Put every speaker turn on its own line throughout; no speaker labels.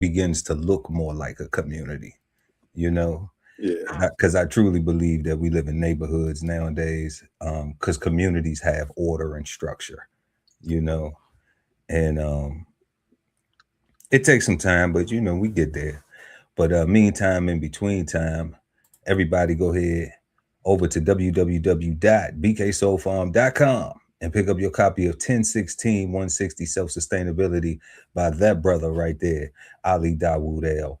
begins to look more like a community, you know,
Yeah.
because I truly believe that we live in neighborhoods nowadays, because communities have order and structure, you know, and it takes some time, but we get there. But meantime, in between time, everybody go ahead over to www.bksoulfarm.com and pick up your copy of 1016 160 Self Sustainability by that brother right there, Ali Dawood El.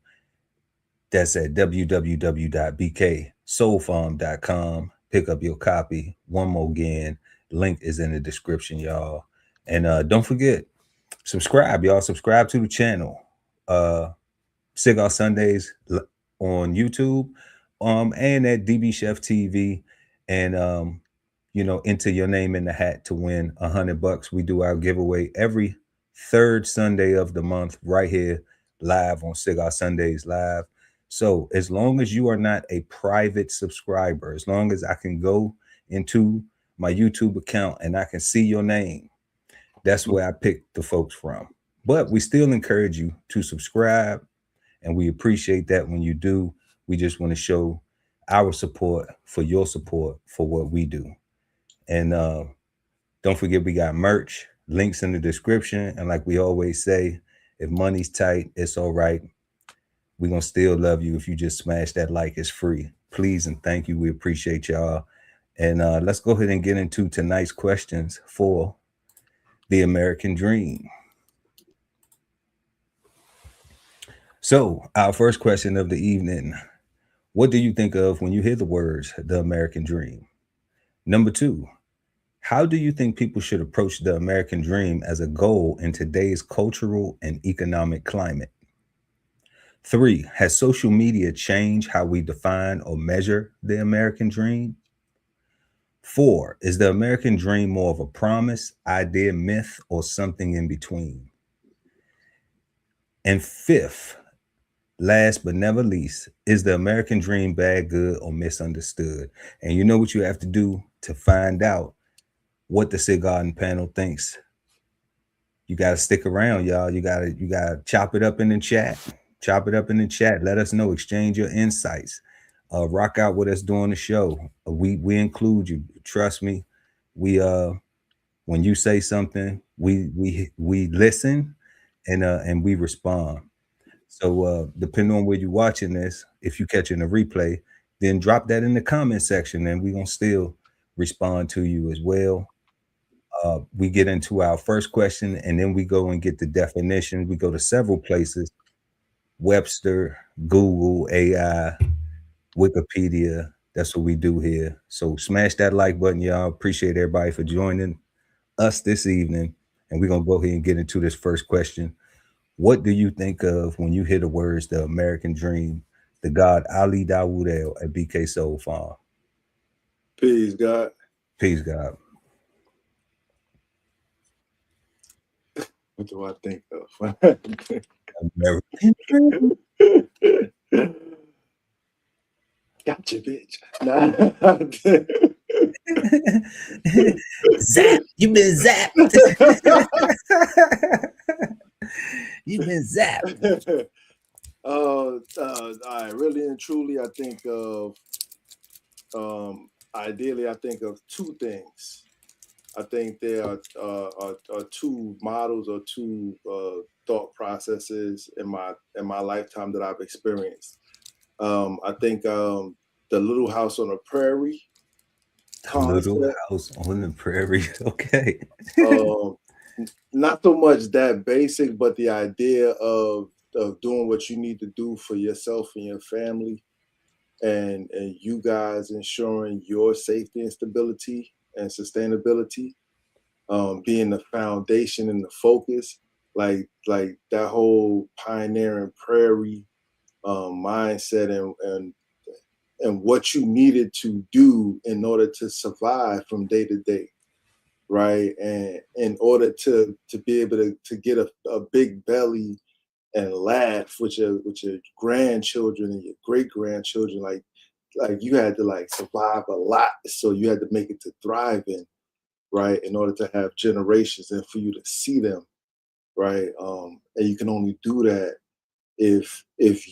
That's at www.bksoulfarm.com. Pick up your copy. One more again. Link is in the description, y'all. And don't forget, subscribe, y'all. Subscribe to the channel. Cigar Sundays on YouTube, and at DB Chef TV, and enter your name in the hat to win $100. We do our giveaway every third Sunday of the month, right here, live on Cigar Sundays Live. So as long as you are not a private subscriber, as long as I can go into my YouTube account and I can see your name, that's where I pick the folks from. But we still encourage you to subscribe, and we appreciate that when you do. We just want to show our support for your support for what we do. And don't forget, we got merch, links in the description. And like we always say, if money's tight, it's all right. We're going to still love you if you just smash that like. It's free. Please and thank you. We appreciate y'all. And let's go ahead and get into tonight's questions for the American Dream. So, our first question of the evening: what do you think of when you hear the words the American Dream? Number two, how do you think people should approach the American Dream as a goal in today's cultural and economic climate? Three, has social media changed how we define or measure the American Dream? Four, is the American Dream more of a promise, idea, myth, or something in between? And fifth, last but never least, is the American Dream bad, good, or misunderstood? And you know what you have to do to find out what the Cigar and panel thinks. You gotta stick around, y'all. You gotta chop it up in the chat. Chop it up in the chat. Let us know. Exchange your insights. Rock out with us during the show. We include you. Trust me. We when you say something, we listen and we respond. So depending on where you're watching this, if you catching a replay, then drop that in the comment section, and we're gonna still respond to you as well. We get into our first question, and then we go and get the definition. We go to several places: Webster, Google, AI, Wikipedia. That's what we do here. So smash that like button, y'all. Appreciate everybody for joining us this evening. And we're gonna go ahead and get into this first question. What do you think of when you hear the words the American Dream, the God Ali Dawood El at BK Soul Farm?
Peace, God.
Peace, God.
What do I think of?
American Dream.
Gotcha, bitch. Nah.
Zap, you've been zapped. You've been zapped.
All right, really and truly, I think of ideally, I think of two things. I think there are two models or two thought processes in my lifetime that I've experienced. I think the Little House on the Prairie
Little
concept.
House on the Prairie. Okay.
Um, Not so much that basic, but the idea of doing what you need to do for yourself and your family, and you guys ensuring your safety and stability and sustainability, being the foundation and the focus, like that whole pioneering prairie mindset, and what you needed to do in order to survive from day to day, right? And in order to be able to get a big belly and laugh with your grandchildren and your great grandchildren, like you had to like survive a lot, so you had to make it to thrive in, right, in order to have generations and for you to see them, right. And you can only do that if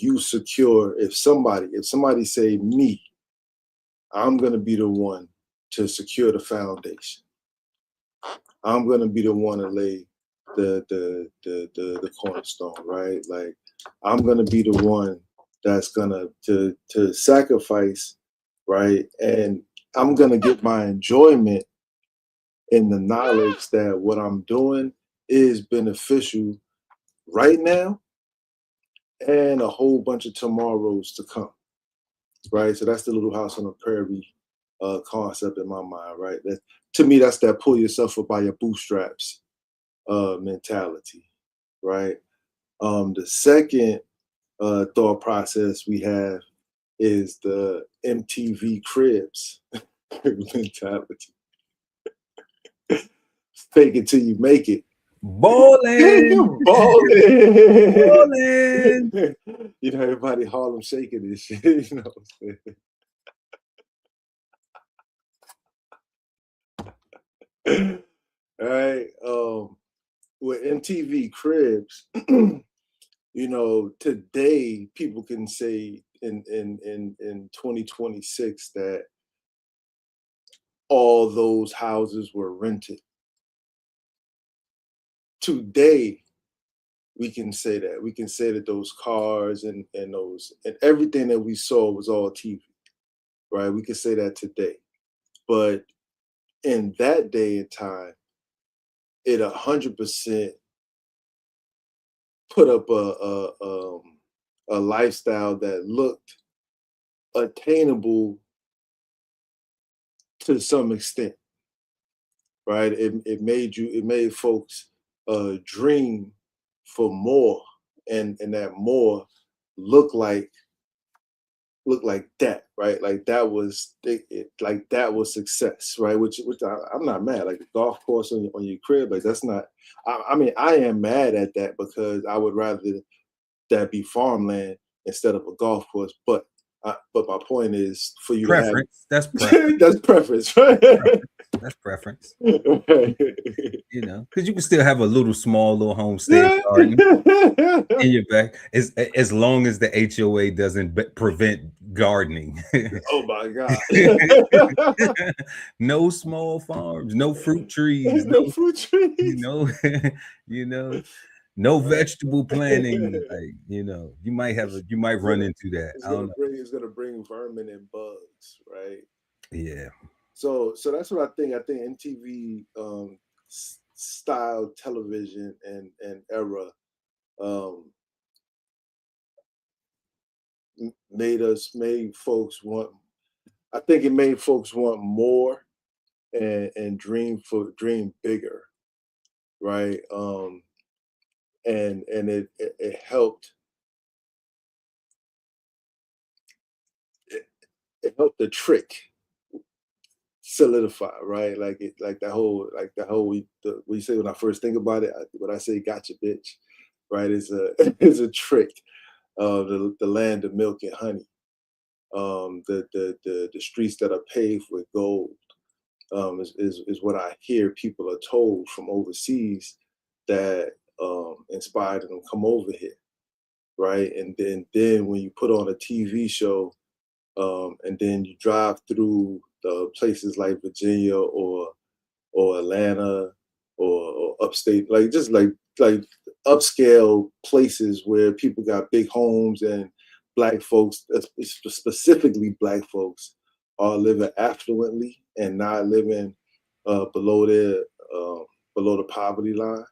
you secure, if somebody say me, I'm gonna be the one to secure the foundation. I'm gonna be the one to lay the cornerstone, right? Like I'm gonna be the one that's gonna to sacrifice, right? And I'm gonna get my enjoyment in the knowledge that what I'm doing is beneficial right now and a whole bunch of tomorrows to come, right? So that's the little house on the prairie concept in my mind, right? That to me, that's that pull yourself up by your bootstraps mentality, right? The second thought process we have is the MTV Cribs mentality. Fake it till you make it.
Balling,
Balling.
balling.
You know, everybody Harlem shaking this shit. You know what I'm saying? All right. With MTV Cribs, you know, today people can say in 2026 that all those houses were rented. Today, we can say that. We can say that those cars and those and everything that we saw was all TV, right? We can say that today. But in that day and time, it 100% put up a lifestyle that looked attainable to some extent, right? It made folks dream for more, and that more look like look like that, right? Like that was like that was success, right? Which I'm not mad. Like a golf course on your crib, like that's not. I mean, I am mad at that because I would rather that be farmland instead of a golf course. But my point is for you to have
Preference. That's preference.
that's preference, right?
That's preference.
Right.
You know, because you can still have a little small little homestead garden in your back, as long as the HOA doesn't prevent gardening.
Oh my God.
No small farms, no fruit trees,
No
no,
fruit
you
trees.
know, you know, no vegetable planting. Like, you know, you might run into that. I don't know.
It's gonna bring vermin and bugs, right?
Yeah.
So that's what I think. I think MTV style television and era um, made folks want. I think it made folks want more and dream bigger, right? And it helped it, it helped the trick solidify, right? Like that whole we say when I first think about it, when I say gotcha bitch, right, is a is a trick. The land of milk and honey, the streets that are paved with gold, is what I hear people are told from overseas that inspired them to come over here, right? And then when you put on a TV show, and then you drive through places like Virginia or Atlanta or upstate, like just like upscale places where people got big homes and black folks, specifically black folks, are living affluently and not living below their below the poverty line,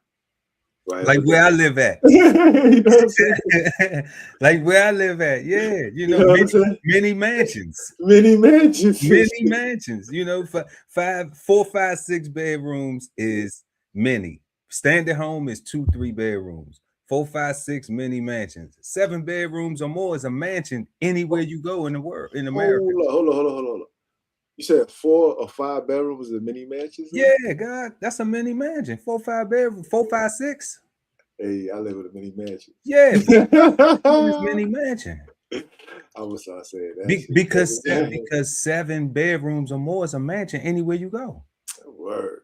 right?
Like
But
where I live at.
you know what I'm saying?
Like where I live at. Yeah. You
You
know,
know what I'm saying?
many mansions.
Many mansions.
Many mansions. You know, for 4, 5, 6 bedrooms is many. Standard home is 2, 3 bedrooms. 4, 5, 6 mini mansions. 7 bedrooms or more is a mansion anywhere you go in the world in America.
Hold on. You said 4 or 5 bedrooms and mini mansions?
Yeah, God, that's a mini mansion. 4, 5 bedroom, 4, 5, 6.
Hey, I live with a mini mansion.
Yeah, 4, 5, 6 is mini mansion.
I was not saying that
Because 7 bedrooms or more is a mansion anywhere you go.
Word.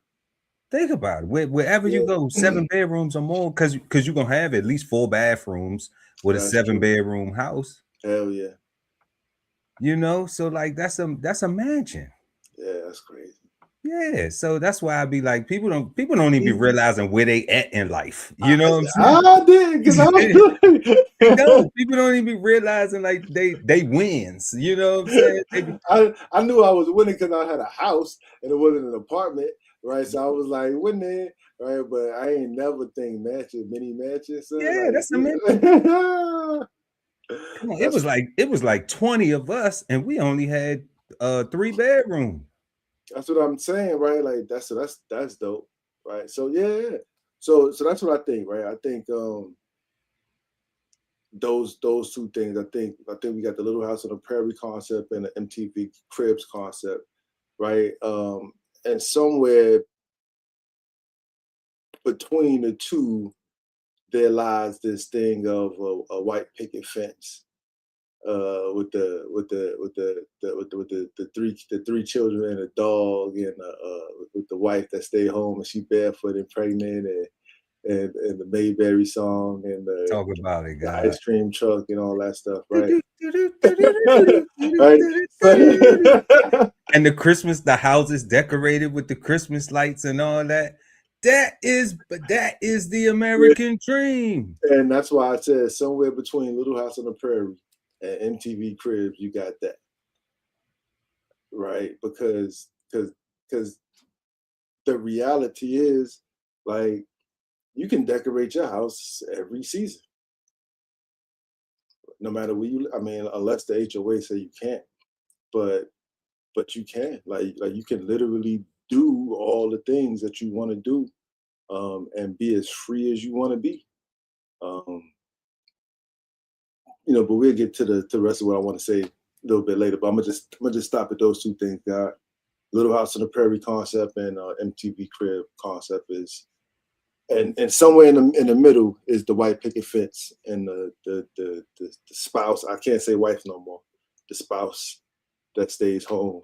Think about it. Wherever you
Yeah.
go, 7 bedrooms or more, because you're gonna have at least 4 bathrooms, with a
That's true.
7-bedroom house.
Hell yeah.
You know, so like that's a mansion.
Yeah, that's crazy.
Yeah, so that's why I be like, people don't even be realizing where they at in life. You know what I'm saying?
I did because I
They
was.
don't. People don't even be realizing like they wins. You know what I'm saying? They be,
I knew I was winning because I had a house and it wasn't an apartment, right? So I was like winning, right? But I ain't never think matches, mini matches, son.
yeah,
Like
that's a man. Come on,
that's
it was like 20 of us, and we only had 3 bedroom.
that's what I'm saying, right? Like that's dope, right? So yeah. So that's what I think, right? I think those two things. I think we got the Little House on the Prairie concept and the MTV Cribs concept, right? And somewhere between the two, there lies this thing of a white picket fence with the three children and a dog and with the wife that stayed home and she barefoot and pregnant and the Mayberry song and
Talk about it,
the
God.
ice cream truck and all that stuff, right? Right.
And the houses decorated with the Christmas lights and all that. That is the
Yeah.
American dream.
And that's why I said somewhere between Little House on the Prairie and MTV Cribs, you got that, right? Because the reality is, like, you can decorate your house every season, no matter where you. I mean, unless the HOA say you can't, but you can. Like you can literally do all the things that you want to do, and be as free as you want to be. Um, but we'll get to the rest of what I want to say a little bit later. But I'm gonna just stop at those two things, God. Little House on the Prairie concept and MTV Crib concept is, and somewhere in the middle is the white picket fence and the spouse. I can't say wife no more. The spouse that stays home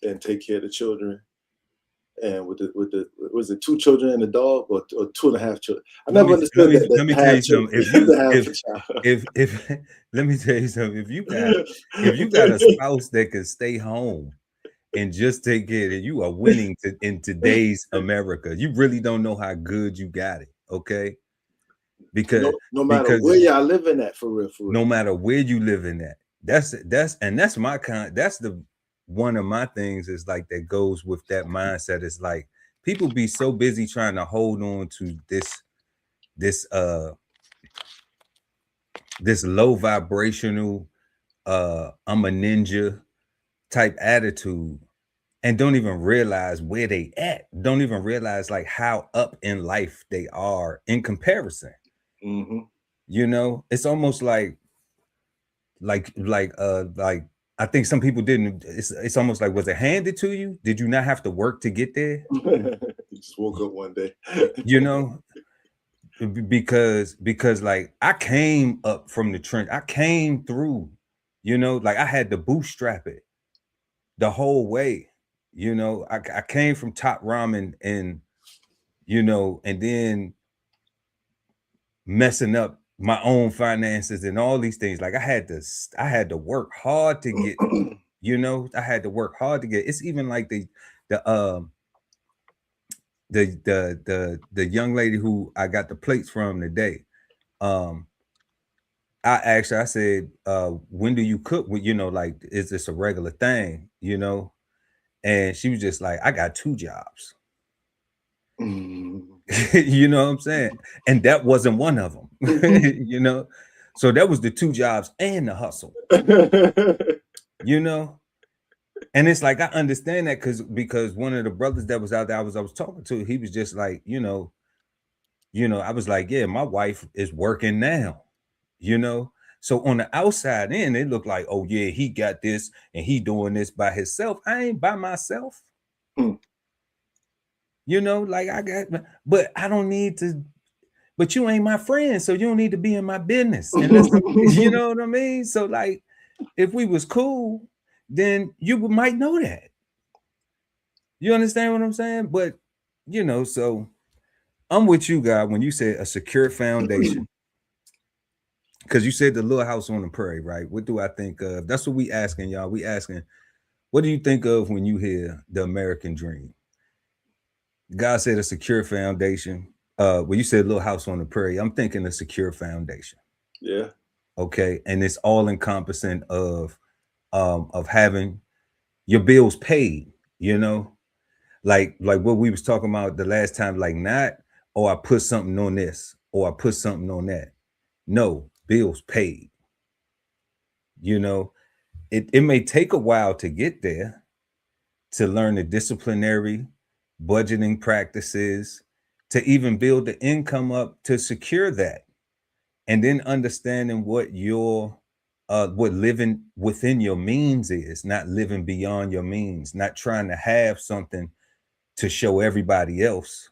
and take care of the children. And with the was it 2 children and a dog or 2.5 children? I
Let
never
me let
understood
me
that
let me
the
tell
half
you something. If
children,
you
the half
if
a child.
if let me tell you something. If you got a spouse that can stay home and just take care of it, you are winning in today's America. You really don't know how good you got it. Okay, because
No matter
because
where y'all living at, for real, for real.
no matter where you living at, that's my kind. That's the one of my things is like that goes with that mindset. Is like people be so busy trying to hold on to this this low vibrational I'm a ninja type attitude and don't even realize where they at, don't even realize like how up in life they are in comparison.
Mm-hmm.
It's almost like I think some people didn't. It's almost like, was it handed to you? Did you not have to work to get there?
He just woke up one day.
You know, because like I came up from the trench, I came through. Like I had to bootstrap it the whole way. I came from top ramen and then messing up my own finances and all these things. Like I had to work hard to get. I had to work hard to get. It's even like the um the young lady who I got the plates from today. Um, I asked her. I said, "When do you cook? Like, is this a regular thing? And she was just like, I got 2 jobs. You know what I'm saying? And that wasn't one of them. So that was the 2 jobs and the hustle. You know, and it's like I understand that because one of the brothers that was out there I was talking to, he was just like, I was like, yeah, my wife is working now. You know, so on the outside in, it looked like, oh yeah, he got this and he doing this by himself. I ain't by myself. Like I got, but I don't need to. But you ain't my friend, so you don't need to be in my business. And that's, you know what I mean. So like, if we was cool, then you might know that. You understand what I'm saying? But so I'm with you, guy. When you said a secure foundation, because you said the little house on the prairie, right? What do I think of? That's what we asking, y'all. We asking, what do you think of when you hear the American dream? God said a secure foundation. When you said little house on the prairie, I'm thinking a secure foundation.
Yeah.
Okay. And it's all encompassing of having your bills paid, you know, like what we was talking about the last time, like not, oh, I put something on this or I put something on that. No, bills paid, you know. It may take a while to get there, to learn the disciplinary budgeting practices, to even build the income up to secure that, and then understanding what living within your means is, not living beyond your means, not trying to have something to show everybody else,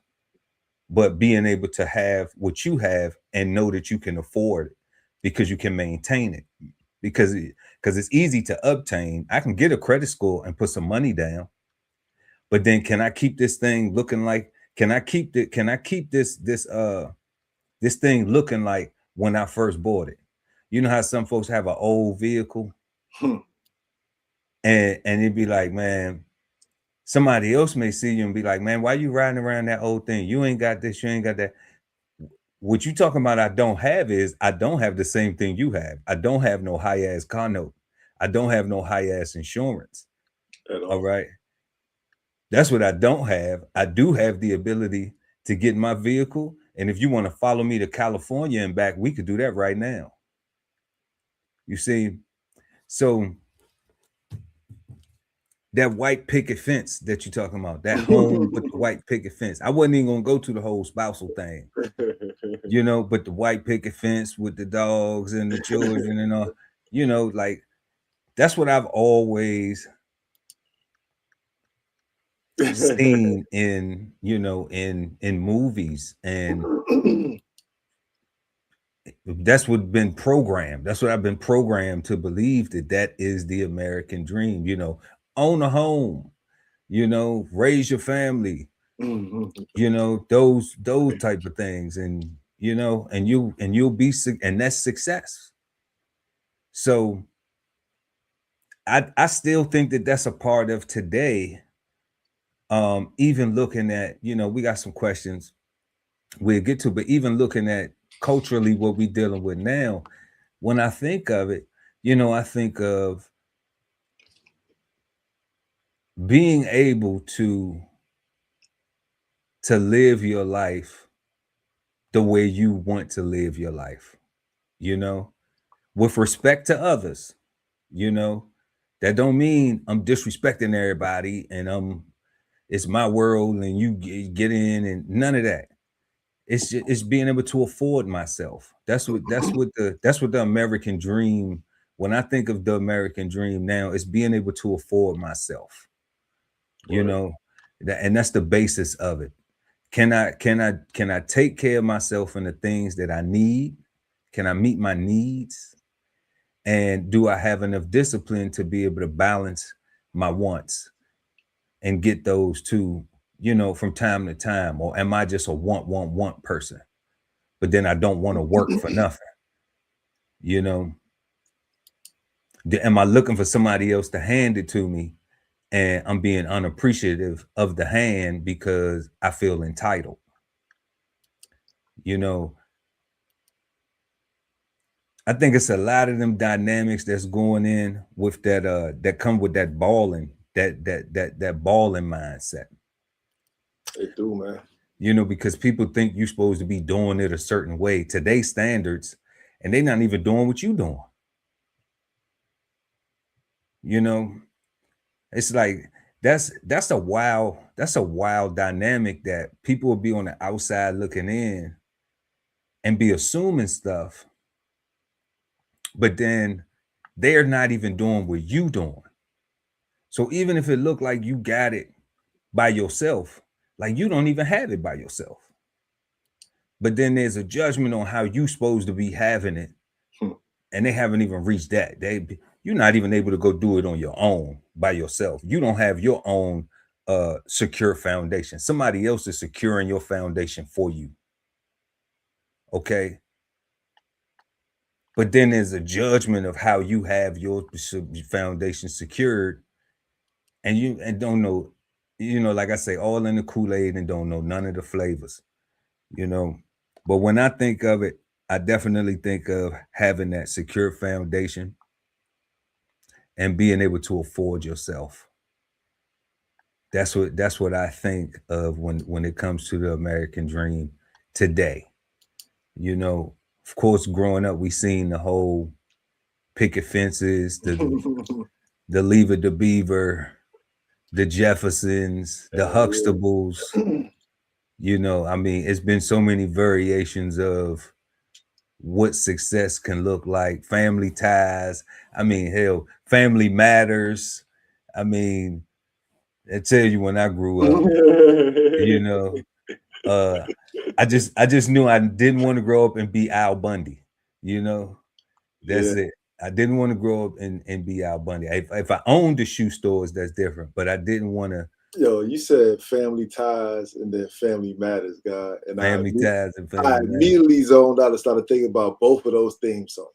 but being able to have what you have and know that you can afford it because you can maintain it. Because it's easy to obtain. I can get a credit score and put some money down, but then can I keep this thing looking like, can I keep this thing looking like when I first bought it? You know how some folks have an old vehicle and it'd be like, man, somebody else may see you and be like, man, why you riding around that old thing? You ain't got this, you ain't got that. What you talking about I don't have is I don't have the same thing you have. I don't have no high ass car note. I don't have no high ass insurance.
At
All
all.
right. That's what I don't have. I do have the ability to get my vehicle. And if you want to follow me to California and back, we could do that right now. You see, so that white picket fence that you're talking about, that home with the white picket fence, I wasn't even gonna go to the whole spousal thing, you know, but the white picket fence with the dogs and the children and all, you know, like that's what I've always seen in, you know, in movies, and that's what been programmed. That's what I've been programmed to believe, that that is the American dream. You know, own a home, you know, raise your family, you know, those type of things, and you know, and you'll be and that's success. So I still think that that's a part of today. Even looking at, you know, we got some questions we'll get to, but even looking at culturally what we're dealing with now, when I think of it, you know, I think of being able to live your life the way you want to live your life, you know, with respect to others, you know. That don't mean I'm disrespecting everybody and it's my world and you get in, and none of that. It's just, it's being able to afford myself. That's what the American dream. When I think of the American dream now, it's being able to afford myself. You
Right.
know, and that's the basis of it. Can I take care of myself and the things that I need? Can I meet my needs? And do I have enough discipline to be able to balance my wants and get those two, you know, from time to time? Or am I just a want person? But then I don't want to work for nothing. You know, am I looking for somebody else to hand it to me, and I'm being unappreciative of the hand because I feel entitled? You know, I think it's a lot of them dynamics that's going in with that that come with that balling, that balling mindset.
They do, man.
You know, because people think you're supposed to be doing it a certain way, today's standards, and they're not even doing what you doing. You know, it's like that's a wild dynamic that people will be on the outside looking in and be assuming stuff, but then they're not even doing what you doing. So even if it looked like you got it by yourself, like you don't even have it by yourself. But then there's a judgment on how you supposed to be having it,
Hmm.
and they haven't even reached that. You're not even able to go do it on your own by yourself. You don't have your own secure foundation. Somebody else is securing your foundation for you. Okay. But then there's a judgment of how you have your foundation secured, and you and don't know, like I say, all in the Kool-Aid and don't know none of the flavors, you know. But when I think of it, I definitely think of having that secure foundation and being able to afford yourself. That's what I think of when it comes to the American dream today. You know, of course, growing up, we seen the whole picket fences, the Leave It to Beaver, the Jeffersons, the
Hell
Huxtables.
yeah.
I mean, it's been so many variations of what success can look like. Family ties. I mean, hell, family matters. I mean, I tell you, when I grew up, you know, uh, I just knew I didn't want to grow up and be Al Bundy. You know, that's
Yeah.
it. I didn't want to grow up and be Al Bundy. If I owned the shoe stores, that's different. But I didn't want to.
Yo, you said family ties and then family matters, God. And
Family ties and
I
family matters.
immediately zoned out and started thinking about both of those theme songs.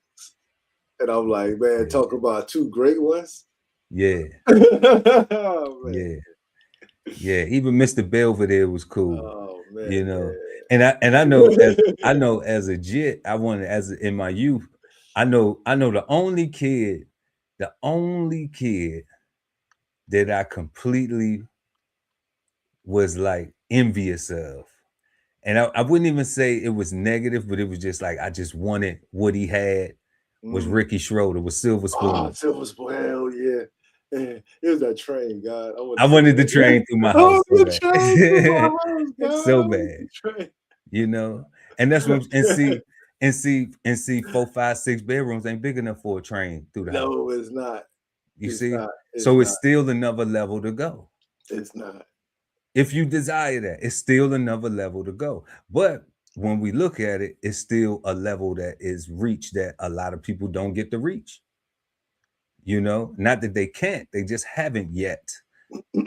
And I'm like, man,
Yeah,
talk about two great ones.
yeah,
Oh man.
yeah, yeah. Even Mr. Belvedere was cool.
Oh
You
man,
know, and I know
yeah.
as a jit, I wanted in my youth. I know the only kid that I completely was like envious of. And I wouldn't even say it was negative, but it was just like I just wanted what he had was
Mm.
Ricky Schroeder with Silver
Oh,
Spoon.
Silver Spoon, hell yeah. Man, it was that train, God. I want
I
to take
wanted the
that.
train through my
Oh,
house so
the
bad.
train to my house, God.
So
I want
bad,
the train.
you know. And that's what and see 4, 5, 6 bedrooms ain't big enough for a train through the house.
No, it's not.
You
It's
see?
not. It's
So it's
not.
still another level to go.
It's not.
If you desire that, it's still another level to go. But when we look at it, it's still a level that is reached that a lot of people don't get to reach. Not that they can't, they just haven't yet,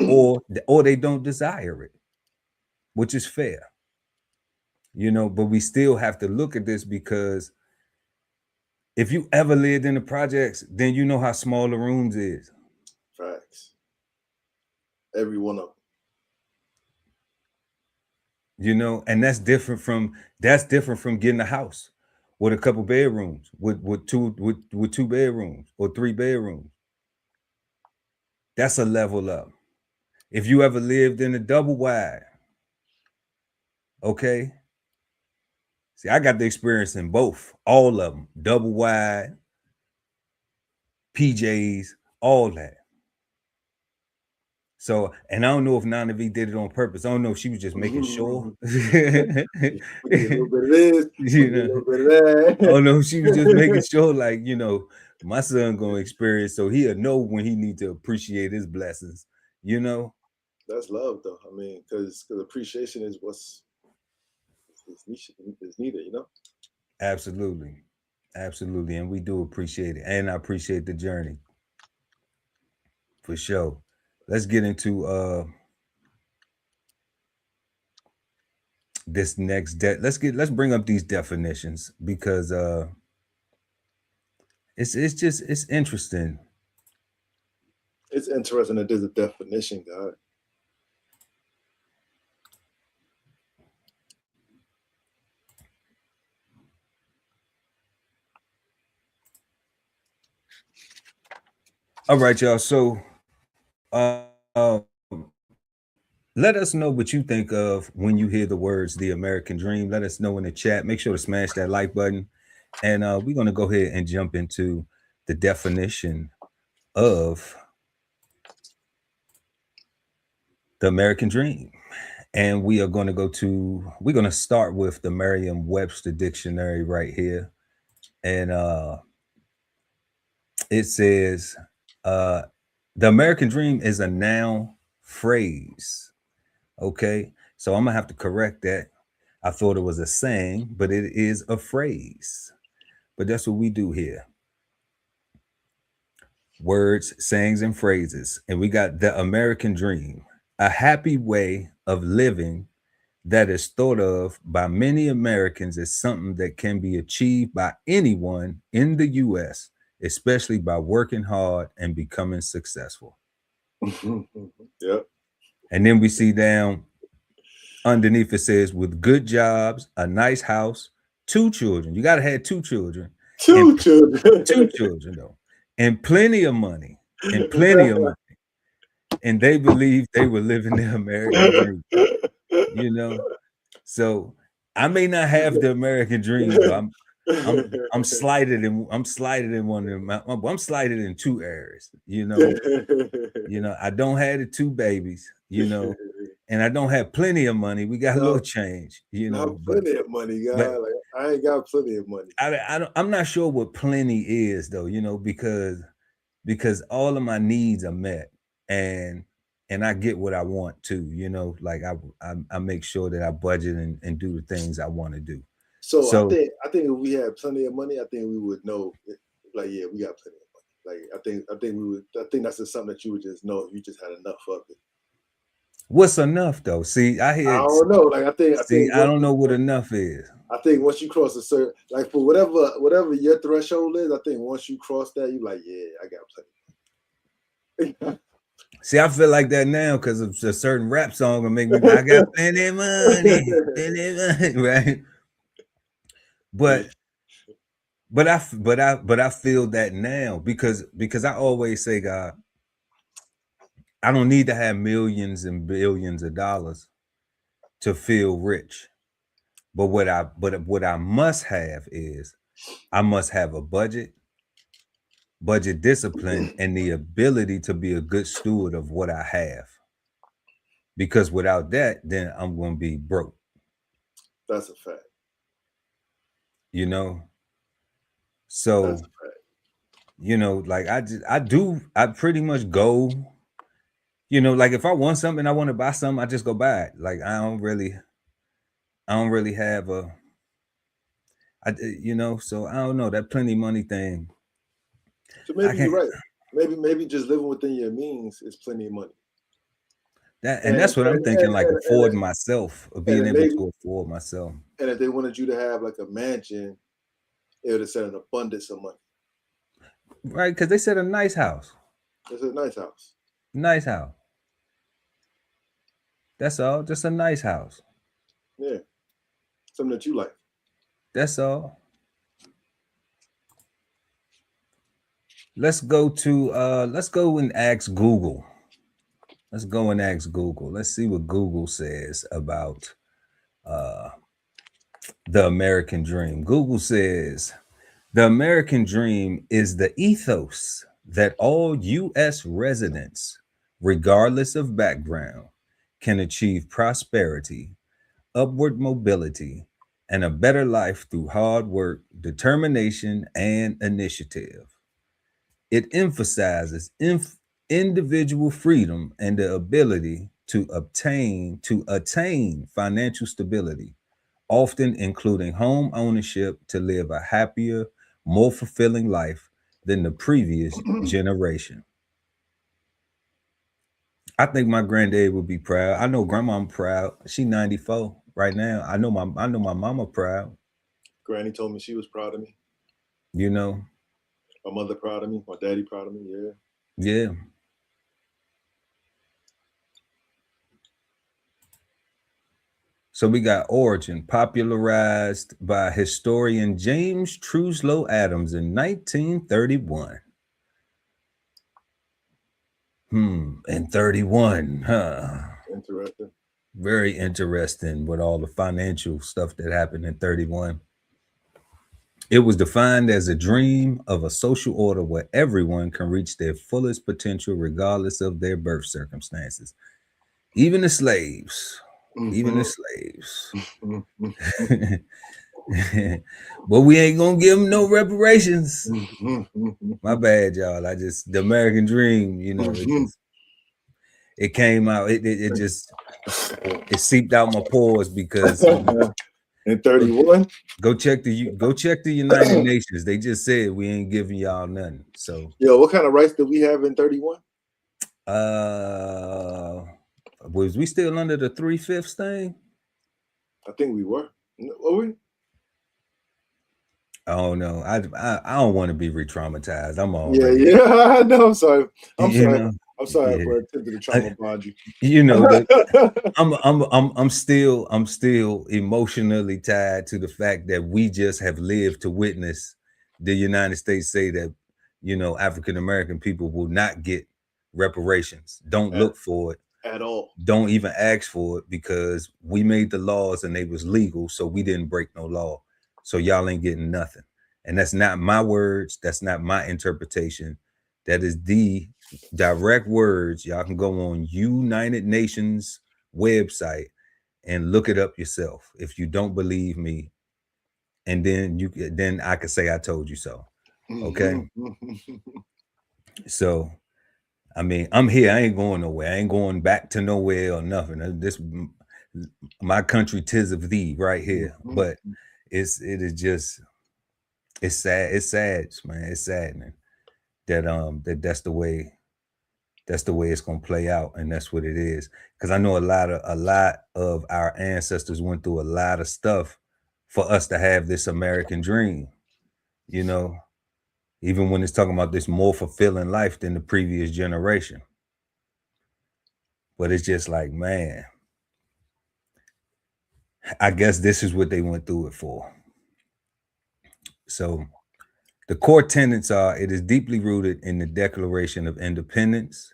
or they don't desire it, which is fair. But we still have to look at this because if you ever lived in the projects, then you know how small the rooms is.
Facts. Every one of
And that's different from getting a house with a couple bedrooms, with two bedrooms or 3 bedrooms. That's a level up. If you ever lived in a double wide, okay. See, I got the experience in both, all of them, double wide, PJs, all that. So, and I don't know if Nana V did it on purpose. I don't know if she was just making sure.
them. We get a little bit of this, we
you
get a
know,
little bit of
I don't know if she was just making
that.
sure, like, my son gonna experience, so he'll know when he need to appreciate his blessings. You know,
That's love, though. I mean, because appreciation is what's is needed.
absolutely, absolutely, and we do appreciate it, and I appreciate the journey for sure. Let's get into this next let's bring up these definitions because it's interesting.
It's interesting that there's a definition, God.
All right, y'all. So let us know what you think of when you hear the words the American dream. Let us know in the chat. Make sure to smash that like button. And we're going to go ahead and jump into the definition of the American dream. And we're going to start with the Merriam-Webster dictionary right here. And it says uh, the American dream is a noun phrase. Okay. So I'm going to have to correct that. I thought it was a saying, but it is a phrase. But that's what we do here: words, sayings, and phrases. And we got the American dream, a happy way of living that is thought of by many Americans as something that can be achieved by anyone in the US, especially by working hard and becoming successful.
Yep.
And then we see down underneath it says, with good jobs, a nice house, two children. You got to have two children. And
Two children.
two children, though. And plenty of money. And plenty of money. And they believe they were living the American dream. You know? So I may not have the American dream, though. I'm slighted in one of them. I'm slighted in two areas, you know. I don't have the two babies, and I don't have plenty of money. We got a little change,
Not
but
plenty of money,
but
guy. Like I ain't got plenty of money.
I'm not sure what plenty is though, because all of my needs are met, and I get what I want too, like I make sure that I budget and do the things I want to do.
So
So
I think if we had plenty of money, I think we would know. Like, yeah, we got plenty of money. Like I think we would. I think that's just something that you would just know if you just had enough of it.
what's enough though? See,
I don't know. Like I think
I don't know what enough is.
I think once you cross a certain, like for whatever your threshold is, I think once you cross that, you like, yeah, I got plenty.
See, I feel like that now because of a certain rap song will make me. I got plenty of money, right? But I feel that now because I always say, God, I don't need to have millions and billions of dollars to feel rich. But what I must have is I must have a budget discipline, and the ability to be a good steward of what I have. Because without that, then I'm going to be broke.
That's a fact.
So
That's a fact.
like I pretty much go, like if I want something, I want to buy something, I just go buy it. Like I don't really have so I don't know, that plenty money thing.
So maybe you're right. Maybe just living within your means is plenty of money.
And that's what I'm thinking, like affording myself, or being able to afford myself.
And if they wanted you to have like a mansion, it would have said an abundance of money.
Right, because they said a nice house.
It's a nice house.
Nice house. That's all. Just a nice house.
Yeah. Something that you like.
That's all. Let's go and ask Google. Let's go and ask Google. Let's see what Google says about the American dream. Google says the American dream is the ethos that all U.S. residents, regardless of background, can achieve prosperity, upward mobility, and a better life through hard work, determination, and initiative. It emphasizes individual freedom and the ability to attain financial stability, often including home ownership, to live a happier, more fulfilling life than the previous generation. I think my granddad would be proud. I know grandma proud. She 94 right now. I know my mama proud.
Granny told me she was proud of me. My mother proud of me. My daddy proud of me. Yeah.
Yeah. So we got origin, popularized by historian James Truslow Adams in 1931. In 31, huh?
Interesting.
Very interesting with all the financial stuff that happened in 31. It was defined as a dream of a social order where everyone can reach their fullest potential regardless of their birth circumstances. Even the slaves. Even the slaves. But we ain't gonna give them no reparations. My bad, y'all. The American dream, it came out. It just seeped out my pores because
in 31.
Go check the United Nations. They just said we ain't giving y'all nothing. So
yo, what kind of rights did we have in 31?
Was we still under the 3/5 thing?
I think we were. Were we?
I don't know. I don't want to be re-traumatized. I'm
Yeah,
already,
yeah. No, I'm sorry. I'm
you
sorry.
know,
I'm sorry
yeah.
for attempting to
I,
trauma bond you.
you know the I'm still emotionally tied to the fact that we just have lived to witness the United States say that, African American people will not get reparations. Don't
at,
look for it.
at all.
Don't even ask for it because we made the laws and they was legal, so we didn't break no law. So y'all ain't getting nothing. And that's not my words. That's not my interpretation. That is the direct words. Y'all can go on United Nations website and look it up yourself if you don't believe me. And then I could say I told you so. Okay. So I mean, I'm here. I ain't going nowhere. I ain't going back to nowhere or nothing. This my country, tis of thee, right here. But it is just it's sad. It's sad, man. It's saddening that's the way it's gonna play out, and that's what it is. Because I know a lot of our ancestors went through a lot of stuff for us to have this American dream. You know, even when it's talking about this more fulfilling life than the previous generation. But it's just like, man, I guess this is what they went through it for. So the core tenets are: it is deeply rooted in the Declaration of Independence,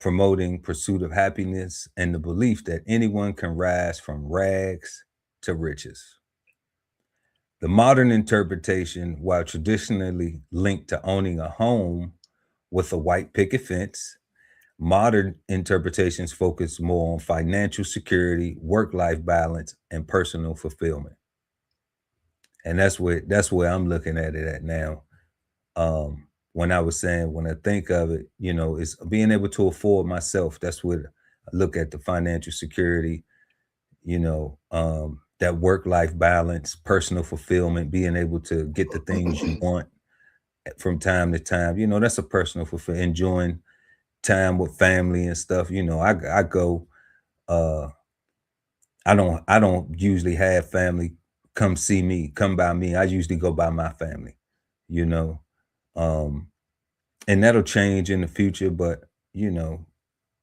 promoting pursuit of happiness and the belief that anyone can rise from rags to riches. The modern interpretation, while traditionally linked to owning a home with a white picket fence, modern interpretations focus more on financial security, work-life balance, and personal fulfillment. And that's where I'm looking at it at now. When I was saying, when I think of it, it's being able to afford myself. That's what I look at: the financial security, that work-life balance, personal fulfillment, being able to get the things you want from time to time. That's a personal fulfillment. Enjoying time with family and stuff. I go. Uh, I don't usually have family come see me, come by me. I usually go by my family. You know, um, and that'll change in the future. But you know,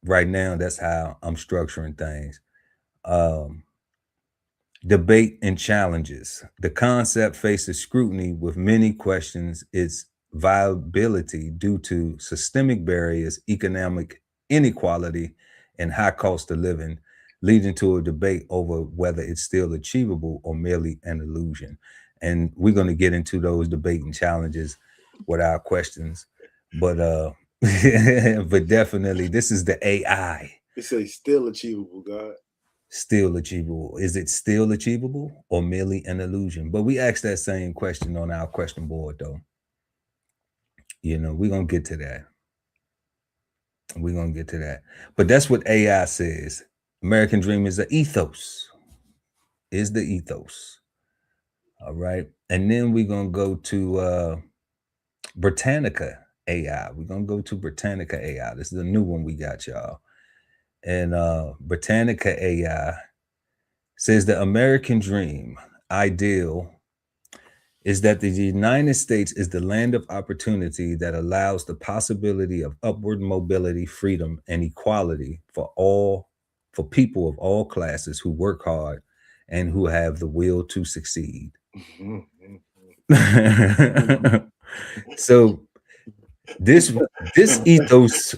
right now that's how I'm structuring things. Um, Debate and challenges. The concept faces scrutiny with many questions its viability due to systemic barriers, economic inequality, and high cost of living, leading to a debate over whether it's still achievable or merely an illusion. And we're going to get into those debate and challenges with our questions. But but definitely this is the AI.
It's a still achievable, God.
Still achievable. Is it still achievable or merely an illusion? But we asked that same question on our question board, though. We're going to get to that. We're going to get to that. But that's what AI says. American Dream is the ethos, is the ethos. All right. And then we're going to go to Britannica AI. We're going to go to Britannica AI. This is a new one we got, y'all. And Britannica AI says the American Dream ideal is that the United States is the land of opportunity that allows the possibility of upward mobility, freedom, and equality for people of all classes who work hard and who have the will to succeed. So this this ethos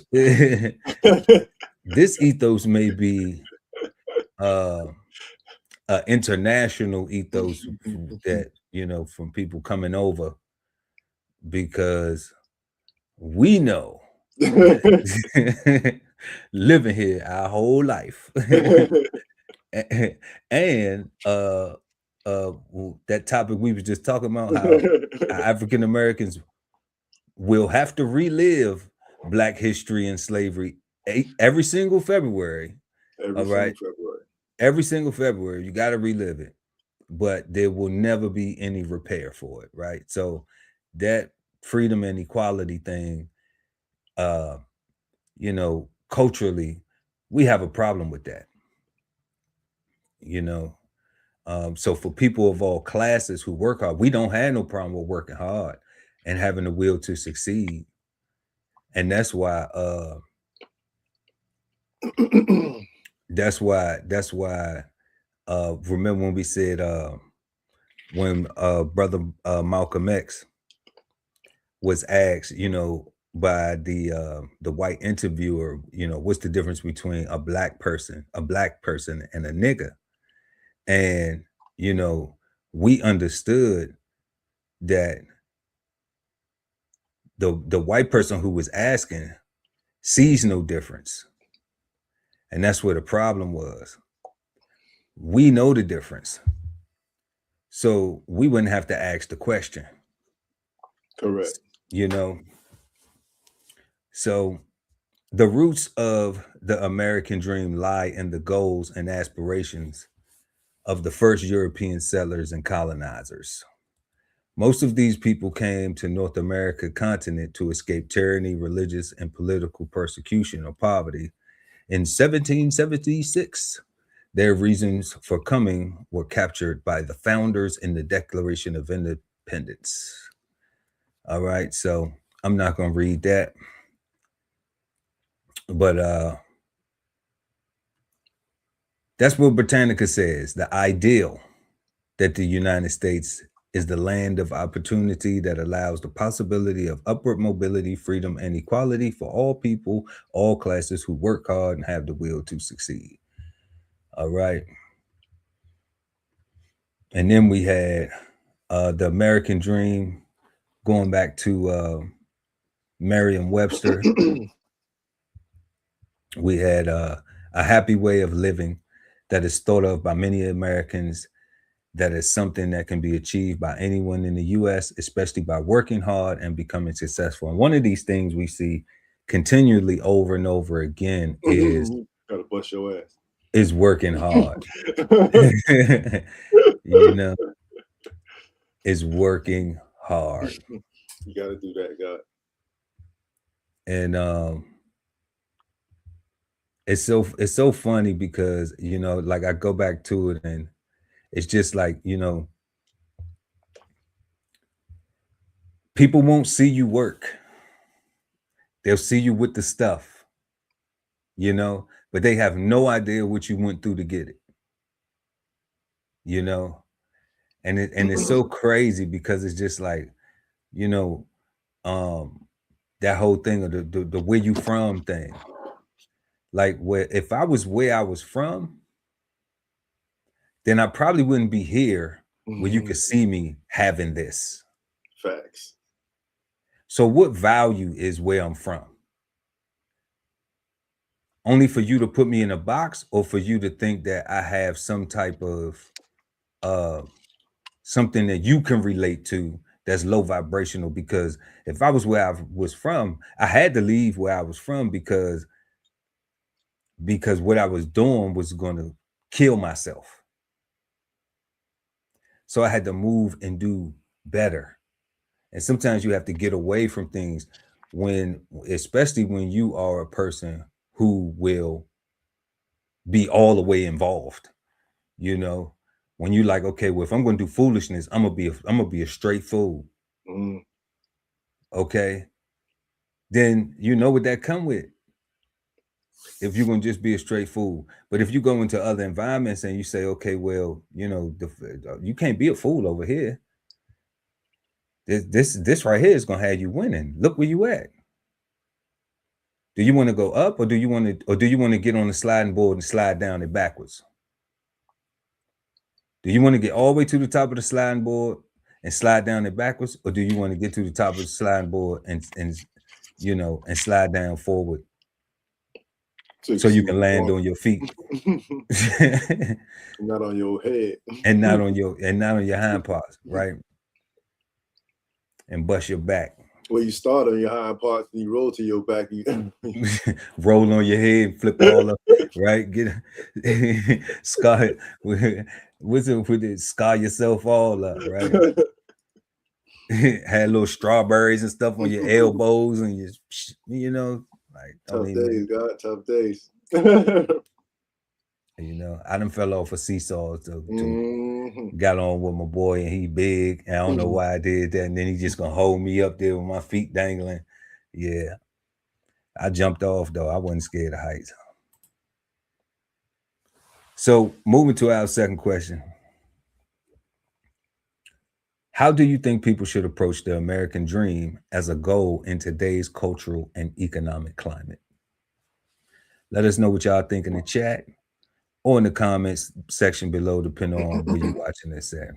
this ethos may be uh international ethos that from people coming over, because we know that living here our whole life and that topic we was just talking about, how African Americans will have to relive Black history and slavery every single February.
Every
All
single
right,
February.
every single February you got to relive it, but there will never be any repair for it, right? So that freedom and equality thing, uh culturally, we have a problem with that. you know So for people of all classes who work hard, we don't have no problem with working hard and having the will to succeed. And that's why remember when we said when brother Malcolm X was asked, by the white interviewer, what's the difference between a black person and a nigga? And we understood that the white person who was asking sees no difference. And that's where the problem was. We know the difference. So we wouldn't have to ask the question.
Correct.
You know, so the roots of the American dream lie in the goals and aspirations of the first European settlers and colonizers. Most of these people came to North America continent to escape tyranny, religious and political persecution or poverty. In 1776, their reasons for coming were captured by the founders in the Declaration of Independence. All right, so I'm not going to read that, but that's what Britannica says. The ideal that the United States is the land of opportunity that allows the possibility of upward mobility, freedom, and equality for all people, all classes who work hard and have the will to succeed. All right. And then we had the American dream, going back to Merriam-Webster. We had a happy way of living that is thought of by many Americans, that is something that can be achieved by anyone in the US, especially by working hard and becoming successful. And one of these things we see continually over and over again
Gotta bust your ass.
is working hard. you know, is working hard.
You gotta do that, God.
And it's so funny because like I go back to it, and it's just like people won't see you work. They'll see you with the stuff, but they have no idea what you went through to get it. And it's so crazy because it's just like, um that whole thing of the where you from thing. Like, if I was where I was from, then I probably wouldn't be here where you could see me having this.
Facts.
So what value is where I'm from? Only for you to put me in a box, or for you to think that I have some type of something that you can relate to that's low vibrational? Because if I was where I was from, I had to leave where I was from because what I was doing was going to kill myself. So I had to move and do better. And sometimes you have to get away from things, especially when you are a person who will be all the way involved. When you like, okay, well, if I'm going to do foolishness, I'm gonna be a straight fool. Okay, then you know what that come with. If you're gonna just be a straight fool. But if you go into other environments and you say, okay, well, you can't be a fool over here. This right here is gonna have you winning. Look where you at. Do you want to go up, or do you want to get on the sliding board and slide down it backwards? Do you want to get all the way to the top of the sliding board and slide down it backwards, or do you want to get to the top of the sliding board and slide down forward so you can land on your feet?
Not on your head.
and not on your hind parts, right? And bust your back.
Well, you start on your hind parts and you roll to your back. You
roll on your head, flip all up, right? Get scar. What's it with it? Scar yourself all up, right? Had little strawberries and stuff on your elbows and like
tough days, God, tough days.
You know, I done fell off a seesaw to
Mm-hmm.
got on with my boy, and he big. And I don't know why I did that. And then he just gonna hold me up there with my feet dangling. Yeah, I jumped off though. I wasn't scared of heights. So moving to our second question. How do you think people should approach the American dream as a goal in today's cultural and economic climate? Let us know what y'all think in the chat or in the comments section below, depending on where you're watching this at.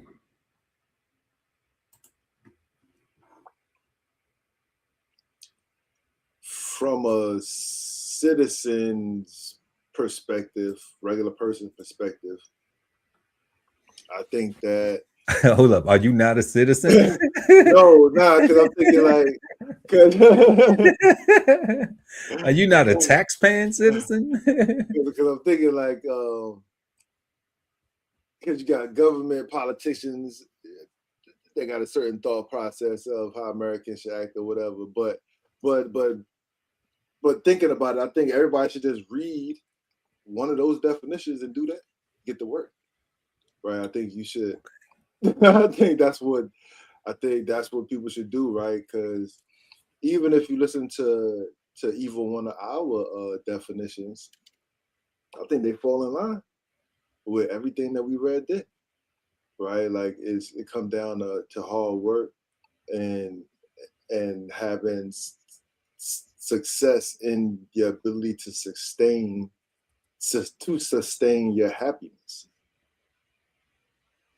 From a citizen's perspective, regular person's perspective, I think that
Hold up, are you not a citizen?
no, nah, because I'm thinking like, cause,
Are you not a tax-paying citizen?
because I'm thinking like, because you got government politicians, they got a certain thought process of how Americans should act or whatever. But but but thinking about it, I think everybody should just read one of those definitions and do that, get to work. Right. I think you should. I think that's what people should do, right? Because even if you listen to even one of our definitions, I think they fall in line with everything that we read there, right? Like it come down to hard work and having success in your ability to sustain your happiness,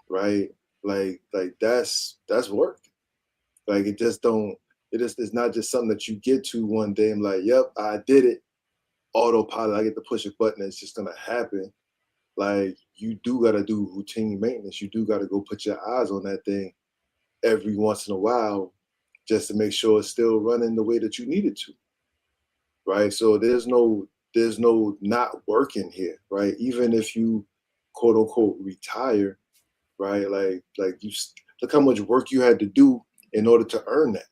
right? Like that's work. Like it just don't. It's not just something that you get to one day and like, yep, I did it. Autopilot. I get to push a button. It's just gonna happen. Like you do gotta do routine maintenance. You do gotta go put your eyes on that thing every once in a while, just to make sure it's still running the way that you need it to. Right. So there's no not working here. Right. Even if you quote unquote retire. Right. Like you look how much work you had to do in order to earn that.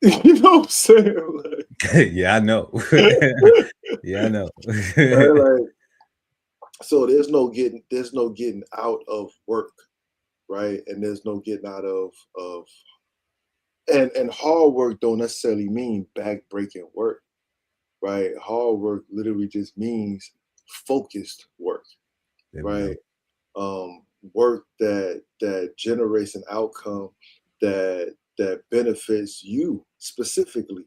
You know what I'm saying? Like,
Yeah, I know. Yeah, I know.
right? Like, so there's no getting out of work, right? And there's no getting out of and hard work don't necessarily mean back breaking work, right? Hard work literally just means focused work,
There we go.
right? Work that generates an outcome that benefits you specifically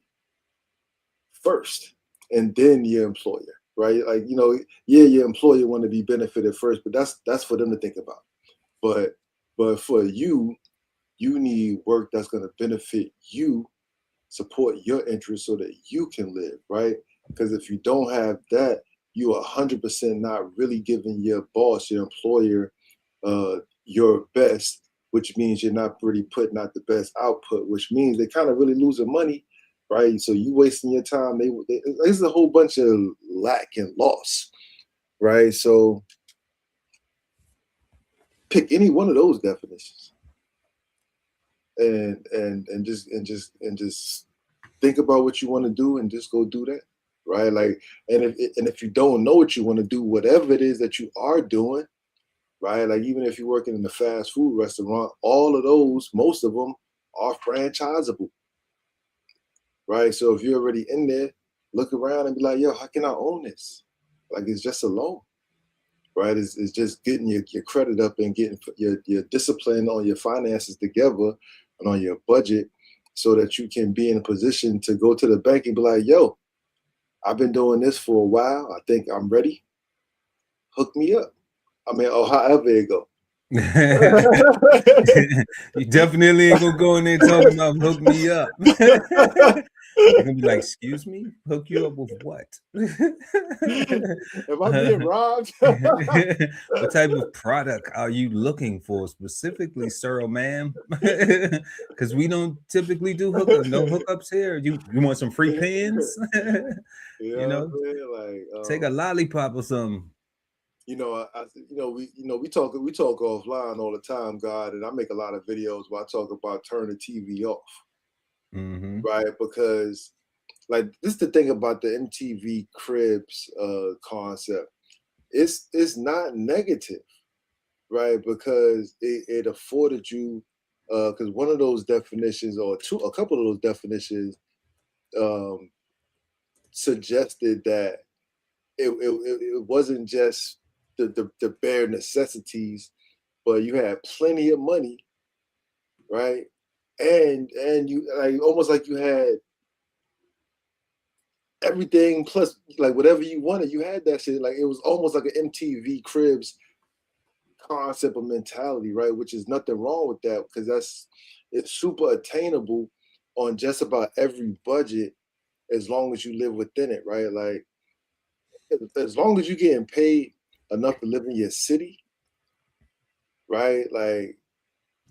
first, and then your employer, right? Like yeah, your employer want to be benefited first, but that's for them to think about. But for you, you need work that's going to benefit you, support your interests, so that you can live, right? Because if you don't have that, you are 100% not really giving your boss, your employer, your best, which means you're not really putting out the best output, which means they kind of really losing money, right? So you wasting your time. There's a whole bunch of lack and loss, right? So pick any one of those definitions and just think about what you want to do and just go do that, right? Like, and if you don't know what you want to do, whatever it is that you are doing, right? Like even if you're working in a fast food restaurant, all of those, most of them are franchisable, right? So if you're already in there, look around and be like, yo, how can I own this? Like it's just a loan, right? It's just getting your credit up and getting your discipline on your finances together and on your budget so that you can be in a position to go to the bank and be like, yo, I've been doing this for a while. I think I'm ready. Hook me up. I mean, or however it go.
You definitely ain't gonna go in there talking about hook me up. You're gonna be like, excuse me, hook you up with what?
Am I being robbed?
What type of product are you looking for specifically, sir or ma'am? Because we don't typically do hookups. No hookups here. You want some free pins?
You
You
know
know,
what I'm saying?
take a lollipop or something.
We talk offline all the time, God, and I make a lot of videos where I talk about turn the TV off,
Hmm.
right? Because like this is the thing about the MTV Cribs concept. It's not negative, right? Because it afforded you because one of those definitions or a couple of those definitions um suggested that it wasn't just the bare necessities, but you had plenty of money, right? And you like almost like you had everything plus like whatever you wanted, you had that shit. Like it was almost like an MTV Cribs concept of mentality, right? Which is nothing wrong with that because it's super attainable on just about every budget as long as you live within it, right? Like as long as you're getting paid enough to live in your city, right? Like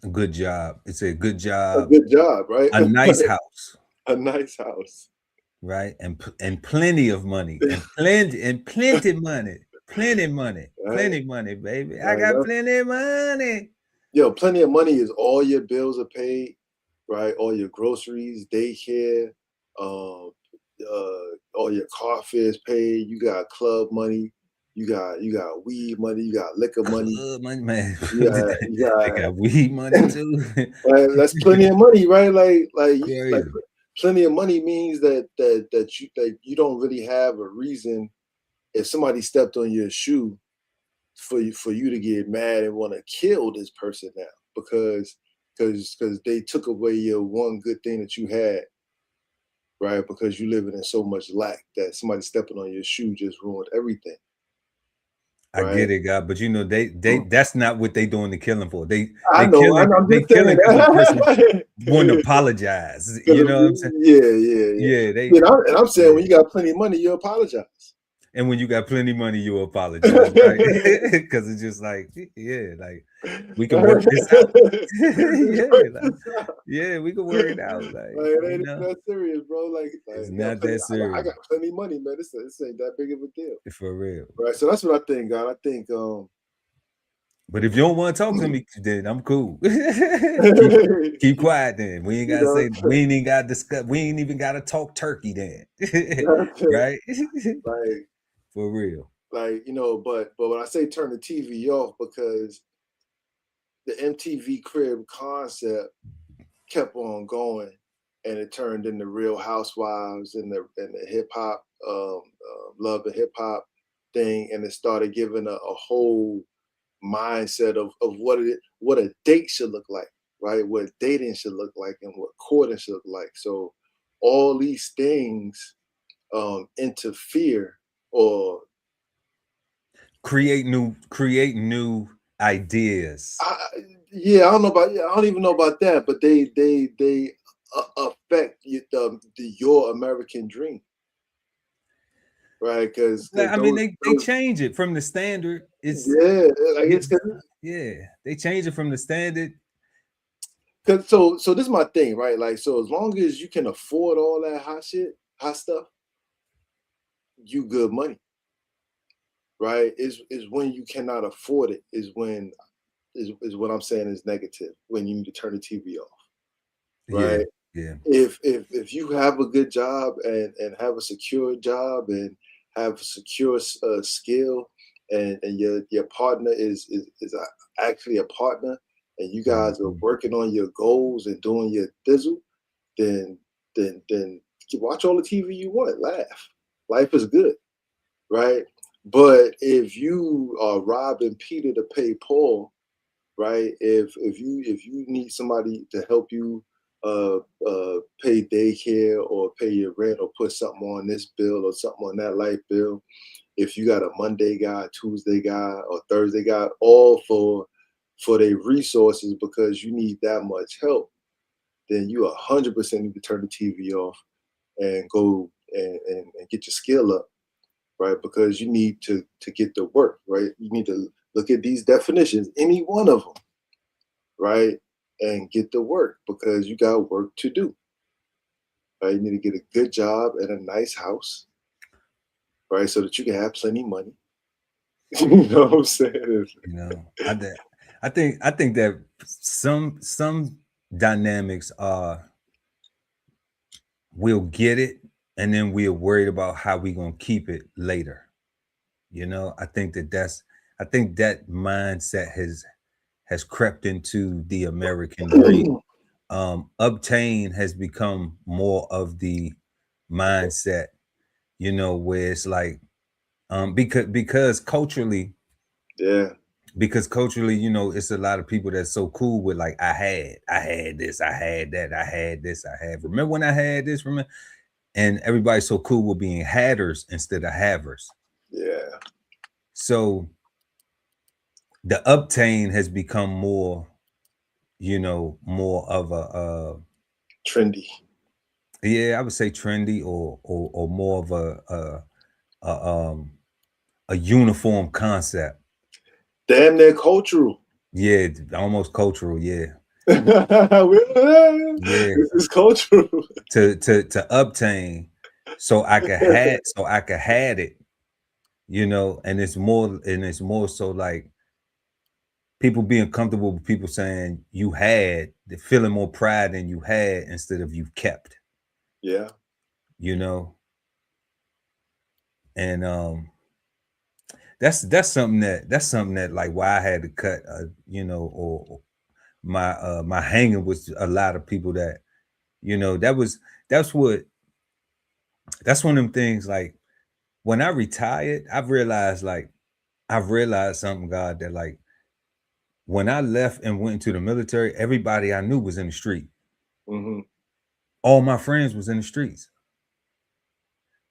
A good job. It's a good
a
job.
good job, right?
A nice house,
A nice house.
right? And plenty of money, and
Right?
plenty money, baby. I
Like
got
that's
plenty of money.
yo, plenty of money is all your bills are paid, right? All your groceries, daycare, um, all your car fares paid. You got club money. You got weed money. You got liquor money.
Club money, man.
You
They
got
got weed money too.
right, that's plenty of money, right? Like
Crazy.
plenty of money means that you don't really have a reason if somebody stepped on your shoe for you to get mad and want to kill this person now because they took away your one good thing that you had, right? Because you living in so much lack that somebody stepping on your shoe just ruined everything,
I
right?
get it, God, but you know they that's not what they doing the killing for.
I know, I'm
They
just saying
killing because the person
that.
wouldn't apologize. You know what I'm saying?
Yeah, yeah, yeah.
Yeah,
You know, and I'm saying
yeah.
when you got plenty of money, you apologize.
And when you got plenty of money, you apologize, right? Because it's just like, yeah, like we can work this out. Yeah, like, yeah, we can work it out. Like,
Like it
you
ain't even
know,
that serious, bro. Like
it's
yo,
not
plenty.
that
I
serious
got plenty of money, man. This ain't that big of a deal,
for real.
right? So that's what I think, God. I think
But if you don't want to talk to me, then I'm cool.
you
Keep quiet then. We ain't gotta
know,
say we ain't even gotta discuss, we ain't even gotta talk turkey then.
that's it.
Right?
Like
For real.
but when I say turn the TV off because the MTV Crib concept kept on going, and it turned into Real Housewives and the hip hop, love and hip hop thing, and it started giving a whole mindset of what a date should look like, right? What dating should look like, and what courting should look like. So all these things interfere, or
Create new ideas.
I, yeah, I don't even know about that, but they affect your American dream, right? Because
I mean, they
those
change it from the standard. It's
yeah, like
yeah,
it's
yeah. They change it from the standard.
because so this is my thing, right? Like so as long as you can afford all that hot shit, hot stuff, you good money, right? Is when you cannot afford it is what I'm saying is negative when you need to turn the TV off,
Yeah,
right?
yeah.
If you have a good job and have a secure job and have a secure skill and your partner is actually a partner and you guys are
Mhm.
working on your goals and doing your thizzle, then then you watch all the TV you want, laugh. Life is good, right? But if you are robbing Peter to pay Paul, right? If you need somebody to help you pay daycare or pay your rent or put something on this bill or something on that light bill, if you got a Monday guy, Tuesday guy, or Thursday guy, all for their resources because you need that much help, then you 100% need to turn the TV off and go and get your skill up, right? Because you need to get to work, right? You need to look at these definitions, any one of them, right? And get to work because you got work to do. Right? You need to get a good job and a nice house, right? So that you can have plenty of money. You know what I'm saying?
You know, I think that some dynamics are we'll get it and then we are worried about how we gonna keep it later. I think that mindset has crept into the American dream. Obtain has become more of the mindset, where it's like, because culturally,
Yeah.
it's a lot of people that's so cool with, like, I had this, I had that, I had this, I had. Remember when I had this? Remember? And everybody's so cool with being hatters instead of havers.
Yeah.
So the obtain has become more, more of
Trendy.
yeah, I would say trendy, or more of a uniform concept.
Damn near cultural.
Yeah, almost cultural. Yeah,
This
yeah.
is cultural.
To obtain, so I could had it, and it's more so like people being comfortable with people saying you had, feeling more pride than you had instead of you've kept,
Yeah.
you know, and that's something that like why I had to cut, or my hanging with a lot of people that, that's what that's one of them things. Like, when I retired, I've realized something, God, that, like, when I left and went into the military, everybody I knew was in the street.
Mm-hmm.
All my friends was in the streets.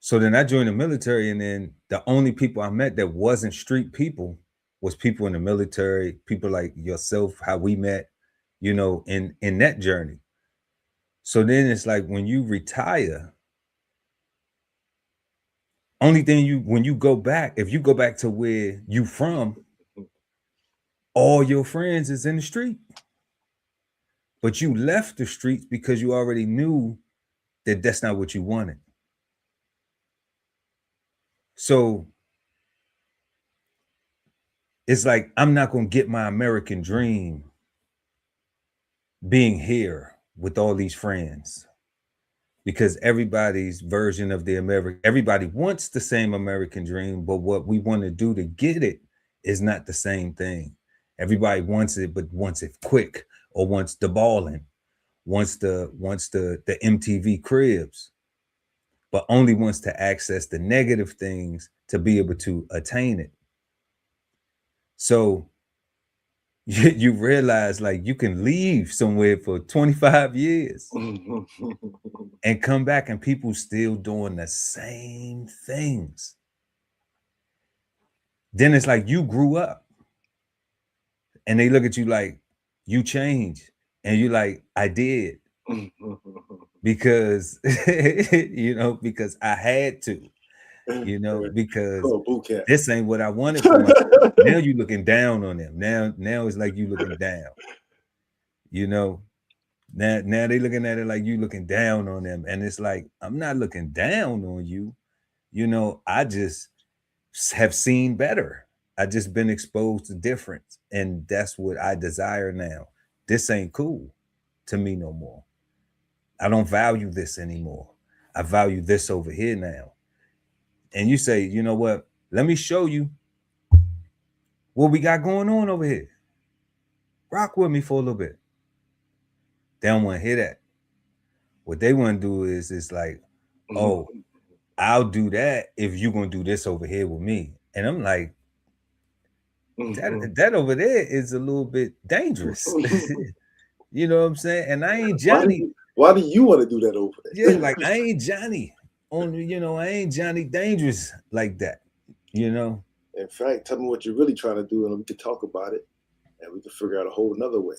So then I joined the military, and then the only people I met that wasn't street people was people in the military, people like yourself, how we met, in that journey. So then it's like, when you retire, only thing when you go back, if you go back to where you from, all your friends is in the street. But you left the streets because you already knew that that's not what you wanted. So it's like, I'm not going to get my American dream being here with all these friends, because everybody's version of the American, everybody wants the same American dream, but what we want to do to get it is not the same thing. Everybody wants it, but wants it quick, or wants the balling, wants the MTV cribs, but only wants to access the negative things to be able to attain it. So you realize, like, you can leave somewhere for 25 years and come back, and people still doing the same things. Then it's like, you grew up, and they look at you like you changed, and you like, I did, because because I had to, because
Oh, boot camp.
this ain't what I wanted for myself. Now you looking down on them. Now it's like you looking down, you know. Now they looking at it like you looking down on them. And it's like, I'm not looking down on you. I just have seen better. I just been exposed to difference. And that's what I desire now. This ain't cool to me no more. I don't value this anymore. I value this over here now. And you say, you know what? Let me show you what we got going on over here. Rock with me for a little bit. They don't want to hear that. What they want to do is, it's like, oh, I'll do that if you're gonna do this over here with me. And I'm like, that over there is a little bit dangerous. You know what I'm saying? And I ain't Johnny.
Why do you want to do that over there?
Yeah, like, I ain't Johnny. I ain't Johnny Dangerous like that.
In fact, tell me what you're really trying to do, and we can talk about it, and we can figure out a whole nother way.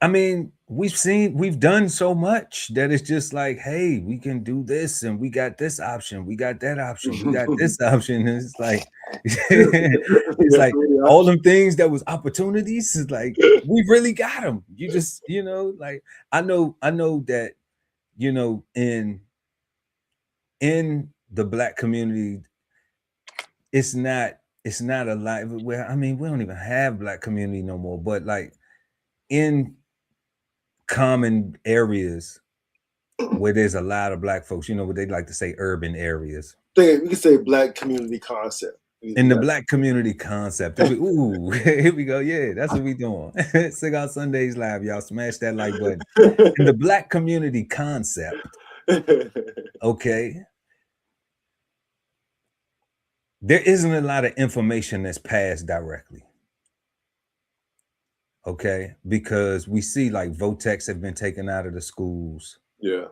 I mean, we've done so much that it's just like, hey, we can do this, and we got this option, we got that option, we got this option. And it's like, it's like, all them things that was opportunities is like, we really got them. You just, like, I know that, in the Black community, it's not a lot. Well, I mean, we don't even have Black community no more, but like, in common areas, where there's a lot of black folks, you know, what they like to say urban areas.
We can say black community concept.
In the black community concept. Ooh, here we go. Yeah, that's what we doing. Cigar Sundays live, y'all. Smash that like button. In the black community concept, okay, there isn't a lot of information that's passed directly. Okay, because we see like Votex have been taken out of the schools.
Yeah.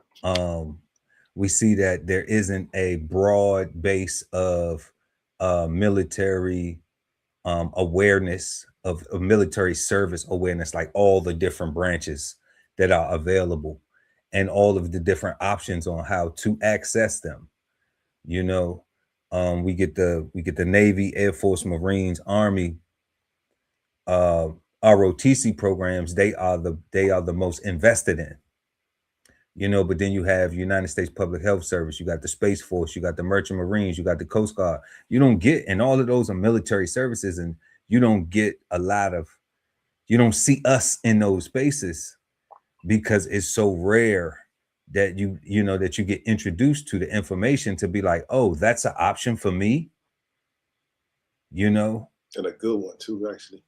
We see that there isn't a broad base of military awareness of military service awareness, like all the different branches that are available and all of the different options on how to access them. You know, we get the Navy, Air Force, Marines, Army, uh, ROTC programs. They are the most invested in. You know, but then you have United States Public Health Service, you got the Space Force, you got the Merchant Marines, you got the Coast Guard. You don't get, and all of those are military services, and you don't get a lot of, you don't see us in those spaces because it's so rare that you know that you get introduced to the information to be like, oh, that's an option for me, you know,
and a good one too, actually.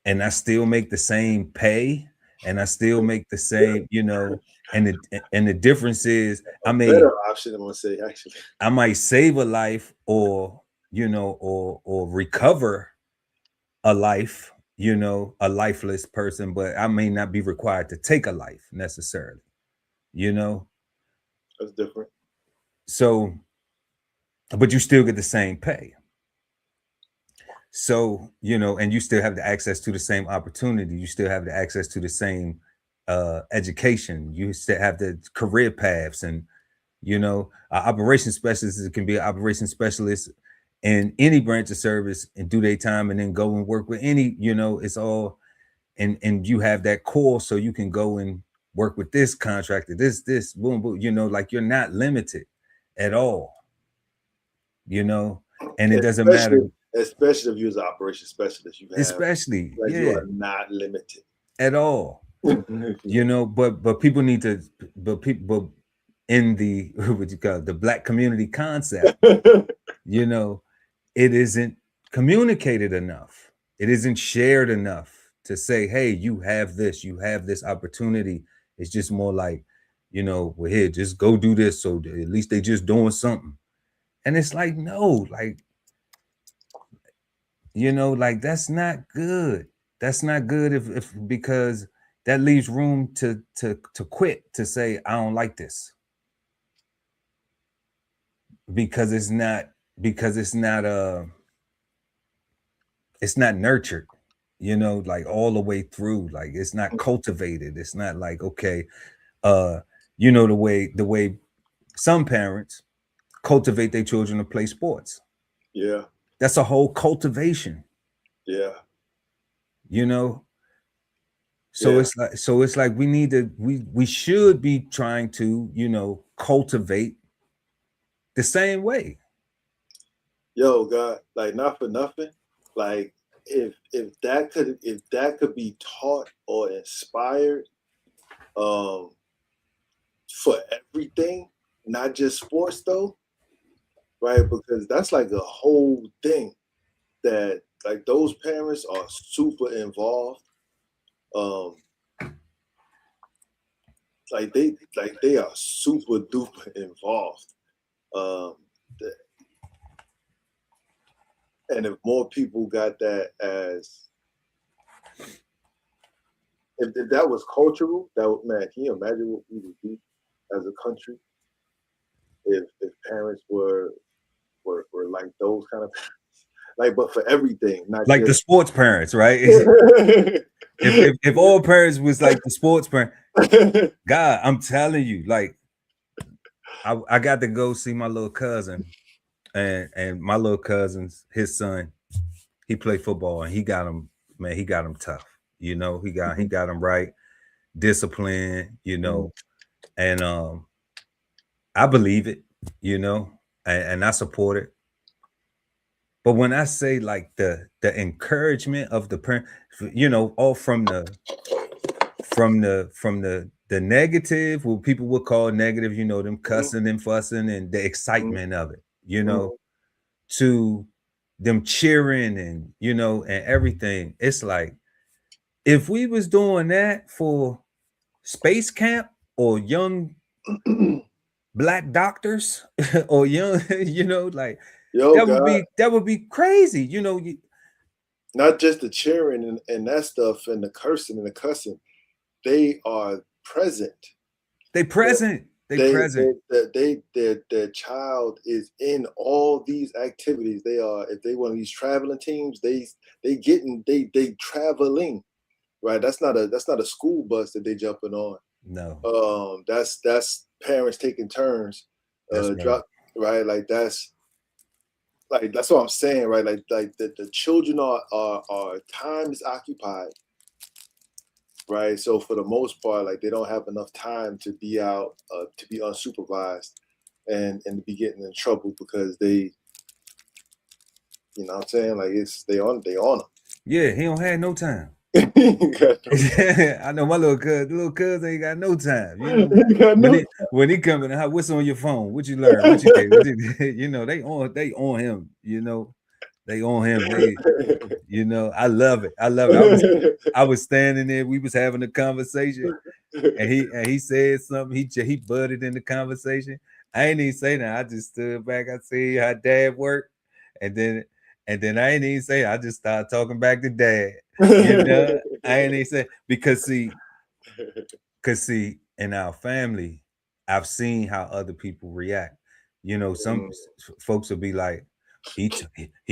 and I still make the same pay, and I still make the same, you know, and the difference is
A
I may
better option, I'm gonna say, actually.
I might save a life, or you know, or recover a life, you know, a lifeless person, but I may not be required to take a life necessarily, you know.
That's different.
So, but you still get the same pay. So, you know, and you still have the access to the same opportunity. You still have the access to the same education. You still have the career paths, and you know, operations specialist can be an operations specialist in any branch of service and do their time and then go and work with any, you know, it's all, and you have that core so you can go and work with this contractor, this, boom, boom, you know, like you're not limited at all, you know, and it doesn't matter.
Especially if you're an operations specialist, you have,
Especially,
like, you
yeah,
are not limited.
at all. You know, but people need to, but people in the what you call it, the black community concept, you know, it isn't communicated enough. It isn't shared enough to say, hey, you have this opportunity. It's just more like, you know, well, here, just go do this. So at least they just doing something. And it's like, no, like, you know, like that's not good. That's not good if because that leaves room to quit, to say, I don't like this. Because it's not, because it's not nurtured, you know, like all the way through. Like it's not cultivated. It's not like, okay, uh, you know, the way some parents cultivate their children to play sports.
Yeah.
That's a whole cultivation,
Yeah.
you know. So
Yeah.
it's like we need to, we should be trying to, you know, cultivate the same way.
Yo, God, like, not for nothing. Like, if that could be taught or inspired, um, for everything, not just sports though, right? Because that's like a whole thing that, like, those parents are super involved. Um, they are super duper involved. Um, and if more people got that, as if that was cultural, that would, man, can you imagine what we would be as a country if parents were like those kind of like, but for everything, not
Like the
just
sports parents, right? If all parents was like the sports parent, God, I'm telling you, like I got to go see my little cousin, and my little cousin's his son, he played football, and he got him, man, he got him tough. You know, he got him right, discipline, you know, and I believe it, you know, and I support it. But when I say like the encouragement of the parent, you know, all from the the negative, what people would call negative, them cussing and fussing and the excitement of it, to them cheering and and everything. It's like if we was doing that for space camp or young black doctors or young, like
Yo, God,
that would be crazy.
not just the cheering and that stuff and the cursing and the cussing. They are present.
They present. They present.
Their child is in all these activities. They are, if they one of these traveling teams, they traveling, right? That's not a school bus that they jumping on.
No,
That's parents taking turns,
that's right.
drop, right? Like that's what I'm saying, right? Like the children are time is occupied, right? So for the most part, like they don't have enough time to be out, to be unsupervised, and to be getting in trouble because they, you know what I'm saying? Like they on
Yeah, he don't have no time.
them. Got no
I know my little cuz ain't got no time.
got
When
no
he come in the house, what's on your phone? What you learn? What you did? What you did? They on him. They on him. I love it. I love it. I was standing there. We was having a conversation, and he said something. He butted in the conversation. I ain't even say that. I just stood back. I see how dad worked, and then I ain't even say. I just started talking back to dad. I ain't even say because in our family, I've seen how other people react. Some folks will be like, he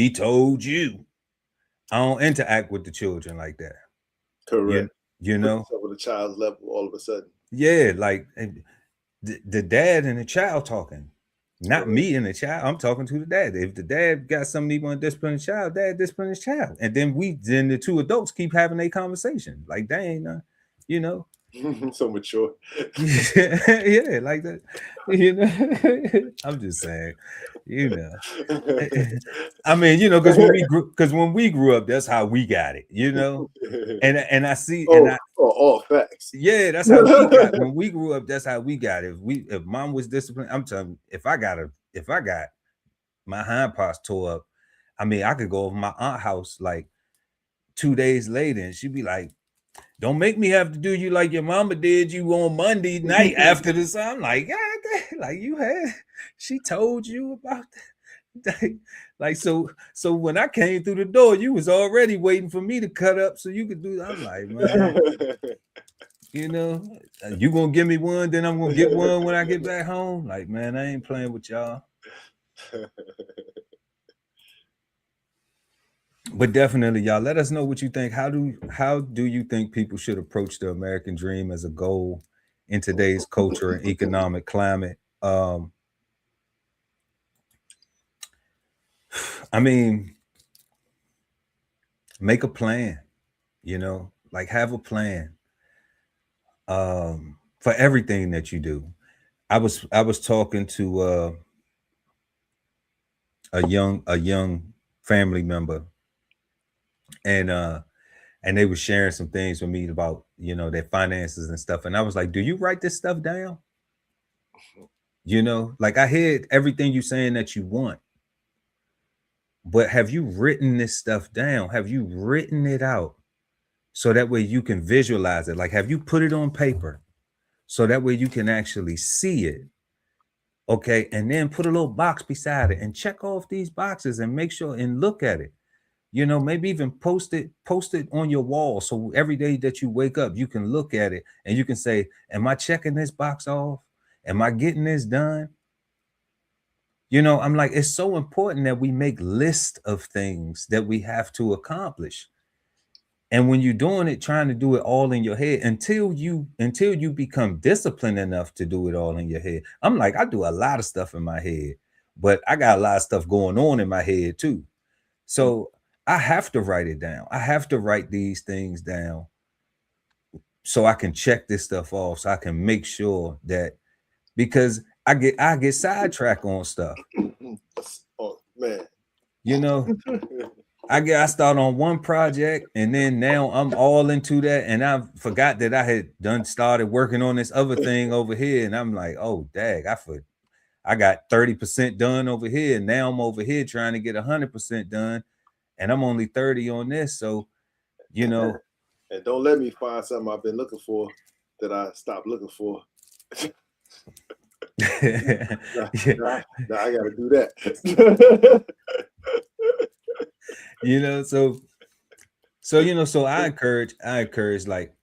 told you. I don't interact with the children like that. You
correct.
you
Put
know,
yourself on the child's level all of a sudden.
yeah, like the dad and the child talking, not
Correct.
me and the child. I'm talking to the dad. If the dad got something he want to discipline the child, dad discipline his child, and then the two adults keep having a conversation. Like they ain't, you know,
So mature.
yeah, like that. I'm just saying, you know. I mean, because when we grew up, that's how we got it, and I see,
all facts.
yeah, that's how we got when we grew up. That's how we got it. If mom was disciplined, I'm telling you, if I got my hind parts tore up, I mean, I could go over my aunt house like 2 days later, and she'd be like, "Don't make me have to do you like your mama did you on Monday night after this." I'm like, God, like you had, she told you about that. Like so when I came through the door, you was already waiting for me to cut up so you could do that. I'm like, man, you know, you gonna give me one, then I'm gonna get one when I get back home. Like, man, I ain't playing with y'all. But definitely, y'all, let us know what you think. How do you think people should approach the American dream as a goal in today's culture and economic climate? I mean, make a plan, like have a plan for everything that you do. I was talking to a young family member, and they were sharing some things with me about their finances and stuff, and I was like, do you write this stuff down? Like I heard everything you saying that you want, but have you written this stuff down? Have you written it out so that way you can visualize it? Like, have you put it on paper so that way you can actually see it? Okay, and then put a little box beside it and check off these boxes and make sure and look at it. Maybe even post it on your wall so every day that you wake up you can look at it and you can say, am I checking this box off? Am I getting this done? I'm like, it's so important that we make lists of things that we have to accomplish. And when you're doing it, trying to do it all in your head until you become disciplined enough to do it all in your head. I'm like, I do a lot of stuff in my head, but I got a lot of stuff going on in my head too. So I have to write it down. I have to write these things down so I can check this stuff off, so I can make sure that, because I get sidetracked on stuff.
Oh man.
You know, I started on one project and then now I'm all into that, and I forgot that I had done started working on this other thing over here, and I'm like, oh dag, I got 30% done over here, and now I'm over here trying to get 100% done, and I'm only 30 on this. So, you know,
And don't let me find something I've been looking for that I stopped looking for. Nah,
yeah,
nah, I gotta do that.
so I encourage like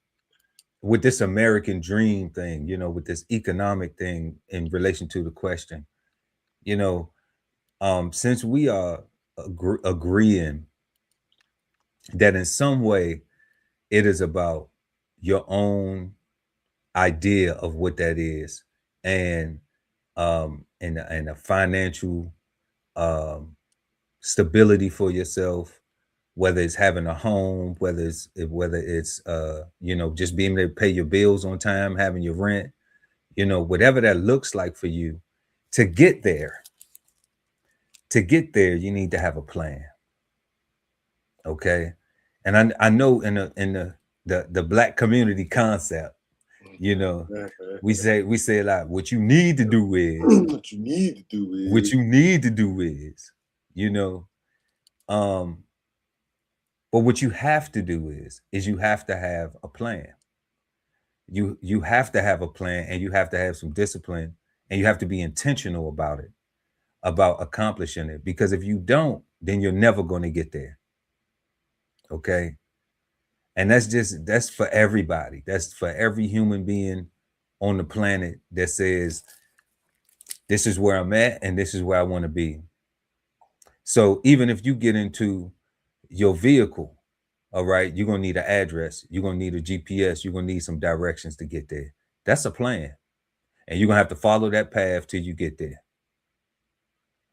with this American dream thing, with this economic thing in relation to the question, you know, since we are agreeing that in some way it is about your own idea of what that is, and and a financial um stability for yourself, whether it's having a home, whether it's just being able to pay your bills on time, having your rent, whatever that looks like for you. To get there, you need to have a plan. Okay. And I know in the black community concept, you know, we say a lot. What you need to do is
What you need to do
what
is
you need to do is, you know, um, but what you have to do is you have to have a plan. You have to have a plan, and you have to have some discipline, and you have to be intentional about it, about accomplishing it. Because if you don't, then you're never going to get there. Okay. And that's for everybody. That's for every human being on the planet that says, this is where I'm at and this is where I want to be. So even if you get into your vehicle, all right, you're gonna need an address, you're gonna need a GPS, you're gonna need some directions to get there. That's a plan. And you're gonna have to follow that path till you get there.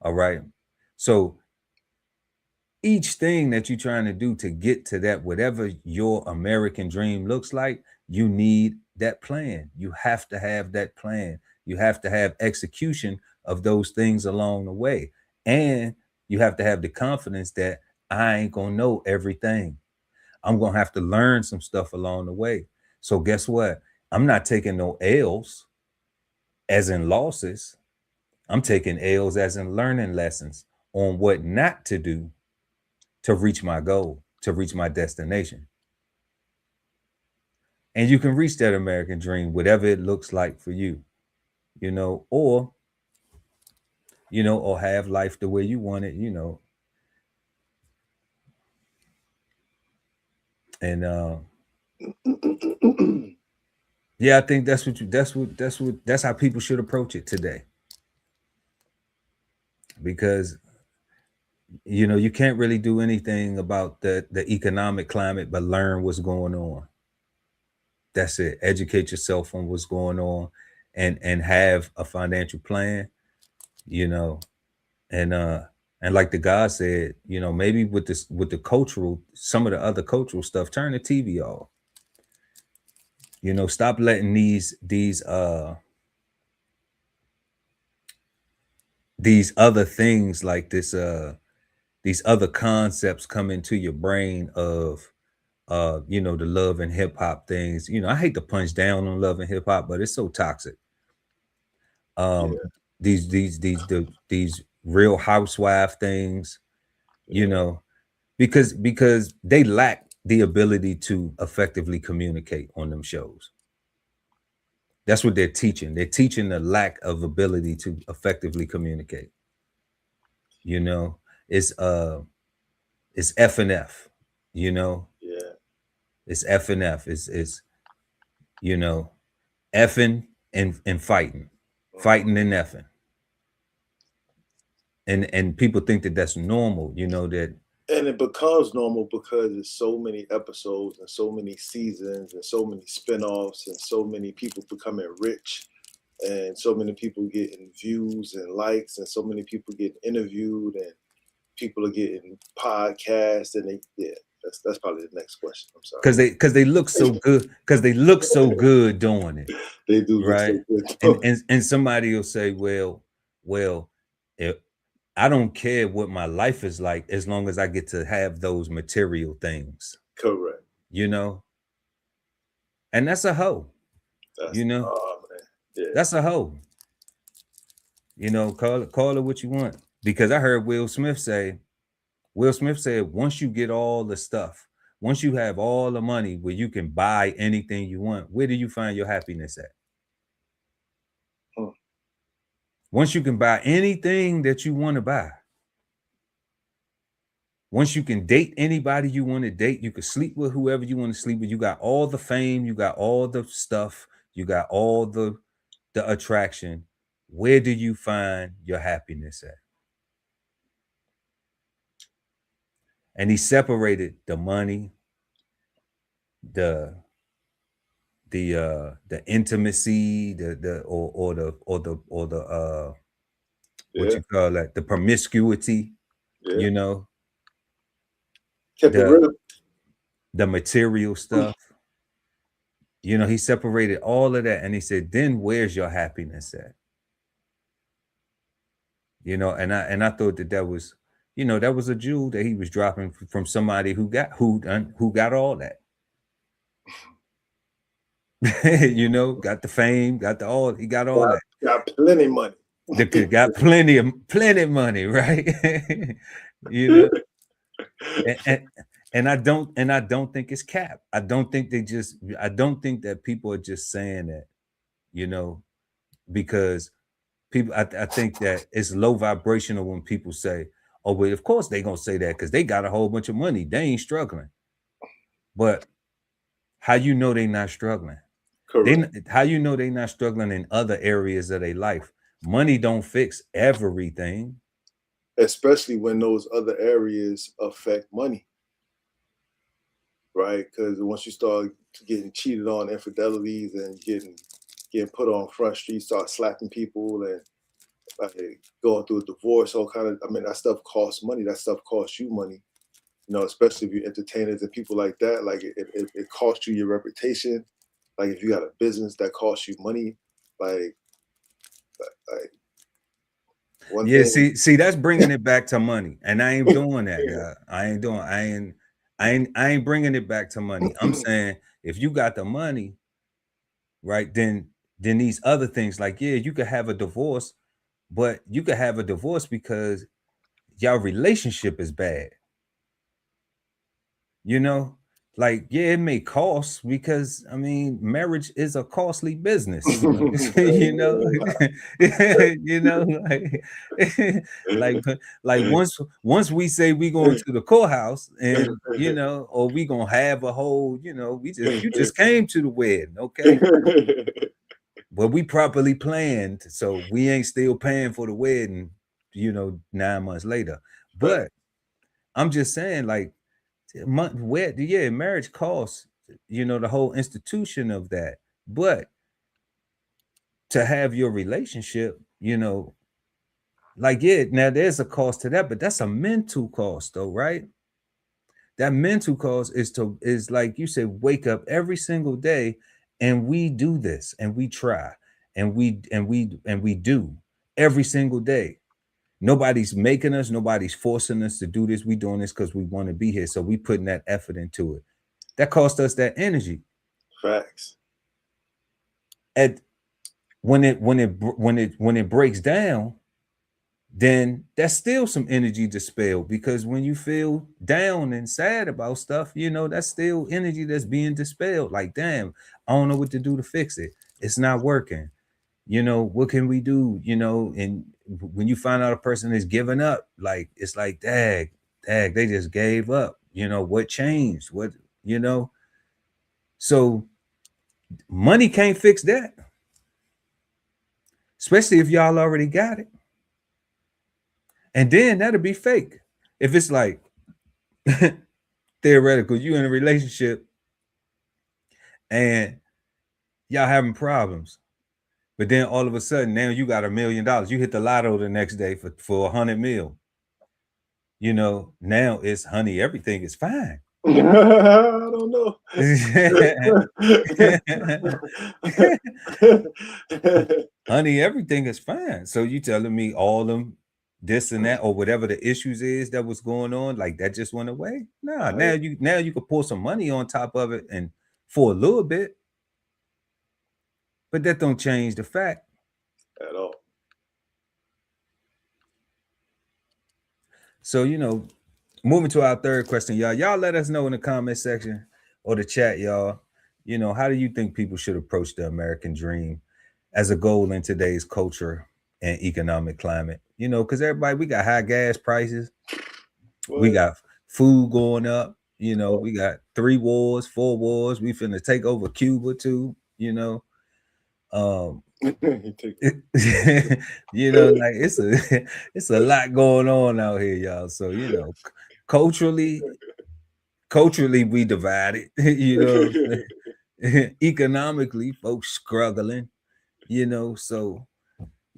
All right. So each thing that you're trying to do to get to that, whatever your American dream looks like, you need that plan. You have to have that plan. You have to have execution of those things along the way. And you have to have the confidence that I ain't going to know everything. I'm going to have to learn some stuff along the way. So, guess what? I'm not taking no L's as in losses. I'm taking L's as in learning lessons on what not to do to reach my goal, to reach my destination. And you can reach that American dream, whatever it looks like for you, you know, or, or have life the way you want it. And yeah, I think that's how people should approach it today. Because you can't really do anything about the economic climate but learn what's going on. That's it. Educate yourself on what's going on, and have a financial plan, you know, and like the guy said, maybe with the cultural, some of the other cultural stuff, turn the TV off. Stop letting these other things like these other concepts come into your brain of the love and hip hop things. I hate to punch down on love and hip hop, but it's so toxic. Um
yeah,
these real housewife things, you
yeah,
know, because they lack the ability to effectively communicate on them shows. That's what they're teaching. They're teaching the lack of ability to effectively communicate. You know, it's it's F and F. You know,
yeah.
it's F and F. It's you know effing and fighting,
Mhm.
fighting and effing, and people think that that's normal. That
And it becomes normal because there's so many episodes and so many seasons and so many spin-offs and so many people becoming rich and so many people getting views and likes and so many people getting interviewed and people are getting podcasts and yeah, that's probably the next question. I'm
because they look so
sorry.
good, because they look so good doing it,
They do look
right?
so good
and
though.
and and somebody will say, well, if I don't care what my life is like as long as I get to have those material things,
Correct.
you know? And that's a hoe,
That's
you know?
man. Yeah.
That's a hoe. You know, call it what you want. Because I heard Will Smith said, once you get all the stuff, once you have all the money where you can buy anything you want, where do you find your happiness at?
Hmm.
Once you can buy anything that you want to buy, once you can date anybody you want to date, you can sleep with whoever you want to sleep with. You got all the fame, you got all the stuff, you got all the attraction. Where do you find your happiness at? And he separated the money, the the intimacy, the what
Yeah.
you call that, the promiscuity,
Yeah.
you know,
Kept it
the
real.
the material stuff. You know, he separated all of that and he said, then where's your happiness at? You know, and I thought that that was, you know, that was a jewel that he was dropping from somebody who got all that. You know, got the fame, got the all, he got all that.
Got plenty of money.
The kid got plenty of money, right? You know, and, and I don't think it's cap. I don't think that people are just saying that, you know, because people I think that it's low vibrational when people say, oh, well, of course they gonna say that because they got a whole bunch of money. They ain't struggling. But how you know they not struggling?
Correct.
How you know they not struggling in other areas of their life? Money don't fix everything.
Especially when those other areas affect money, right? Because once you start getting cheated on, infidelities, and getting put on front street, start slapping people, and like going through a divorce, all kind of. I mean, that stuff costs money. That stuff costs you money. You know, especially if you're entertainers and people like that. Like it costs you your reputation. Like if you got a business that costs you money, like like one
Yeah,
thing.
see, that's bringing it back to money, and I ain't doing that, guy. I ain't bringing it back to money. I'm saying if you got the money, right, then these other things, like yeah, you could have a divorce, but you could have a divorce because your relationship is bad. You know, like yeah, it may cost because I mean, marriage is a costly business. You know, you know, like like once we say we going to the courthouse and you know, or we gonna have a whole, you know, you just came to the wedding, okay? But we properly planned, so we ain't still paying for the wedding, you know, 9 months later.
Fact.
But I'm just saying, like where yeah, marriage costs, you know, the whole institution of that. But to have your relationship, you know, like yeah, now there's a cost to that, but that's a mental cost though, right? That mental cost is like you said, wake up every single day and we do this and we try and we do every single day. Nobody's making us, nobody's forcing us to do this. We doing this because we want to be here. So we putting that effort into it. That cost us that energy.
Facts.
At when it breaks down, then that's still some energy dispelled because when you feel down and sad about stuff, you know, that's still energy that's being dispelled. Like, damn, I don't know what to do to fix it. It's not working. You know, what can we do? You know, and when you find out a person is giving up, like it's like, dag, they just gave up. You know, what changed? What, you know? So money can't fix that, especially if y'all already got it. And then that'll be fake. If it's like theoretical, you in a relationship and y'all having problems, but then all of a sudden now you got $1 million. You hit the lotto the next day for 100 mil. You know, now it's honey, everything is fine.
I don't know.
Honey, everything is fine. So you telling me all them this and that, or whatever the issues is that was going on, like that just went away. Nah,
Right.
now you could pour some money on top of it and for a little bit, but that don't change the fact.
At all.
So, moving to our third question, y'all. Y'all let us know in the comment section or the chat, y'all. How do you think people should approach the American dream as a goal in today's culture and economic climate? Because everybody, we got high gas prices, we
What?
got food going up,
Oh.
we got 3 wars, 4 wars. We finna take over Cuba too, Um,
You take
like it's a lot going on out here, y'all. So culturally, culturally we divided. What I'm saying? Economically, folks struggling. So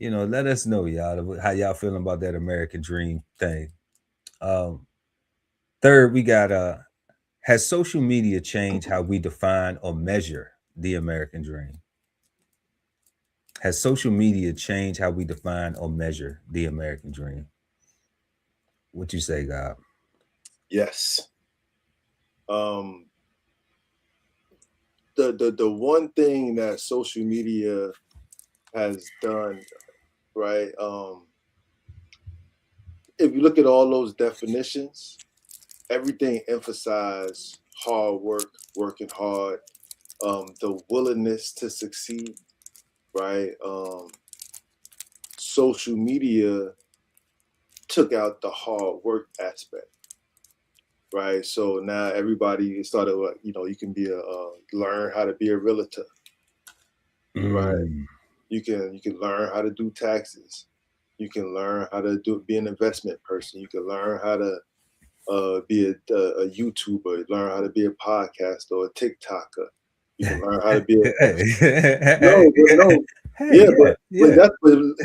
let us know, y'all, how y'all feeling about that American dream thing. Um, Third, we got has social media changed how we define or measure the American dream? Has social media changed how we define or measure the American dream? What you say, God?
Yes. Um, the one thing that social media has done, right? If you look at all those definitions, everything emphasize hard work, working hard, the willingness to succeed, right? Social media took out the hard work aspect, right? So now everybody started, you can be learn how to be a realtor, right?
Mm.
You can learn how to do taxes. You can learn how to be an investment person. You can learn how to be a YouTuber. Learn how to be a podcaster or a TikToker. You can learn how to be a no, but no,
Hey,
yeah,
yeah,
but
yeah.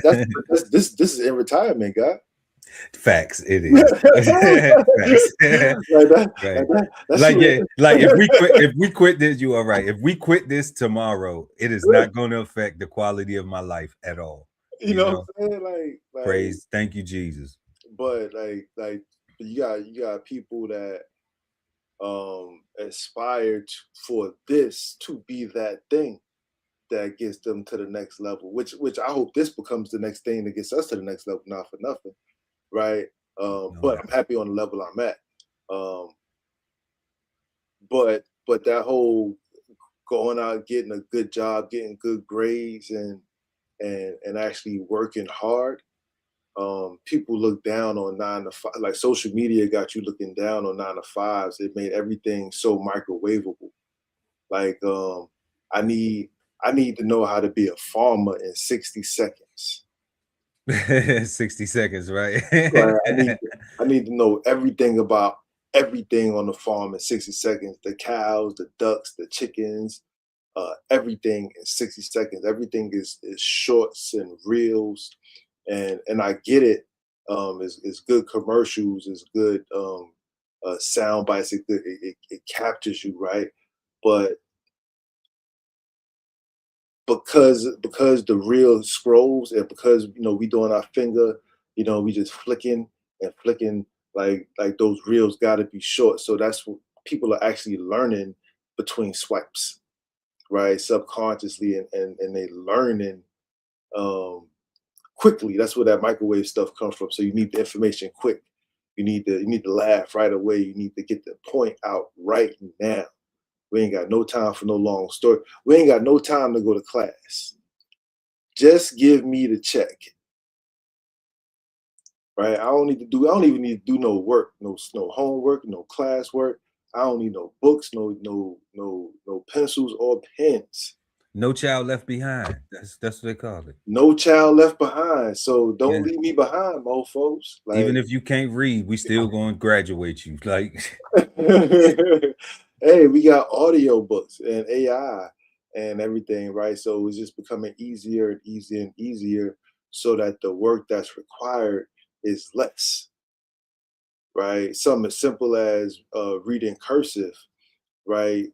that's this is in retirement, guy.
Facts, it
like
is. Facts.
that,
Right.
like that. That's
Like,
you.
yeah, like if we quit this, you are right. If we quit this tomorrow, it is not going to affect the quality of my life at all.
You know what I'm saying?
Praise, thank you, Jesus.
But you got people that aspire for this to be that thing that gets them to the next level. Which I hope this becomes the next thing that gets us to the next level. Not for nothing, right?
No
But
doubt.
I'm happy on the level I'm at. Um, but that whole going out, getting a good job, getting good grades, and actually working hard. People look down on 9 to 5. Like social media got you looking down on 9 to 5s. It made everything so microwavable. Like I need I need to know how to be a farmer in 60 seconds.
60 seconds, right?
Right. I need to know everything about everything on the farm in 60 seconds. The cows, the ducks, the chickens, everything in 60 seconds. Everything is shorts and reels, and I get it. Is good commercials, is good sound bites. It captures you, right? But because the reel scrolls, and because we doing our finger, we just flicking and flicking, like those reels got to be short. So that's what people are actually learning between swipes, right? Subconsciously, and they learning um quickly. That's where that microwave stuff comes from. So you need the information quick. You need to laugh right away. You need to get the point out right now. We ain't got no time for no long story. We ain't got no time to go to class. Just give me the check, right? I don't even need to do no work, no homework, no classwork. I don't need no books, no pencils or pens.
No child left behind. That's what they call it.
No child left behind. So don't
Yeah.
leave me behind, mofos.
Even
Like,
if you can't read, we still going to graduate you. Like,
hey, we got audio books and AI and everything, right? So it's just becoming easier and easier and easier, so that the work that's required is less, right? Something as simple as reading cursive, right?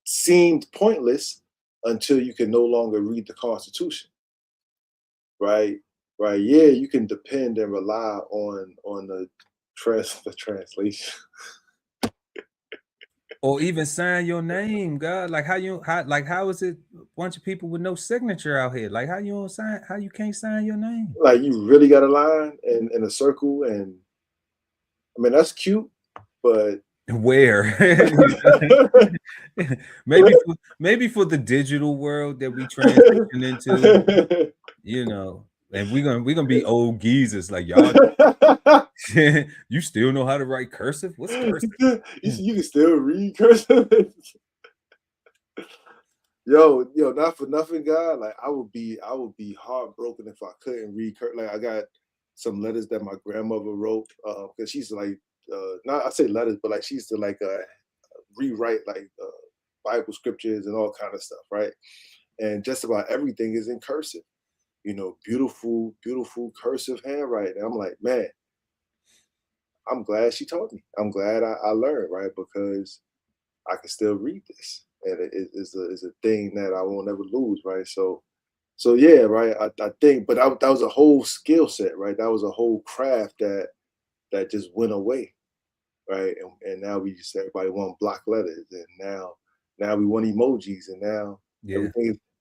Seemed pointless until you can no longer read the Constitution, right? right? Yeah, you can depend and rely on the translation.
Or even sign your name, God. Like how is it a bunch of people with no signature out here? Like how you don't sign, how you can't sign your name?
Like you really got a line in a circle, and I mean that's cute, but
Where? Maybe for the digital world that we transition into, you know, and we're gonna be old geezers like y'all. You still know how to write cursive? What's cursive?
You can still read cursive. Yo, not for nothing, God. Like I would be heartbroken if I couldn't read. Like I got some letters that my grandmother wrote because she's like, not I say letters, but like she used to like rewrite like Bible scriptures and all kind of stuff, right? And just about everything is in cursive. Beautiful, beautiful cursive handwriting. I'm like, man, I'm glad she taught me. I'm glad I learned, right? Because I can still read this, and it's a thing that I won't ever lose, right? So yeah, right. I think, but that was a whole skill set, right? That was a whole craft that just went away, right? And now we just everybody want block letters, and now we want emojis, and now
Yeah.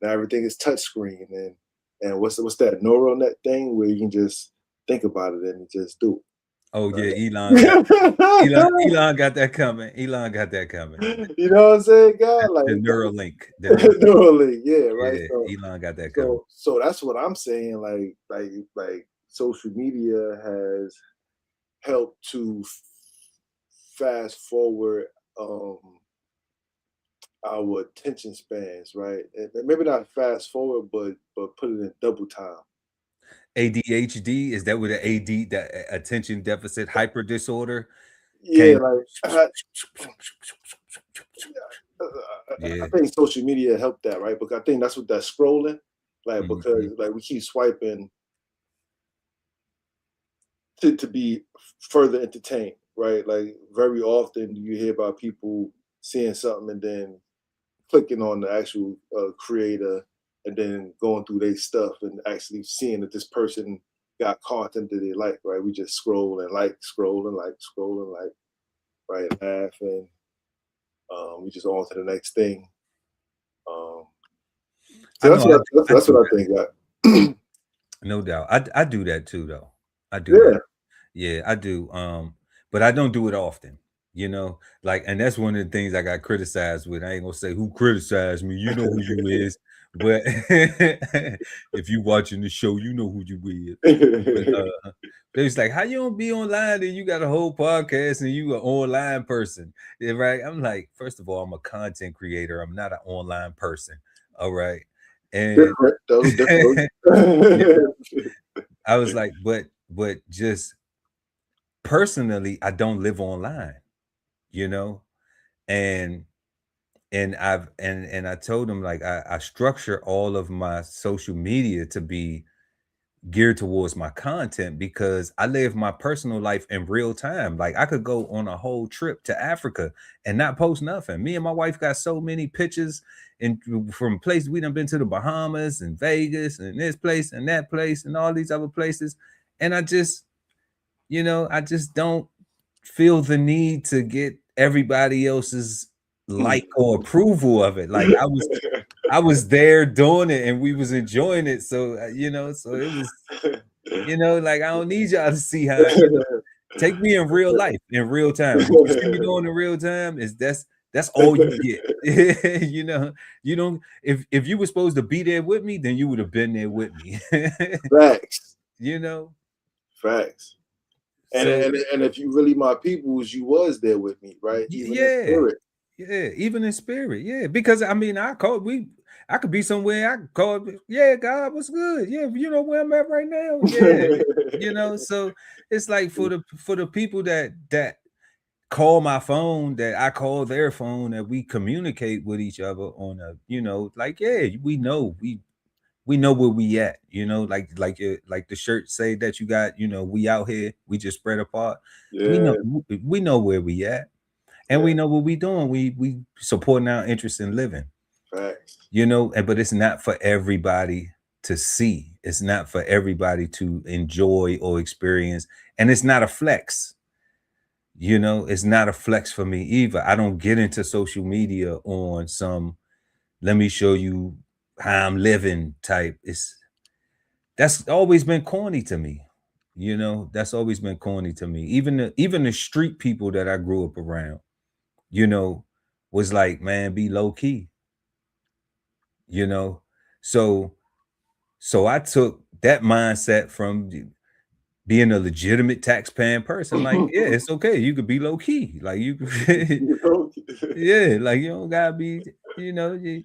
everything is touch screen, and what's that neural net thing where you can just think about it and just do
Oh yeah,
it,
Elon got that coming. Elon got that coming.
You know what I'm saying, God?
The
Like
Neuralink. The Neuralink.
Neurally, yeah, right.
Yeah,
So,
Elon got that coming.
so that's what I'm saying. Like social media has helped to fast forward um our attention spans, right? And maybe not fast forward, but put it in double time.
ADHD, is that what the AD, that attention deficit hyper disorder
Yeah,
came?
like I
Yeah.
think social media helped that, right? Because I think that's what that's scrolling, like
Mhm.
because like we keep swiping to be further entertained, right? Like very often you hear about people seeing something and then clicking on the actual creator and then going through their stuff and actually seeing that this person got content that they like, right? We just scroll and like, scroll and like, scroll and like, right? Laugh and we just on to the next thing. Um, so
I know I
that's
do
what I
that.
think. Got.
No doubt. I do that too though. I do that.
Yeah.
Yeah, I do. But I don't do it often, like, and that's one of the things I got criticized with. I ain't gonna say who criticized me, you know who you is, but if you watching the show, you know who you is. But they was like, how you don't be online and you got a whole podcast and you an online person? Yeah, right. I'm like, first of all, I'm a content creator. I'm not an online person. All right. And
Different, those different.
you know, I was like, but just personally, I don't live online, you know, and and I told him like I structure all of my social media to be geared towards my content because I live my personal life in real time. Like I could go on a whole trip to Africa and not post nothing. Me and my wife got so many pictures and from places we done been to, the Bahamas and Vegas and this place and that place and all these other places. And I just don't feel the need to get everybody else's like or approval of it. Like I was there doing it and we was enjoying it. So so it was, like I don't need y'all to see how, take me in real life, in real time. What you see me doing in real time is that's all you get. You don't, if you were supposed to be there with me, then you would have been there with me.
Facts,
you know?
facts. And,
So
and and if you really my peoples, you was there with me, right? Even in
yeah.
spirit.
Yeah, even in spirit, yeah. Because I mean, I could be somewhere. I could call, yeah, God, what's good? Yeah, you know where I'm at right now. Yeah, So it's like for the people that call my phone, that I call their phone, that we communicate with each other on a, like, yeah, we know where we at. Like the shirt say that you got. We out here. We just spread apart. We know
Yeah,
we know where we at, and
yeah,
we know what we doing. We supporting our interest in living,
facts.
but it's not for everybody to see. It's not for everybody to enjoy or experience. And it's not a flex. You know, it's not a flex for me either. I don't get into social media on some let me show you how I'm living type. That's always been corny to me. You know, that's always been corny to me. Even the street people that I grew up around, you know, was like, man, be low key, you know. So so I took that mindset from being a legitimate tax-paying person. Like, yeah, it's okay. You could be low key. Like you could,
You know?
yeah, like you don't gotta be, you know, you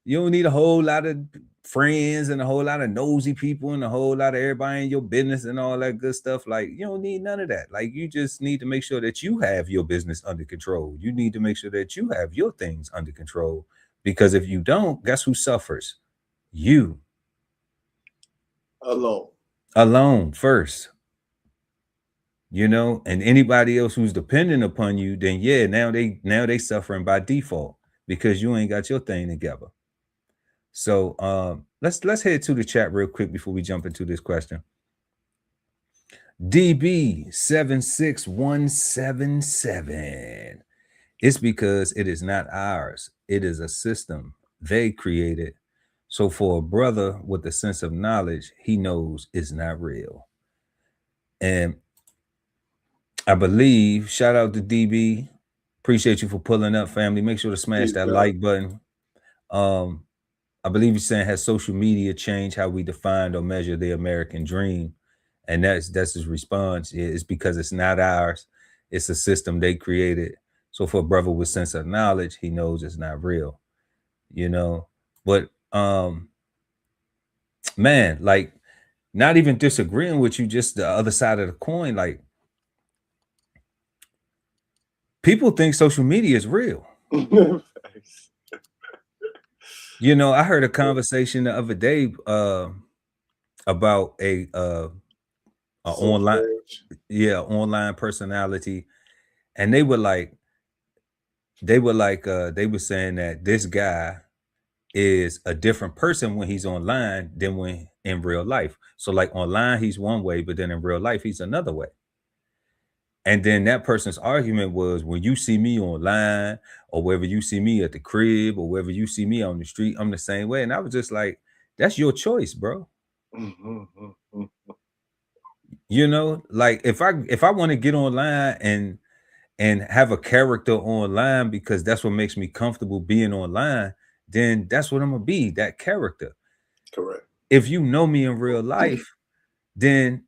don't need a whole lot of friends and a whole lot of nosy people and a whole lot of everybody in your business and all that good stuff. Like, you don't need none of that. Like, you just need to make sure that you have your business under control. You need to make sure that you have your things under control. Because if you don't, guess who suffers? You
Alone.
alone first. You know, and anybody else who's dependent upon you, then yeah, now they suffering by default because you ain't got your thing together. So let's head to the chat real quick before we jump into this question. DB76177. It's because it is not ours. It is a system they created. So for a brother with a sense of knowledge, he knows it's not real. And I believe, shout out to DB. Appreciate you for pulling up, family. Make sure to smash
Peace,
that
God.
like button. Um, I believe you're saying has social media changed how we define or measure the American dream? And that's his response. It's because it's not ours. It's a system they created. So for a brother with sense of knowledge, he knows it's not real. You know, but man, like not even disagreeing with you, just the other side of the coin. Like people think social media is real. You know, I heard a conversation the other day about a
Social
online,
age.
yeah, online personality, and they were saying that this guy is a different person when he's online than when in real life. So like online he's one way, but then in real life he's another way. And then that person's argument was, when you see me online or wherever you see me at the crib or wherever you see me on the street, I'm the same way. And I was just like, that's your choice, bro. You know, like if I want to get online and have a character online because that's what makes me comfortable being online, then that's what I'm gonna be, that character.
Correct.
If you know me in real life, then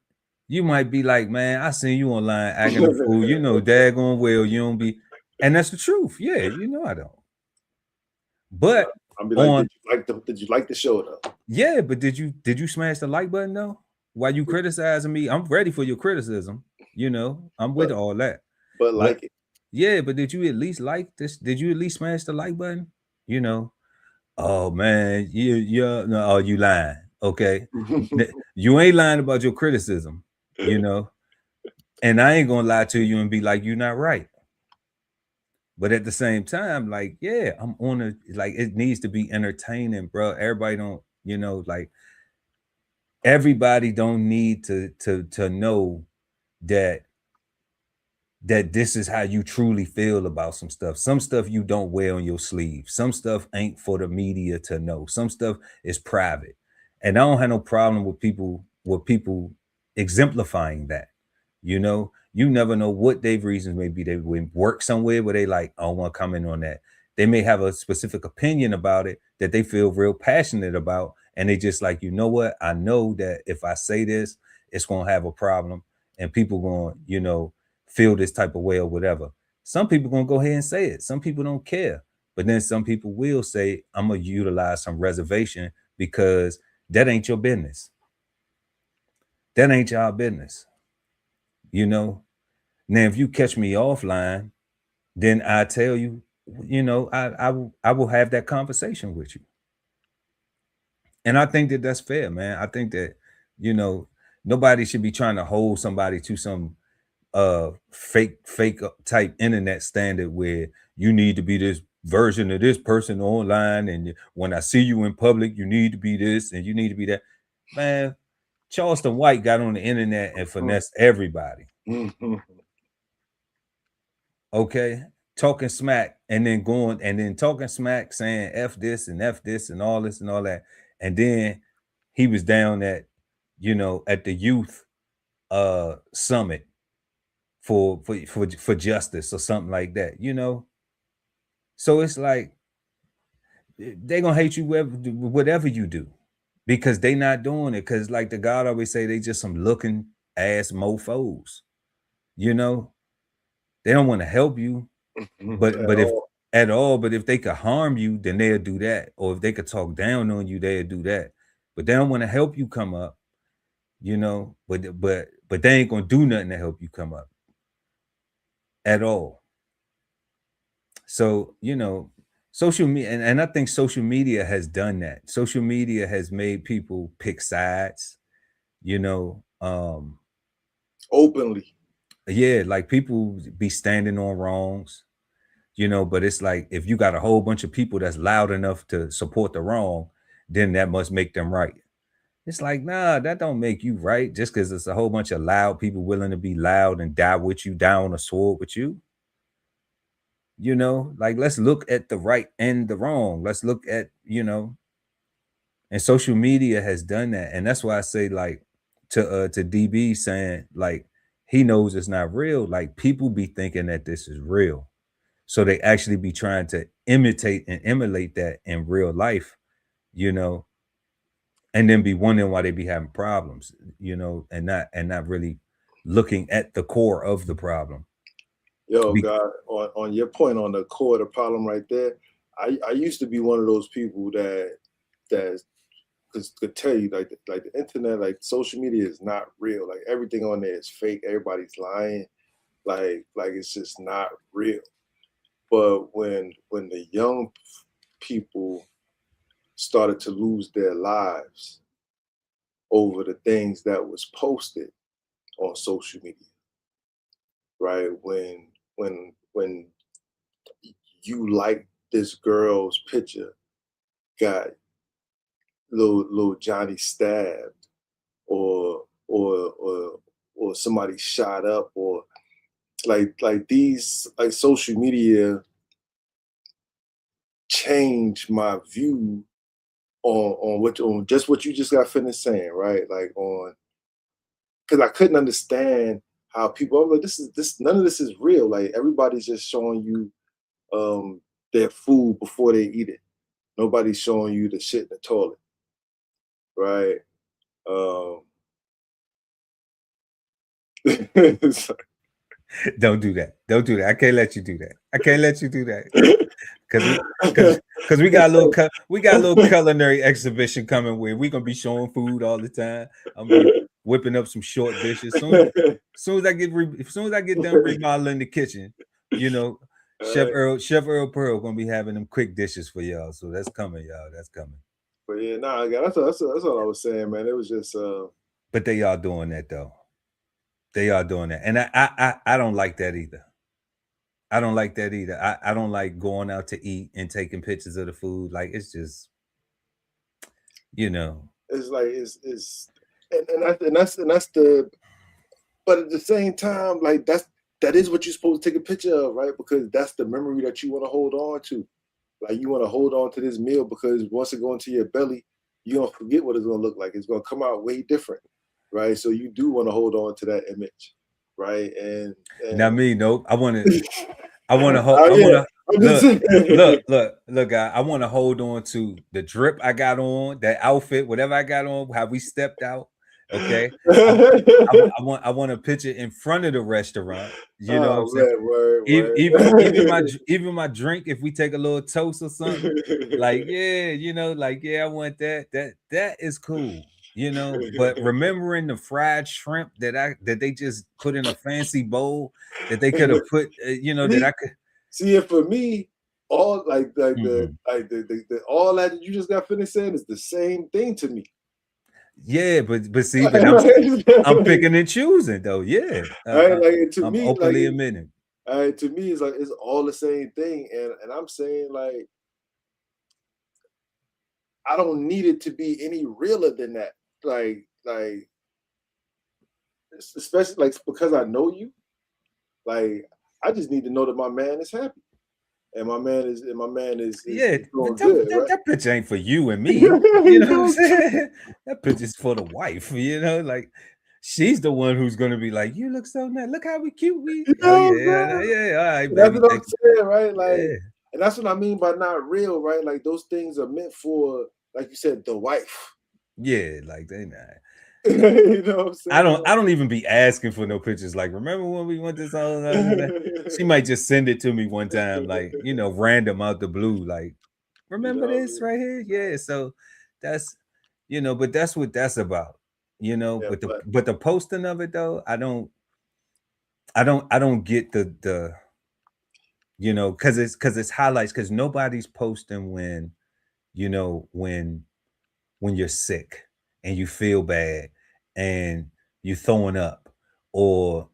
you might be like, man, I seen you online acting a fool. You know, daggone well, you don't be, and that's the truth. Yeah, you know I don't.
Yeah.
But
I'll be like,
on
did you like the show though?
yeah, but did you smash the like button though? While you criticizing me, I'm ready for your criticism. You know, I'm with
But
all that. But
like it.
yeah, but did you at least like this? Did you at least smash the like button? You know, oh man, you no, oh, you lying. Okay. You ain't lying about your criticism, you know. And I ain't gonna lie to you and be like, you're not right. But at the same time, like, yeah, I'm on a like it needs to be entertaining, bro. Everybody don't, you know, like everybody don't need to know that this is how you truly feel about some stuff. Some stuff you don't wear on your sleeve. Some stuff ain't for the media to know. Some stuff is private. And I don't have no problem with people exemplifying that. You know, you never know what their reasons may be. They would work somewhere where they like, I don't want to comment on that. They may have a specific opinion about it that they feel real passionate about. And they just like, you know what? I know that if I say this, it's gonna have a problem and people gonna, feel this type of way or whatever. Some people gonna go ahead and say it. Some people don't care. But then some people will say, I'm gonna utilize some reservation because that ain't your business. That ain't y'all business. You know. Now, if you catch me offline, then I tell you, I will have that conversation with you. And I think that that's fair, man. I think that, you know, nobody should be trying to hold somebody to some fake type internet standard where you need to be this version of this person online, and when I see you in public, you need to be this and you need to be that. Man, Charleston White got on the internet and finessed everybody. Okay, talking smack and then going and then talking smack, saying F this and F this and all this and all that. And then he was down at, at the youth summit for justice or something like that. So it's like they gonna hate you whatever you do, because they not doing it. Because like the God always say, they just some looking ass mofos. You know, they don't want to help you, but if at all, but if they could harm you, then they'll do that. Or if they could talk down on you, they'll do that. But they don't want to help you come up. But they ain't gonna do nothing to help you come up at all. So social media, and I think social media has done that. Social media has made people pick sides,
openly.
Yeah, like people be standing on wrongs, but it's like if you got a whole bunch of people that's loud enough to support the wrong, then that must make them right. It's like, nah, that don't make you right just because it's a whole bunch of loud people willing to be loud and die with you, die on a sword with you. Like, let's look at the right and the wrong. Let's look at, and social media has done that. And that's why I say, like, to DB saying, like, he knows it's not real. Like, people be thinking that this is real. So they actually be trying to imitate and emulate that in real life, and then be wondering why they be having problems, and not really looking at the core of the problem.
Yo, God, on your point on the core of the problem right there, I used to be one of those people that could tell you like the internet, like social media is not real. Like everything on there is fake. Everybody's lying. Like it's just not real. But when the young people started to lose their lives over the things that was posted on social media, right? When you like this girl's picture, got little Johnny stabbed, or somebody shot up, or like these, like social media changed my view on just what you just got finished saying, right? Like because I couldn't understand how people. I'm like, this none of this is real. Like everybody's just showing you their food before they eat it. Nobody's showing you the shit in the toilet, right?
Don't do that. Don't do that. I can't let you do that. I can't let you do that. Because we got a little culinary exhibition coming where we're gonna be showing food all the time. I'm gonna be whipping up some short dishes. Soon as I get done remodeling the kitchen, Chef Earl Pearl gonna be having them quick dishes for y'all. So that's coming, y'all. That's coming.
But yeah, nah, that's all I was saying, man. It was just
But they are doing that though. They are doing that. And I don't like that either. I don't like that either. I don't like going out to eat and taking pictures of the food. Like it's just,
it's like and that's the, but at the same time, like that is what you're supposed to take a picture of, right? Because that's the memory that you want to hold on to. Like you want to hold on to this meal because once it goes into your belly, you don't forget what it's gonna look like. It's gonna come out way different, right? So you do want to hold on to that image, right? And
not me, nope. I want to look, guy. I want to hold on to the drip I got on, that outfit, whatever I got on, how we stepped out. Okay, I want a picture in front of the restaurant. You know what I'm saying?
Word.
Even my drink. If we take a little toast or something, like I want that. That is cool. But remembering the fried shrimp that they just put in a fancy bowl that they could have put, that I could
see it for me. All the all that you just got finished saying is the same thing to me.
Yeah, but I'm picking and choosing though. Yeah,
right. Like to
I'm
me,
openly admitting.
To me, it's like it's all the same thing, and I'm saying like I don't need it to be any realer than that. Like especially like because I know you, like I just need to know that my man is happy and my man
Yeah,
is
but
doing good, right?
that picture ain't for you and me. You
You
know what I'm
know what
saying? That picture's for the wife. You know, like she's the one who's gonna be like, "You look so nice. Look how we cute we."
You
Oh
know what
yeah,
I'm saying?
yeah. All right,
That's
baby.
what I'm
Take
saying, right?
yeah,
Like, and that's what I mean by not real, right? Like those things are meant for, like you said, the wife.
yeah. Like they not.
You know what I'm saying?
I don't even be asking for no pictures. Like, remember when we went to something? She might just send it to me one time, like random out the blue. Like,
You
remember
know what I
this
mean?
right here? Yeah. So that's but that's what that's about.
Yeah,
But the posting of it though, I don't get the because it's highlights because nobody's posting when you know when you're sick and you feel bad and you throwing up or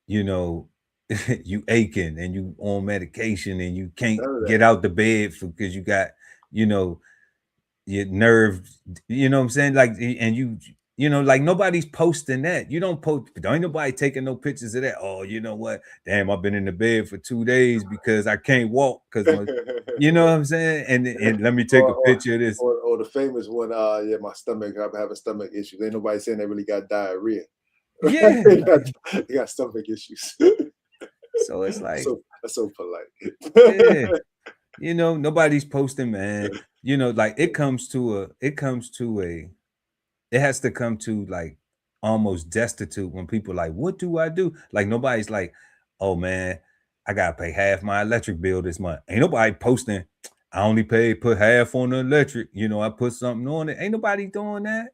you know you aching and you on medication and you can't
none of that.
get out the bed because you got you know your nerve, what I'm saying? Like, and like nobody's posting that. You don't post, don't ain't nobody taking no pictures of that. Oh, you know what? Damn, I've been in the bed for 2 days because I can't walk because my, you know what I'm saying? And let me take
or,
a
or
picture of this.
or the famous one, yeah, my stomach, I'm having stomach issues. Ain't nobody saying they really got diarrhea. Right?
Yeah, like,
They got stomach issues.
so it's like,
That's so polite.
yeah, nobody's posting, man. Like it has to come to like almost destitute when people like, what do I do? Like nobody's like, oh man, I gotta pay half my electric bill this month. Ain't nobody posting, I only put half on the electric, I put something on it. Ain't nobody doing that.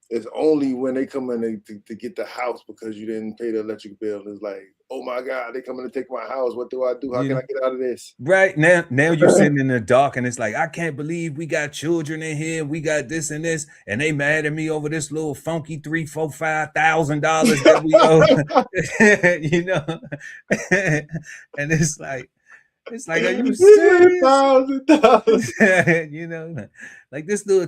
It's only when they come in to get the house because you didn't pay the electric bill. It's like, oh my God, they coming to take my house. What do I do? How
You
can
know,
I get out of this?
right now you sitting in the dark and it's like, I can't believe we got children in here, we got this and this, and they mad at me over this little funky $3, $4, $5,000 that we owe. you know and it's like, are you
He said
serious?
$1,000.
Like this little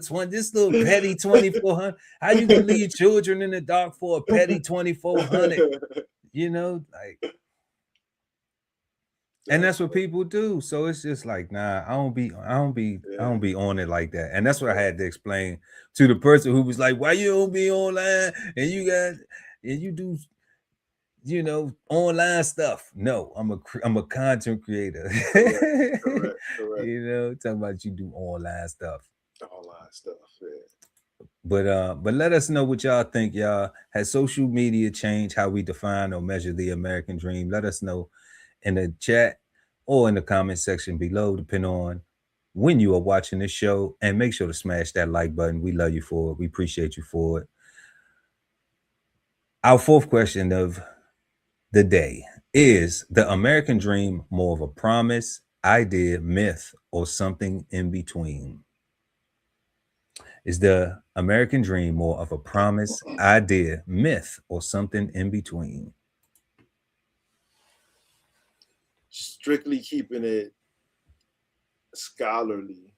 petty 2,400. How you gonna leave children in the dark for a petty 2,400? Like, and that's what people do. So it's just like, nah, I
Yeah.
don't be on it like that. And that's what I had to explain to the person who was like, why you don't be online and you do online stuff. No, I'm a content creator.
Correct. Correct. Correct.
Talking about you do online stuff.
Online stuff. Yeah.
But let us know what y'all think, y'all. Has social media changed how we define or measure the American dream? Let us know in the chat or in the comment section below, depending on when you are watching this show. And make sure to smash that like button. We love you for it. We appreciate you for it. Our fourth question of the day is: the American dream more of a promise, idea, myth, or something in between? Is the American dream more of a promise, idea, myth, or something in between?
Strictly keeping it scholarly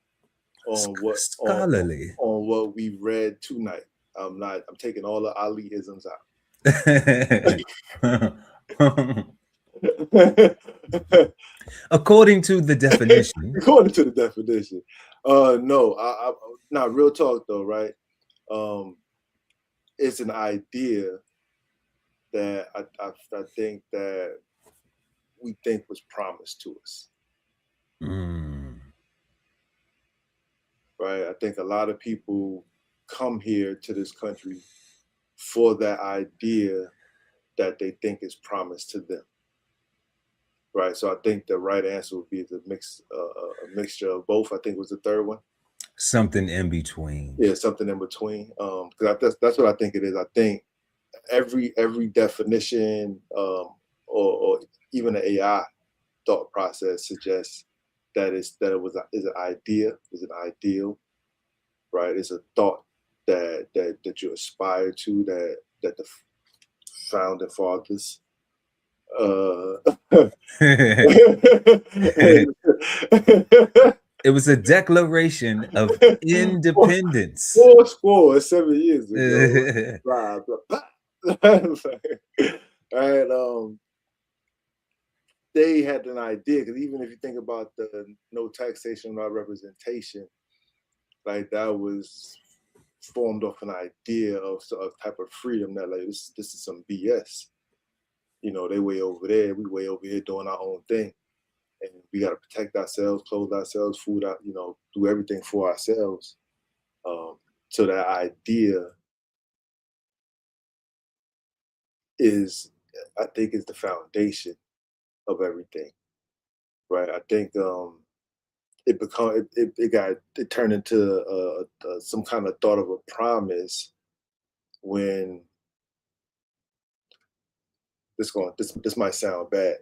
on what
Scholarly.
on what we read tonight. I'm taking all the Ali-isms out.
According to the definition.
According to the definition. No, I not real talk though, right? Um, it's an idea that I think that we think was promised to us,
Mm.
right? I think a lot of people come here to this country for that idea that they think is promised to them, right? So I think the right answer would be a mixture of both. I think was the third one.
Something in between.
Yeah, something in between. Because that's what I think it is. I think every definition or even the AI thought process suggests that is an idea, is an ideal, right? It's a thought that you aspire to, that the founding fathers
It was a declaration of independence.
four score 7 years ago. Blah blah blah. And they had an idea, because even if you think about the no taxation, no representation, like that was formed off an idea of a type of freedom that like this is some BS. You know, they way over there, we way over here doing our own thing, and we got to protect ourselves, clothe ourselves, food out, you know, do everything for ourselves. So that idea is, I think, is the foundation of everything, right? I think it turned into some kind of thought of a promise when this might sound bad,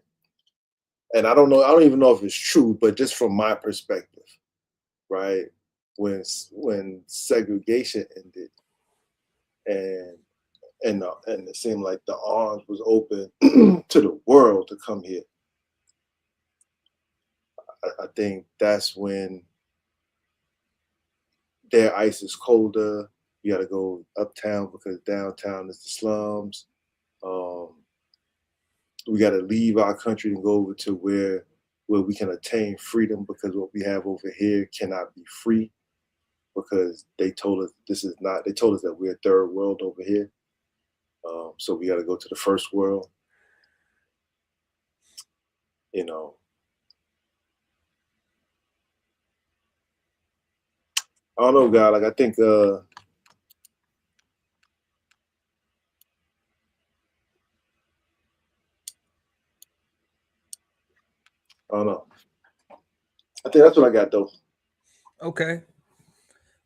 and I don't even know if it's true, but just from my perspective, right? When segregation ended, and and it seemed like the arms was open to the world to come here. I think that's when their ice is colder. You got to go uptown because downtown is the slums. Um, we got to leave our country and go over to where we can attain freedom, because what we have over here cannot be free, because they told us this is not. They told us that we're third world over here. So we got to go to the first world. You know, I don't know, God. Like I think I don't know. I think that's what I got though.
Okay,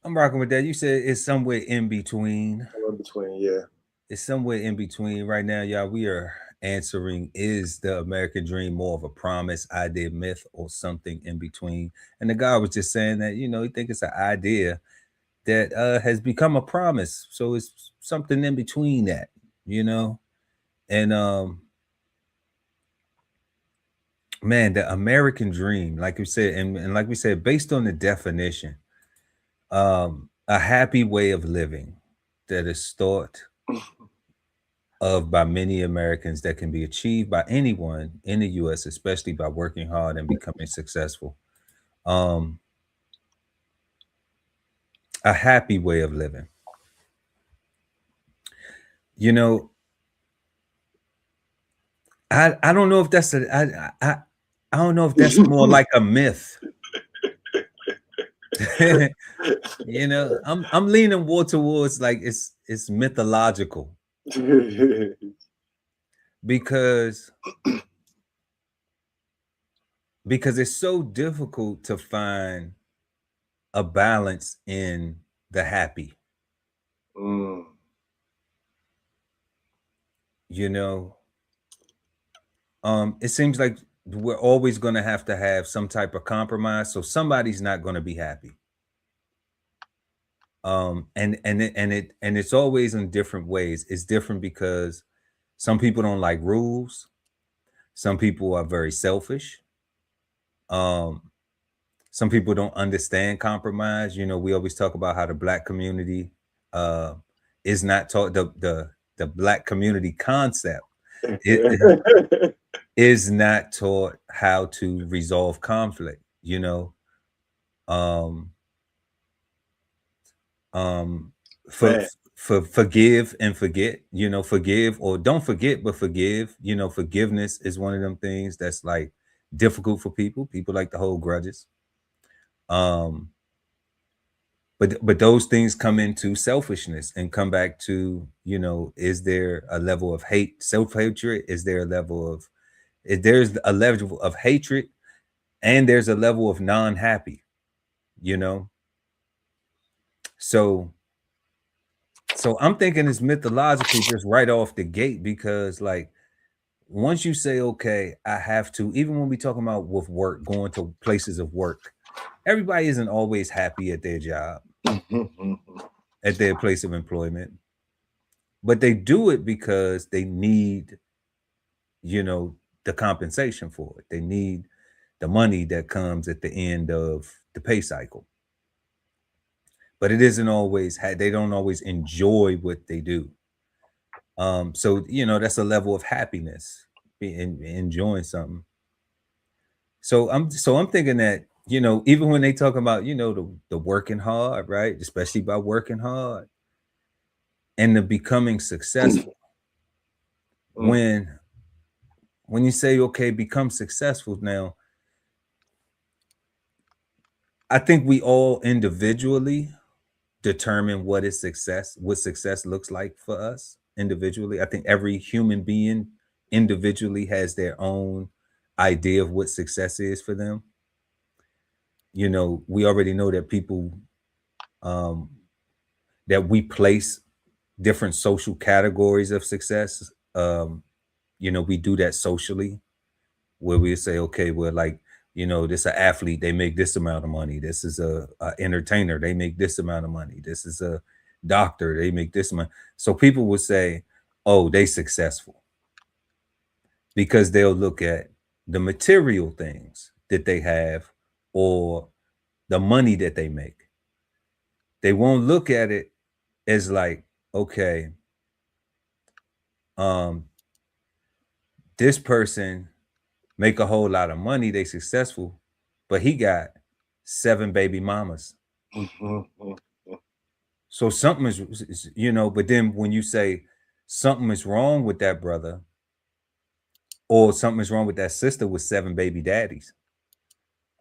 I'm rocking with that. You said it's somewhere in between.
In between, yeah.
It's somewhere in between right now, y'all. We are answering: is the American dream more of a promise, idea, myth, or something in between? And the guy was just saying that he think it's an idea that has become a promise. So it's something in between that, you know. And man, the American dream, like you said, and like we said, based on the definition, a happy way of living that is thought of by many Americans, that can be achieved by anyone in the US, especially by working hard and becoming successful. Um, a happy way of living. You know, I don't know if that's I don't know if that's more like a myth. I'm leaning more towards like it's mythological, because it's so difficult to find a balance in the happy.
Mm.
You know, it seems like we're always going to have some type of compromise, so somebody's not going to be happy. And it's always in different ways. It's different because some people don't like rules. Some people are very selfish. Um, some people don't understand compromise. We always talk about how the black community uh, is not taught the black community concept. It is not taught how to resolve conflict. Um, um, for
Man.
for forgive and forget. Forgive or don't forget, but forgive. Forgiveness is one of them things that's like difficult for people. People like to hold grudges. Um, but those things come into selfishness and come back to, is there a level of hate, self-hatred? Is there a level of, if there's a level of hatred and there's a level of non-happy, you know so I'm thinking it's mythological just right off the gate, because like once you say, okay, I have to, even when we talking about with work, going to places of work, everybody isn't always happy at their job, at their place of employment, but they do it because they need you know, the compensation for it. They need the money that comes at the end of the pay cycle. But it isn't always, they don't always enjoy what they do. So you know, that's a level of happiness, enjoying something. So I'm thinking that, you know, even when they talk about, you know, the working hard, right? Especially by working hard and the becoming successful.
Mm.
When when you say, okay, become successful now, I think we all individually determine what success looks like for us individually. I think every human being individually has their own idea of what success is for them. You know, we already know that people, um, that we place different social categories of success. You know, we do that socially, where we say, okay, well, like, you know, this an athlete, they make this amount of money. This is a entertainer, they make this amount of money. This is a doctor, they make this amount. So people would say, oh, they successful, because they'll look at the material things that they have or the money that they make. They won't look at it as like, okay, um, this person make a whole lot of money, they successful, but he got 7 baby mamas.
Mhm.
So something is, you know, but then when you say something is wrong with that brother, or something is wrong with that sister with 7 baby daddies,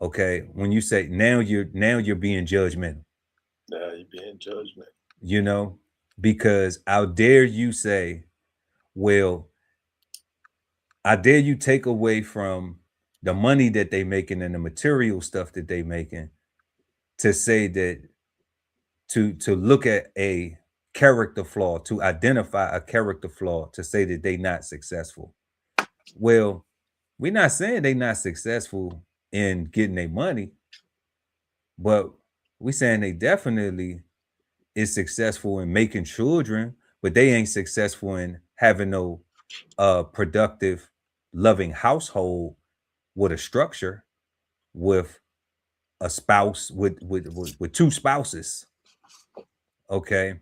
okay, when you say, now you're being judgmental,
Now you being judgment.
you know, because how dare you say, well, I dare you take away from the money that they making and the material stuff that they making, to say that, to look at a character flaw, to identify a character flaw, to say that they not successful. Well, we're not saying they not successful in getting their money, but we saying they definitely is successful in making children, but they ain't successful in having no productive, loving household with a structure, with a spouse, with two spouses, okay,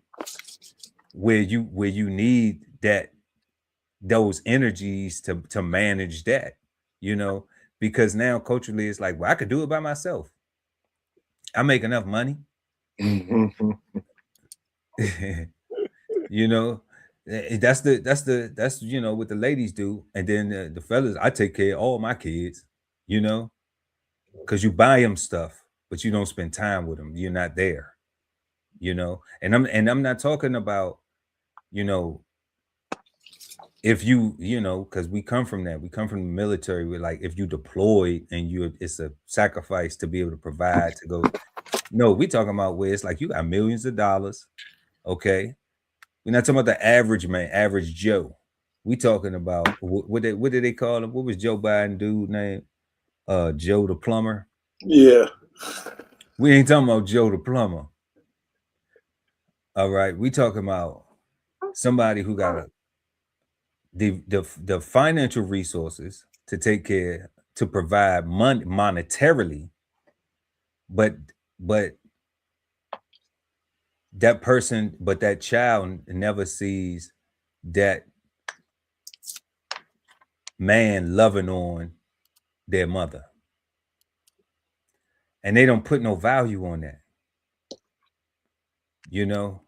where you need that, those energies to manage that, you know, because now culturally it's like, well, I could do it by myself. I make enough money.
Mhm.
You know, that's you know what the ladies do, and then the fellas, I take care of all my kids, you know, because you buy them stuff, but you don't spend time with them. You're not there, you know. And I'm not talking about, you know, if you know, because we come from that, we come from the military, with like, if you deployed and you, it's a sacrifice to be able to provide, to go. No, we talking about where it's like you got millions of dollars, okay. We're not talking about the average man, average Joe. We talking about what did they call him? What was Joe Biden dude name? Joe the plumber.
Yeah.
We ain't talking about Joe the plumber. All right, we talking about somebody who got the financial resources to take care, to provide money monetarily, but but that person, but that child never sees that man loving on their mother, and they don't put no value on that, you know.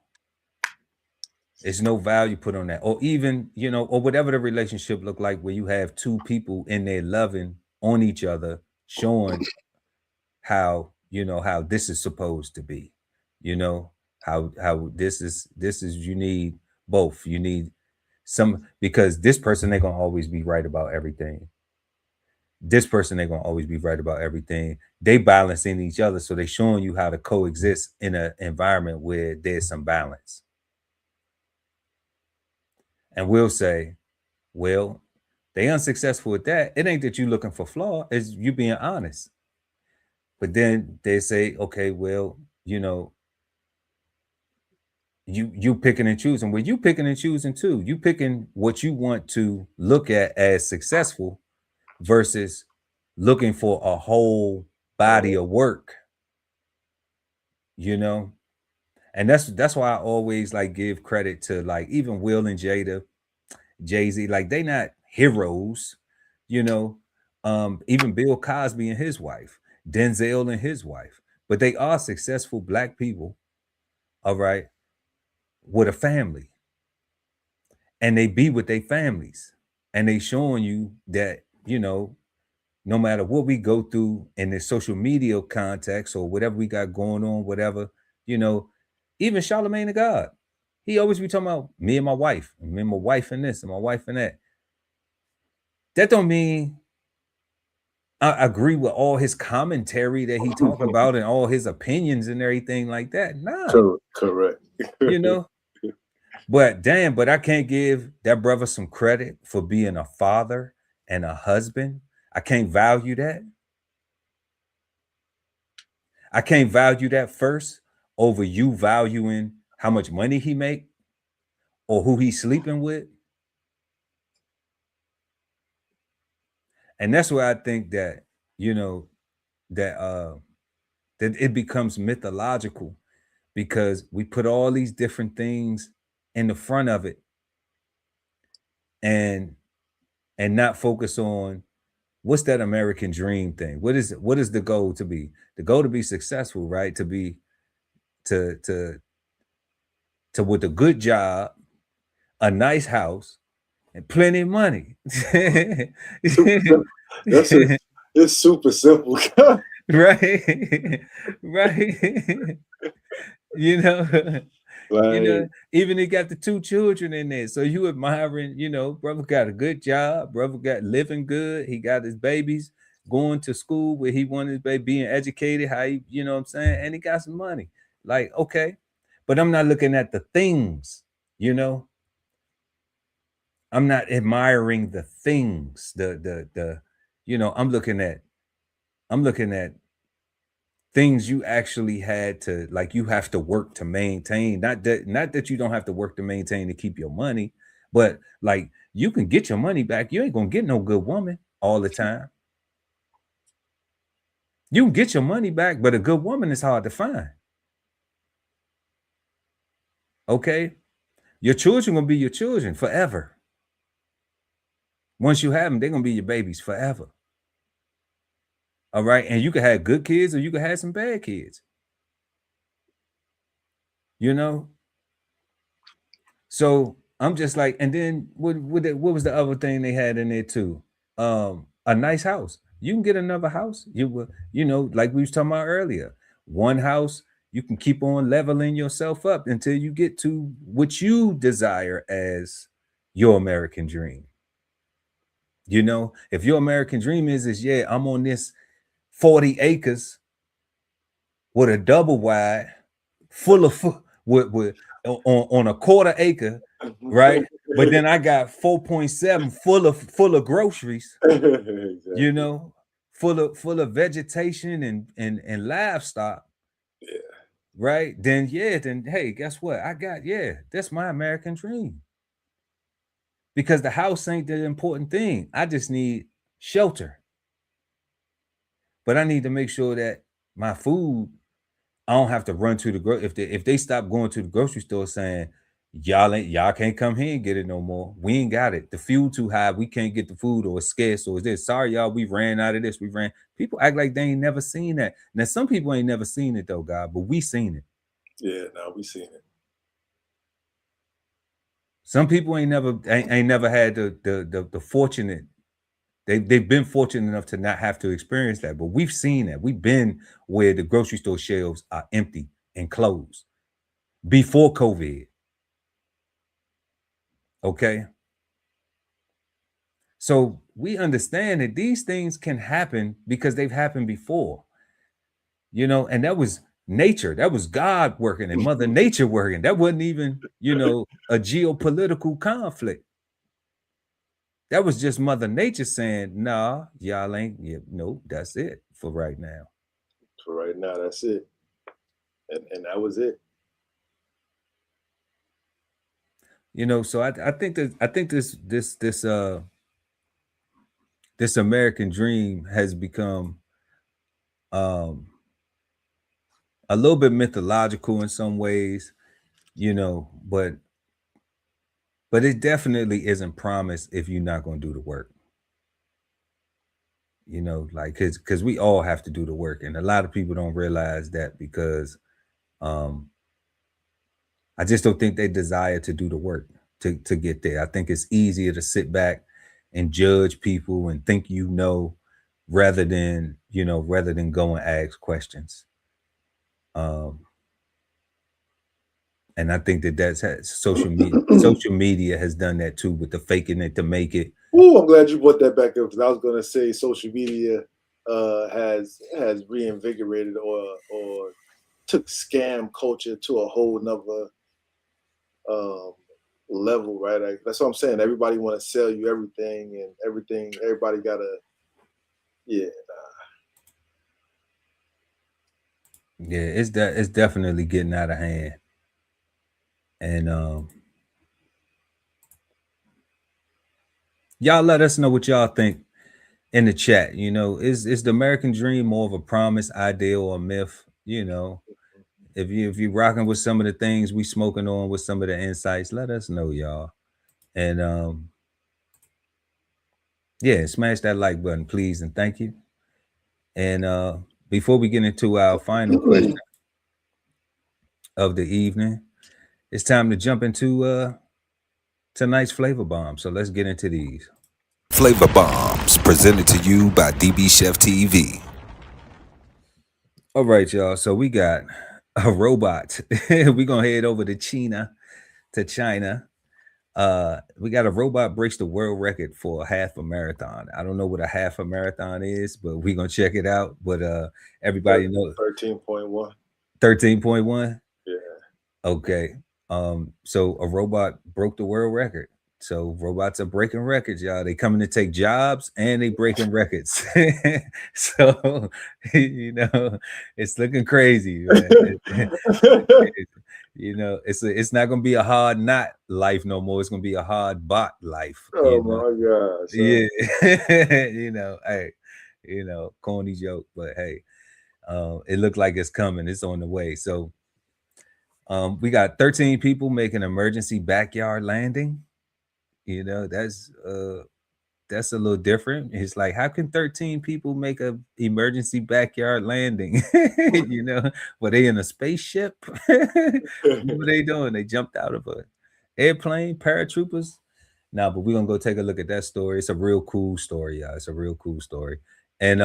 It's no value put on that, or even, you know, or whatever the relationship look like, where you have two people in there loving on each other, showing how, you know, how this is supposed to be, you know, how this is you need both. You need some, because this person, they're gonna always be right about everything. This person, they're gonna always be right about everything. They balancing each other, so they showing you how to coexist in an environment where there's some balance. And we'll say, well, they unsuccessful with that. It ain't that you looking for flaw, it's you being honest. But then they say, okay, well, you know, you picking and choosing. Well, you picking and choosing too. You picking what you want to look at as successful versus looking for a whole body of work, you know. And that's why I always like give credit to like even Will and Jada, Jay-Z, like they not heroes, you know. Even Bill Cosby and his wife, Denzel and his wife, but they are successful black people, all right, with a family, and they be with their families, and they showing you that, you know, no matter what we go through in the social media context or whatever we got going on, whatever, you know, even Charlemagne the God, he always be talking about me and my wife, and me and my wife and this and my wife and that. That don't mean I agree with all his commentary that he talk about and all his opinions and everything like that. Nah,
Correct.
you know. But damn, but I can't give that brother some credit for being a father and a husband. I can't value that. I can't value that first over you valuing how much money he make or who he's sleeping with. And that's where I think that, you know, that that it becomes mythological because we put all these different things in the front of it and not focus on what's that American dream thing. What is the goal to be? The goal to be successful, right? To be to to with a good job, a nice house, and plenty of money.
Super simple. That's it. It's super simple.
Right. Right. You know, you know,
Like,
even he got the two children in there. So you admiring, you know, brother got a good job, brother got living good. He got his babies going to school where he wanted his baby being educated, how he, you know what I'm saying? And he got some money. Like, okay. But I'm not looking at the things, you know. I'm not admiring the things, the, you know, I'm looking at things you actually had to like you have to work to maintain, not that you don't have to work to maintain to keep your money, but like you can get your money back. You ain't gonna get no good woman all the time. You can get your money back, but a good woman is hard to find. Okay, your children gonna be your children forever. Once you have them, they're gonna be your babies forever. All right, and you can have good kids or you can have some bad kids, you know. So I'm just like, and then what was the other thing they had in there too? A nice house. You can get another house. You will, you know, like we was talking about earlier. One house, you can keep on leveling yourself up until you get to what you desire as your American dream. You know, if your American dream is yeah, I'm on this 40 acres with a double wide, full of with on a quarter acre, right? But then I got 4.7 full of groceries, you
exactly.
know, full of vegetation and livestock,
Yeah.
right? Then yeah, then hey, guess what? I got yeah, that's my American dream. Because the house ain't the important thing. I just need shelter. But I need to make sure that my food I don't have to run to the if they stop going to the grocery store saying y'all can't come here and get it no more. We ain't got it. The fuel too high. We can't get the food or it's scarce or it's this. Sorry, y'all. We ran out of this. We ran. People act like they ain't never seen that. Now some people ain't never seen it though, God, but we seen it.
Yeah. Now we seen it.
Some people ain't never had the fortunate. They've been fortunate enough to not have to experience that, but we've seen that. We've been where the grocery store shelves are empty and closed before COVID. Okay. So we understand that these things can happen because they've happened before, you know, and that was nature. That was God working and Mother Nature working. That wasn't even, you know, a geopolitical conflict. That was just Mother Nature saying, nah, y'all ain't, yeah, no, that's it for right now.
For right now, that's it. And that was it.
You know, so I think this American dream has become um a little bit mythological in some ways, you know, but it definitely isn't promised if you're not going to do the work. You know, like because we all have to do the work, and a lot of people don't realize that because um I just don't think they desire to do the work to get there. I think it's easier to sit back and judge people and think you know, rather than go and ask questions. Um, and I think that's social media. Social media has done that too with the faking it to make it.
Oh, I'm glad you brought that back up because I was going to say social media has reinvigorated or took scam culture to a whole nother um, level, right? Like, that's what I'm saying. Everybody want to sell you everything and everything. Everybody got to, yeah.
Yeah, it's definitely getting out of hand. And y'all let us know what y'all think in the chat. You know, is the American dream more of a promise, ideal, or myth? You know, if you rocking with some of the things we smoking on with some of the insights, let us know, y'all. And yeah, smash that like button, please, and thank you. And before we get into our final question of the evening, it's time to jump into tonight's flavor bomb. So let's get into these.
Flavor Bombs, presented to you by DB Chef TV.
All right, y'all. So we got a robot. We're gonna head over to China. We got a robot breaks the world record for a half a marathon. I don't know what a half a marathon is, but we're gonna check it out. But everybody knows
13.1.
13.1.
Yeah.
Okay. So a robot broke the world record. So robots are breaking records, y'all. They coming to take jobs and they breaking records. So you know, it's looking crazy, man. You know, it's not gonna be a hard not life no more. It's gonna be a hard bot life,
Oh
you know.
my gosh.
Yeah. Hey, corny joke, but hey, it looked like it's coming, it's on the way. So we got 13 people making emergency backyard landing. You know, that's a little different. It's like, how can 13 people make a emergency backyard landing? You know, were they in a spaceship? What were they doing? They jumped out of a airplane, paratroopers. No, but we're gonna go take a look at that story. It's a real cool story, y'all. It's a real cool story. And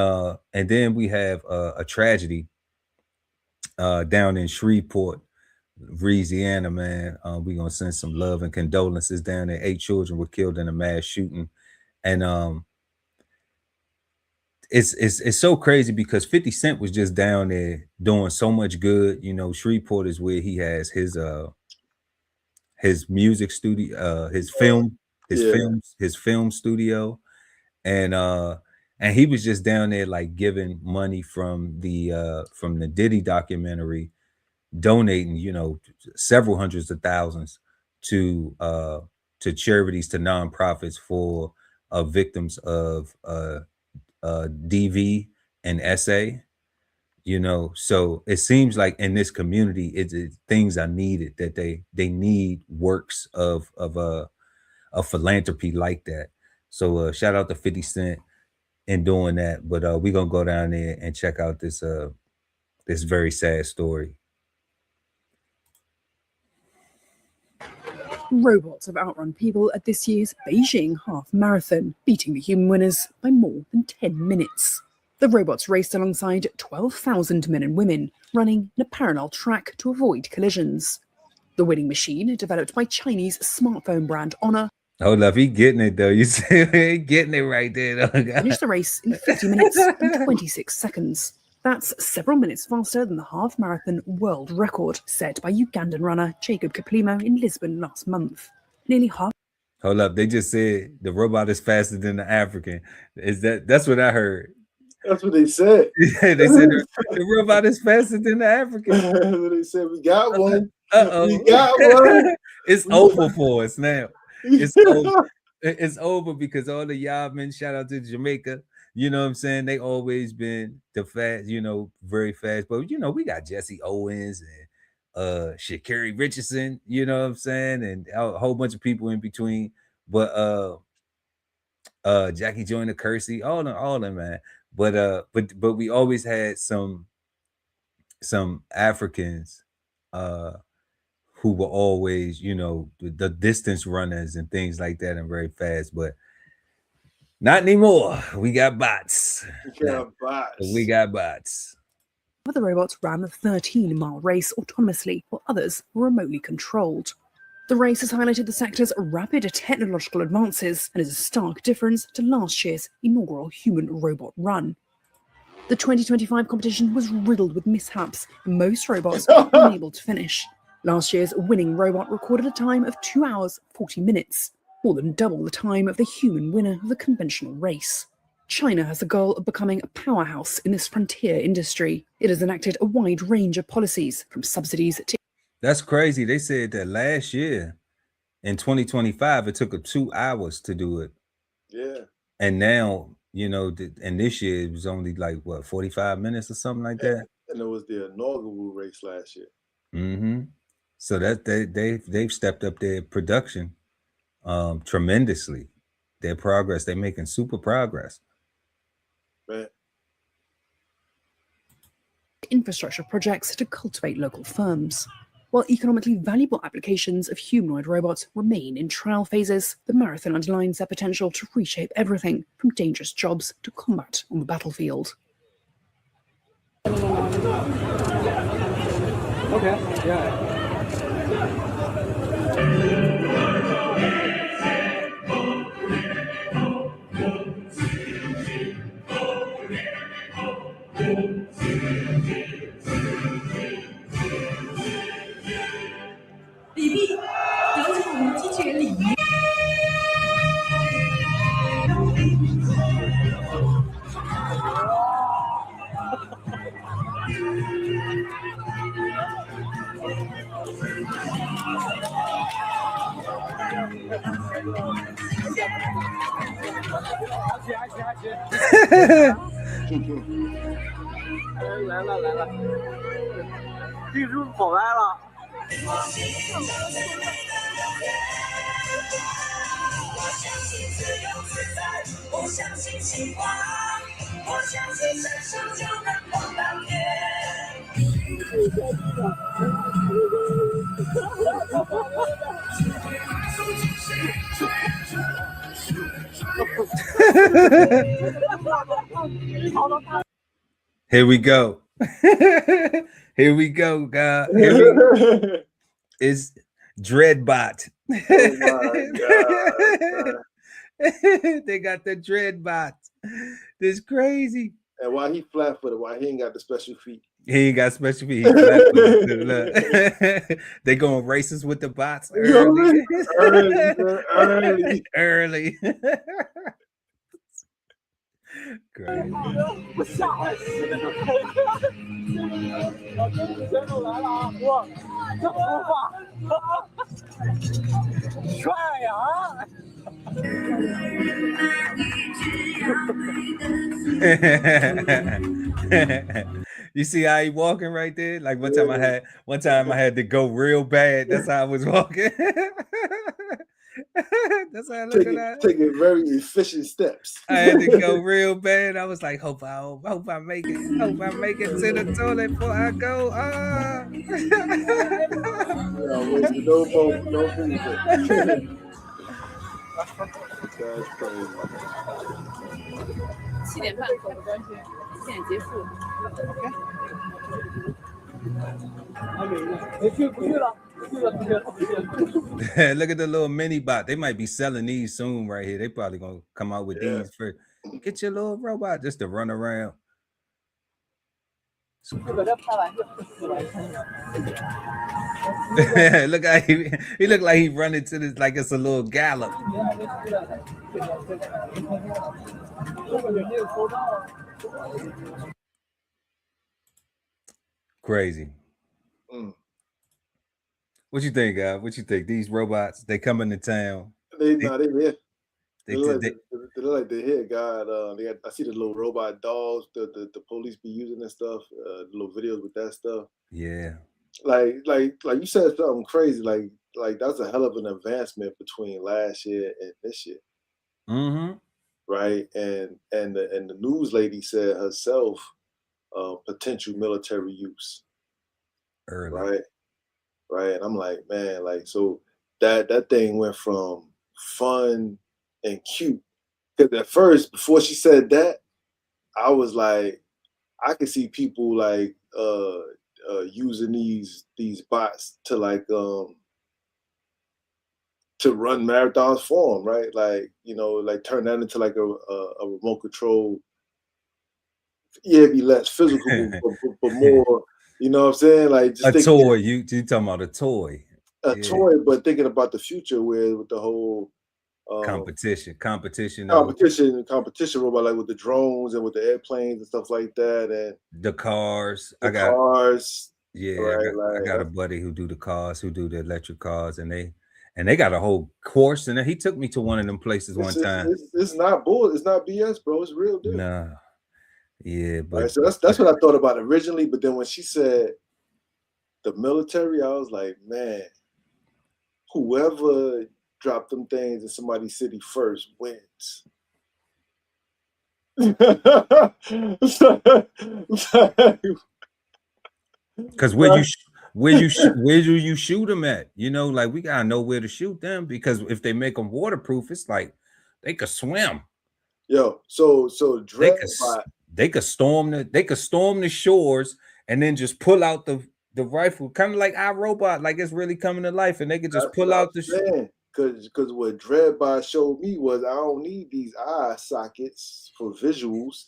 then we have a tragedy down in Shreveport, Louisiana, man. We're gonna send some love and condolences down there. 8 children were killed in a mass shooting. And it's so crazy because 50 Cent was just down there doing so much good. You know, Shreveport is where he has his music studio,
Yeah.
his film studio. And and he was just down there like giving money from the Diddy documentary, donating, you know, several hundreds of thousands to charities, to nonprofits for victims of DV and SA. You know, so it seems like in this community, things are needed, that they need works of philanthropy like that. So shout out to 50 Cent in doing that. But we're gonna go down there and check out this very sad story.
Robots have outrun people at this year's Beijing half marathon, beating the human winners by more than 10 minutes. The robots raced alongside 12,000 men and women, running in a parallel track to avoid collisions. The winning machine, developed by Chinese smartphone brand Honor,
Hold up, he getting it though. You see, he getting it right there. Though.
finished the race in 50 minutes and 26 seconds. That's several minutes faster than the half marathon world record set by Ugandan runner Jacob Kiplimo in Lisbon last month. Nearly half.
Hold up, they just said the robot is faster than the African. That's what I heard.
That's what they said.
They said the robot is faster than the African.
That's what they said. We got one.
Uh-oh.
We got one.
It's over for us now. It's over. It's over because all the y'all men, shout out to Jamaica. You know what I'm saying? They always been the fast, very fast. But we got Jesse Owens and Sha'Carri Richardson, you know what I'm saying, and a whole bunch of people in between. But Jackie Joyner Kersey, all them, man. But we always had some Africans who were always, the distance runners and things like that and very fast, but not anymore. We got bots. We got bots.
The robots ran the 13-mile race autonomously, while others were remotely controlled. The race has highlighted the sector's rapid technological advances and is a stark difference to last year's inaugural human-robot run. The 2025 competition was riddled with mishaps, and most robots were unable to finish. Last year's winning robot recorded a time of 2 hours, 40 minutes, more than double the time of the human winner of the conventional race. China has the goal of becoming a powerhouse in this frontier industry. It has enacted a wide range of policies, from subsidies to...
That's crazy. They said that last year, in 2025, it took 2 hours to do it.
Yeah.
And now, and this year it was only like, 45 minutes or something like that?
And it was the inaugural race last year.
Mm-hmm. So that they've stepped up their production tremendously. Their progress, they're making super progress.
Right.
Infrastructure projects to cultivate local firms. While economically valuable applications of humanoid robots remain in trial phases, the marathon underlines their potential to reshape everything from dangerous jobs to combat on the battlefield.
Okay, yeah.来了，进入口来了。我相信自由自在，我相信希望，我相信伸手就能碰到天。
Here we go. Here we go, God. It's Dreadbot.
Oh my God.
They got the Dreadbot. This crazy.
And why he flat-footed? Why he ain't got the special feet?
He ain't got special feet. He flat-footed. Look. They going races with the bots early. Early. Great.
我吓死了！选手来了啊！哇，这头发，帅呀！
You see how he walking right there? Like one time I had to go real bad. That's how I was walking. That's how I look at that.
Taking very efficient steps.
I had to go real bad. I was like, hope I make it. Hope I make it to the toilet before I go.
No food. That's crazy.
7点半，现在结束。
Look at the little mini bot. They might be selling these soon right here. They probably gonna come out with these first. Get your little robot just to run around. Look how he look like he running to this like it's a little gallop. Crazy. What you think, guy? What you think? These robots, they come into town.
They
They,
no, they here. They
they,
look
they,
like they look like they're here, God. They got, I see the little robot dolls the police be using and stuff. The little videos with that stuff.
yeah.
Like you said something crazy. Like that's a hell of an advancement between last year and this year,
Mm-hmm.
right? And the news lady said herself, potential military use,
Early.
right? Right. And I'm like, man, like so that thing went from fun and cute. Because at first, before she said that, I was like, I could see people like using these bots to to run marathons for them, right? Like, like turn that into like a remote control. Yeah, it'd be less physical, but more, you know what I'm saying? Like just
A
thinking
toy. You talking about a toy?
a
Yeah.
toy, but thinking about the future with the whole um,
Competition of
competition robot, like with the drones and with the airplanes and stuff like that, and
the cars.
the cars,
Yeah,
right?
I
Like
got a buddy who do the cars, who do the electric cars, and they got a whole course. And he took me to one of them places one time.
it's not bull, it's not BS, bro. It's real deal.
Nah, yeah,
Right.
but
So that's what I thought about originally, but then when she said the military, I was like, man, whoever dropped them things in somebody's city first wins.
because where do you shoot them at? Like we gotta know where to shoot them, because if they make them waterproof, it's like they could swim.
Yo, so
They
Dread
could
bot,
they could storm the shores and then just pull out the rifle, kind of like iRobot, like it's really coming to life, and they could just
that's what
pull
I'm
out the.
saying. Cause what Dreadbot showed me was I don't need these eye sockets for visuals,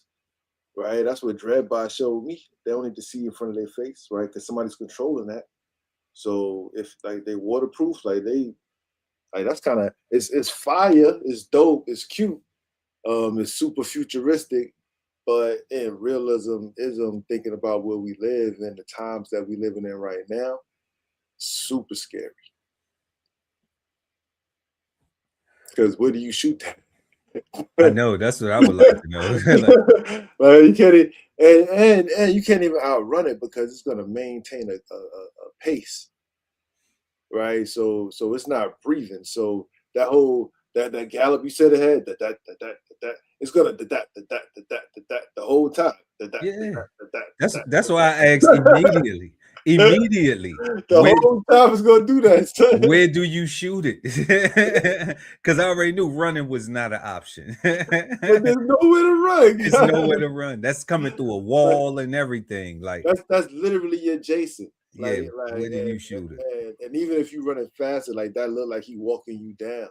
right? That's what Dreadbot showed me. They don't need to see in front of their face, right? Because somebody's controlling that. So if like they waterproof, like that's kind of it's fire, it's dope, it's cute, it's super futuristic, but in realism, thinking about where we live and the times that we living in right now, super scary. Because where do you shoot that?
I know, that's what I would like to know.
Like you can't and you can't even outrun it because it's going to maintain a pace, right? So it's not breathing. So that whole that gallop you said ahead, that it's gonna that the whole time.
Yeah, that's why I asked immediately. Immediately,
The whole time it's gonna do that.
where do you shoot it? Because I already knew running was not an option.
But there's nowhere to run.
There's nowhere to run. That's coming through a wall and everything. Like
that's literally your Jason.
yeah, where do you shoot it?
And even if you running faster, like that look like he walking you down.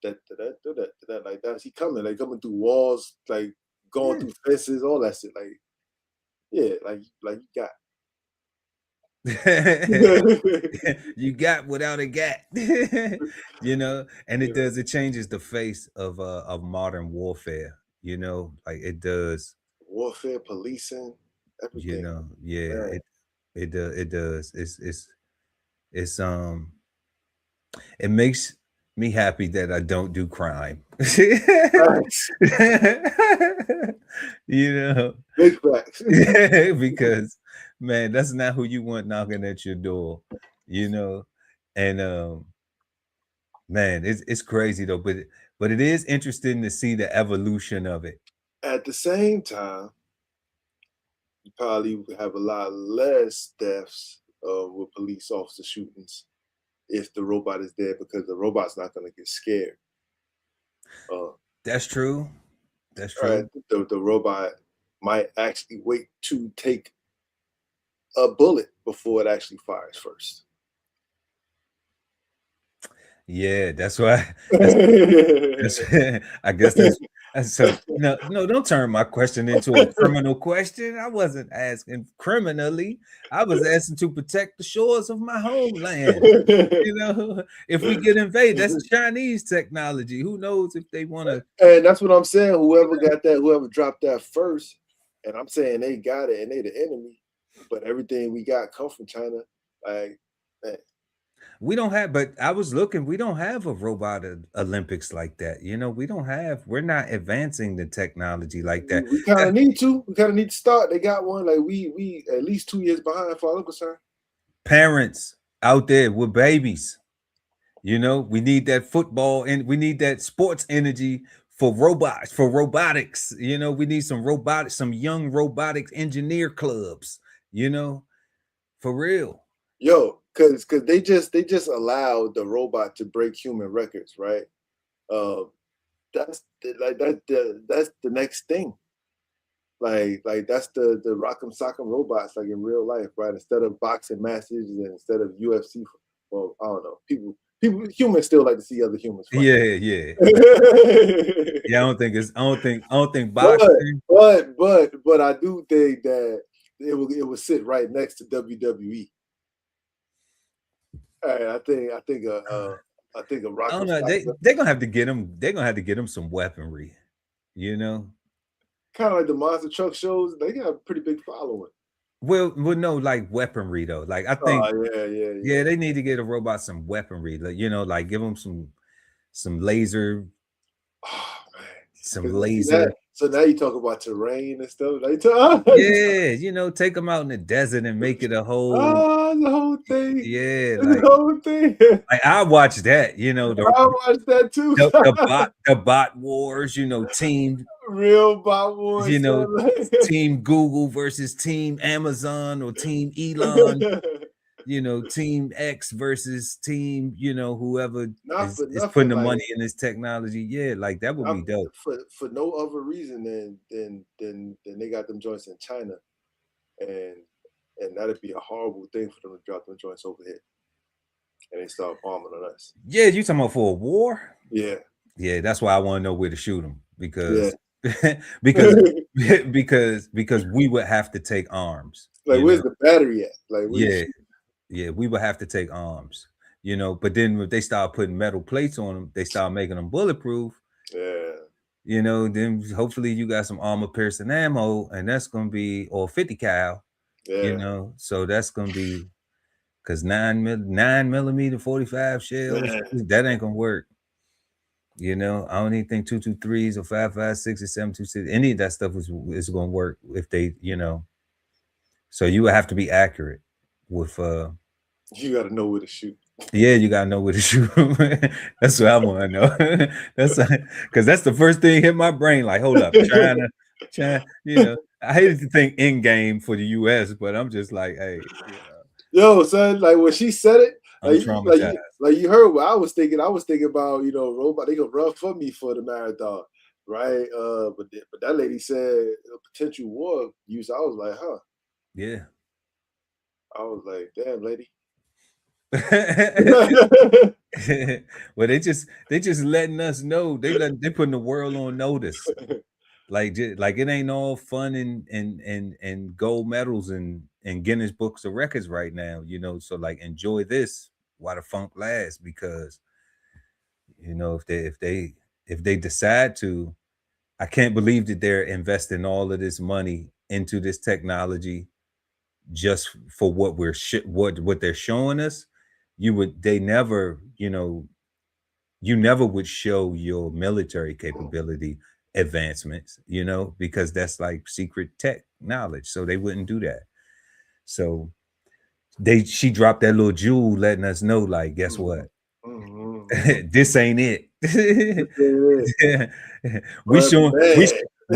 That like that's he coming, like coming through walls, like going through fences, all that shit. Like, yeah, like you got.
You got without a gat. And it does, it changes the face of modern warfare, like it does.
Warfare, policing, everything.
Yeah,
Right.
it does. It's it makes me happy that I don't do crime.
Facts. Big facts.
Because man, that's not who you want knocking at your door, and man, it's crazy though, but it is interesting to see the evolution of it.
At the same time, you probably have a lot less deaths with police officer shootings if the robot is there, because the robot's not going to get scared.
That's true. That's true.
The robot might actually wait to take a bullet before it actually fires first.
Yeah, that's why. I guess that's so. No, don't turn my question into a criminal question. I wasn't asking criminally. I was asking to protect the shores of my homeland. If we get invaded, that's Chinese technology. Who knows if they want to?
And that's what I'm saying. Whoever dropped that first, and I'm saying they got it and they the enemy, but everything we got come from China. Like, man.
We don't have, but I was looking, we don't have a robot Olympics like that. You know, we're not advancing the technology like that.
We kind of need to. We kind of need to start. They got one. Like we at least 2 years behind, as far as I'm concerned.
Parents out there with babies, you know, we need that football and we need that sports energy for robots, for robotics. You know, we need some young robotics engineer clubs, you know, for real.
Yo, cause they just allowed the robot to break human records, right? That's that's the next thing. Like that's the rock'em sock'em robots, like in real life, right? Instead of boxing matches and instead of UFC, well, I don't know. Humans still like to see other humans fight.
Yeah. Yeah, I don't think boxing.
But I do think that it would sit right next to WWE. I think a rock.
I don't know. They're gonna have to get them. They're gonna have to get them some weaponry, you know.
Kind of like the monster truck shows. They got a pretty big following.
Well, no, like weaponry though. Like I think,
yeah.
they need to get a robot some weaponry. Like, you know, like give them some laser, some laser.
So now you talk about terrain and stuff.
Yeah, you know, take them out in the desert and make it a whole.
The whole thing.
Yeah,
like, the whole thing.
Like I watched that. You know,
I watched that too.
The bot wars. You know,
real bot wars.
You know, Team Google versus Team Amazon or Team Elon. You know, Team X versus Team, you know, whoever is putting the money in this technology. Yeah, like that would be dope.
For no other reason than they got them joints in China, and that'd be a horrible thing for them to drop them joints over here, and they start bombing on us.
Yeah, you talking about for a war?
Yeah,
that's why I want to know where to shoot them because because we would have to take arms.
Like, where's the battery at? Like,
yeah, we would have to take arms, you know. But then if they start putting metal plates on them, they start making them bulletproof.
Yeah,
you know, then hopefully you got some armor piercing ammo, and that's gonna be or 50 cal.
Yeah.
You know, so that's gonna be because 9mm 45 shells that ain't gonna work. You know, I don't even think 223s or 5.56 or 7.26. Any of that stuff is gonna work if they, you know. So you would have to be accurate with
you got to know where to shoot.
Yeah, you gotta know where to shoot. That's what I want to know. That's because that's the first thing hit my brain. Like, hold up, China, you know. I hated to think in game for the US, but I'm just like, hey, you
know. Yo, son, like when she said it,
like
you heard what I was thinking. I was thinking about, you know, robot. They gonna run for me for the marathon, right? But that lady said a potential war use. I was like, huh?
Yeah.
I was like, damn, lady.
Well, they just letting us know. They putting the world on notice. Like it ain't all fun and gold medals and Guinness Books of Records right now, you know. So like enjoy this while the funk lasts, because you know if they decide to, I can't believe that they're investing all of this money into this technology just for what what they're showing us. They never, you know, you never would show your military capability advancements, you know, because that's like secret tech knowledge. So they wouldn't do that. So she dropped that little jewel letting us know, like, guess what? This ain't it. we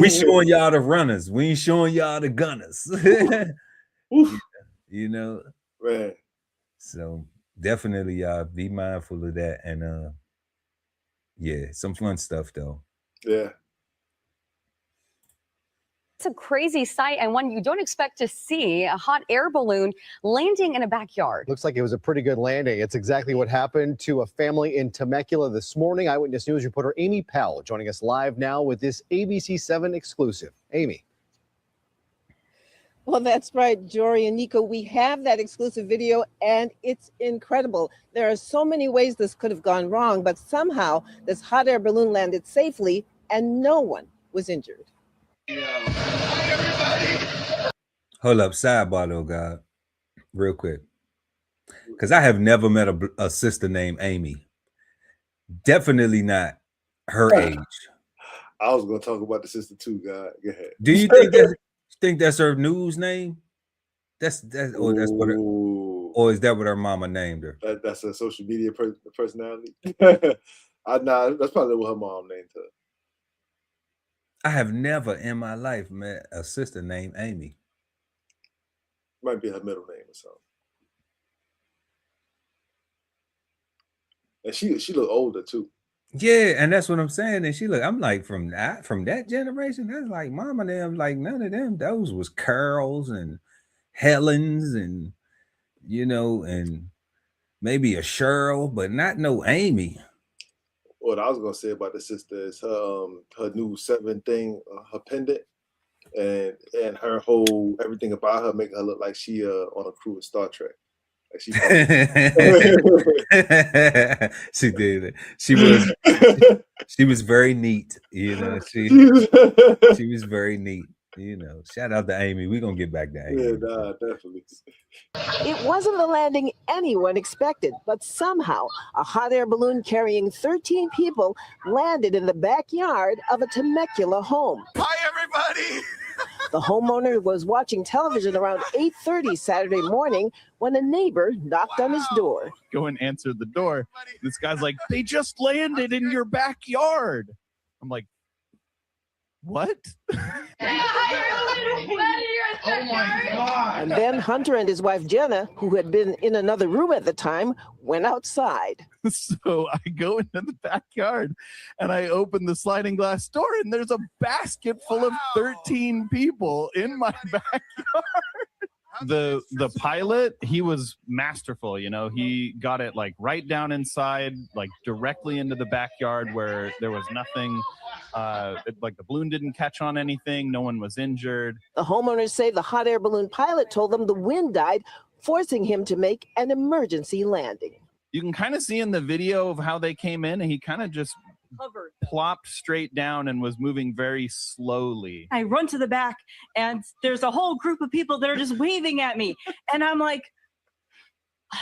showing y'all the runners. We ain't showing y'all the gunners. You know.
Right.
So definitely y'all be mindful of that. And yeah, some fun stuff though.
Yeah.
It's a crazy sight and one you don't expect to see, a hot air balloon landing in a backyard.
Looks like it was a pretty good landing. It's exactly what happened to a family in Temecula this morning. Eyewitness News reporter Amy Powell joining us live now with this ABC7 exclusive. Amy.
Well, that's right, Jory and Nico. We have that exclusive video, and it's incredible. There are so many ways this could have gone wrong, but somehow this hot air balloon landed safely, and no one was injured.
Hold up, sidebar though, God, real quick. because I have never met a sister named Amy. Definitely not her age.
I was gonna talk about the sister too. God, go ahead.
Do you think that's her news name? That's or that's what her, or is that what her mama named her?
That's a social media personality. That's probably what her mom named her.
I have never in my life met a sister named Amy.
Might be her middle name or something. And she look older too.
Yeah, and that's what I'm saying. And I'm like, from that generation, that's like mama them, like none of them. Those was Carol's and Helen's and and maybe a Cheryl, but not no Amy.
What I was gonna say about the sister is her new 7 thing, her pendant, and her whole everything about her making her look like she on a crew of Star Trek. Like she
she did it. She was very neat, She was very neat. Shout out to Amy. We're gonna get back to Amy.
Yeah, nah, definitely.
It wasn't the landing anyone expected, but somehow a hot air balloon carrying 13 people landed in the backyard of a Temecula home.
Hi, everybody.
The homeowner was watching television around 8:30 Saturday morning when a neighbor knocked on his door.
Go and answer the door. This guy's like, they just landed in your backyard. I'm like, what?
Oh my God.
And then Hunter and his wife Jenna, who had been in another room at the time, went outside.
So I go into the backyard and I open the sliding glass door and there's a basket full of 13 people in my backyard. The pilot, he was masterful. He got it like right down inside, like directly into the backyard where there was nothing, like the balloon didn't catch on anything. No one was injured.
The homeowners say the hot air balloon pilot told them the wind died, forcing him to make an emergency landing.
You can kind of see in the video of how they came in, and he kind of just plopped straight down and was moving very slowly.
I run to the back and there's a whole group of people that are just waving at me. And I'm like,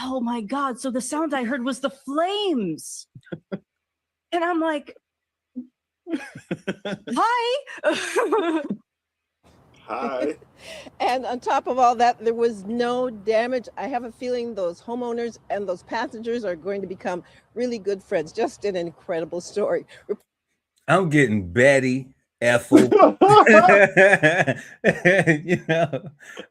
oh my God. So the sound I heard was the flames. And I'm like, hi.
Hi.
And on top of all that, there was no damage. I have a feeling those homeowners and those passengers are going to become really good friends. Just an incredible story.
I'm getting Betty, Ethel.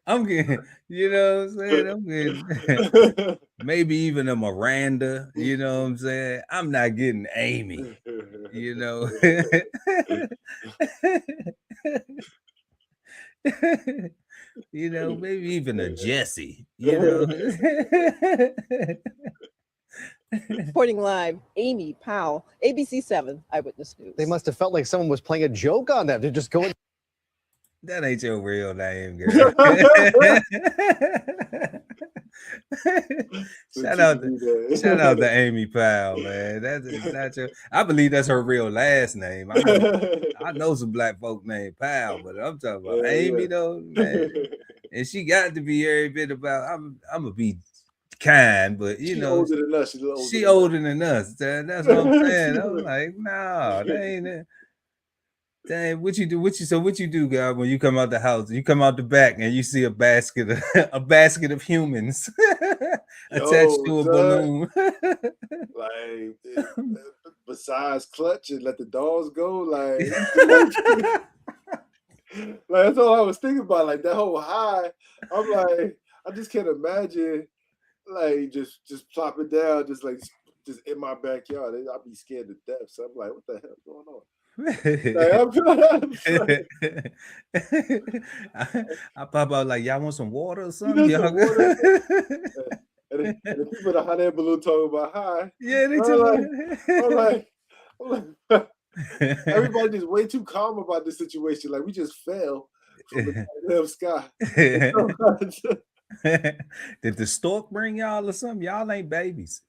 I'm getting, what I'm saying? I'm getting maybe even a Miranda, what I'm saying? I'm not getting Amy, maybe even a Jesse,
Reporting live, Amy Powell, ABC 7 Eyewitness News.
They must have felt like someone was playing a joke on them. They're just going.
That ain't your real name, girl. Shout out to Amy Powell, man. That's not your. I believe that's her real last name. I know some black folk named Powell, but I'm talking about Amy though, man. And she got to be every bit about. I'm gonna be kind, but
She's older than us.
She older than us. That's what I'm saying. I'm like, no, that ain't it. Dang, what you do, guy, when you come out the house? You come out the back and you see a basket of humans attached to a balloon.
Like, besides clutch and let the dogs go, like, like that's all I was thinking about. Like that whole high, I'm like, I just can't imagine, like, just plop it down, just in my backyard. I'd be scared to death. So I'm like, what the hell is going on?
I pop out like, y'all want some water or something?
And the people that hot air balloon talking about hi.
Yeah, they
I'm like, everybody just way too calm about this situation. Like we just fell from the damn sky.
Did the stork bring y'all or something? Y'all ain't babies.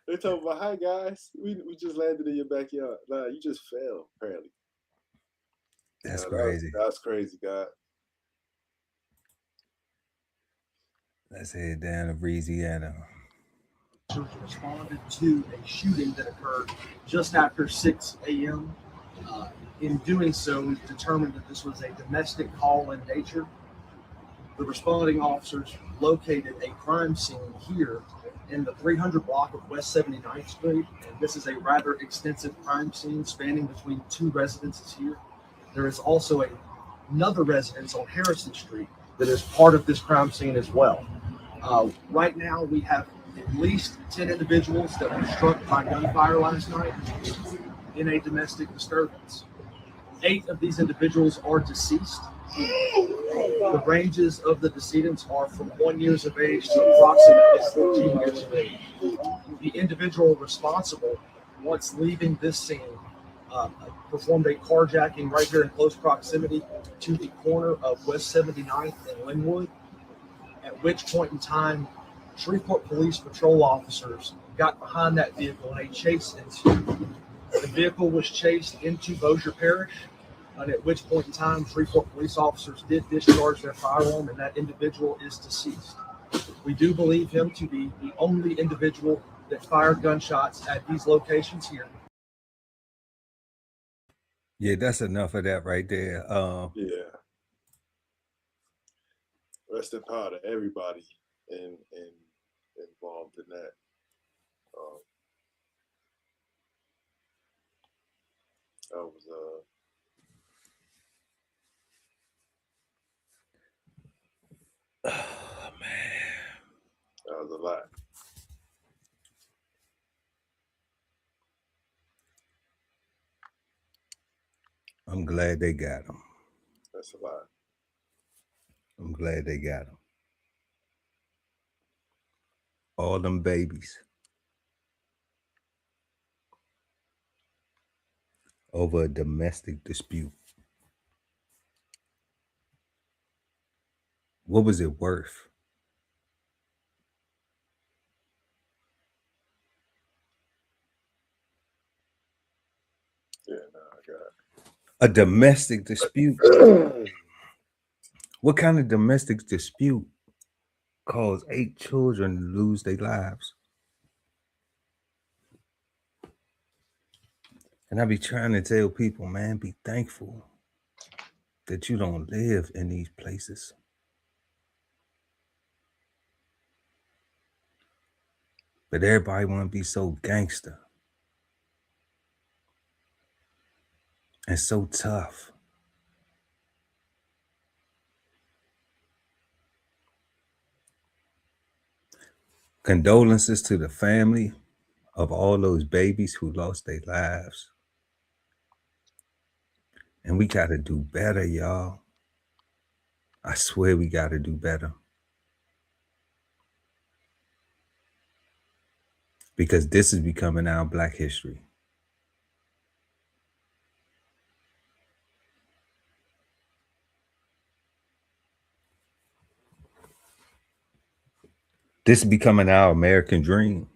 They talking about, hi guys, we just landed in your backyard. Nah, you just fell, apparently.
That's crazy.
That's crazy, God.
Let's head down to Louisiana.
Responded to a shooting that occurred just after 6 a.m. In doing so, we've determined that this was a domestic call in nature. The responding officers located a crime scene here in the 300 block of West 79th Street, and this is a rather extensive crime scene spanning between two residences here. There is also another residence on Harrison Street that is part of this crime scene as well. Right now, we have at least 10 individuals that were struck by gunfire last night in a domestic disturbance. 8 of these individuals are deceased. The ranges of the decedents are from 1 year of age to approximately 14 years of age. The individual responsible, once leaving this scene, performed a carjacking right here in close proximity to the corner of West 79th and Linwood, at which point in time, Shreveport Police Patrol officers got behind that vehicle and a chase ensued. The vehicle was chased into Bossier Parish, and at which point in time, Shreveport police officers did discharge their firearm, and that individual is deceased. We do believe him to be the only individual that fired gunshots at these locations here.
Yeah, that's enough of that right there.
Yeah. Rest in power to everybody involved in that. That was
Oh man,
that was a lot.
I'm glad they got him.
That's a lot.
I'm glad they got him. All them babies over a domestic dispute. What was it worth?
Yeah, no, I got it.
A domestic dispute. What kind of domestic dispute caused 8 children to lose their lives? And I be trying to tell people, man, be thankful that you don't live in these places. But everybody want to be so gangster and so tough. Condolences to the family of all those babies who lost their lives. And we got to do better, y'all. I swear we got to do better. Because this is becoming our Black history. This is becoming our American dream.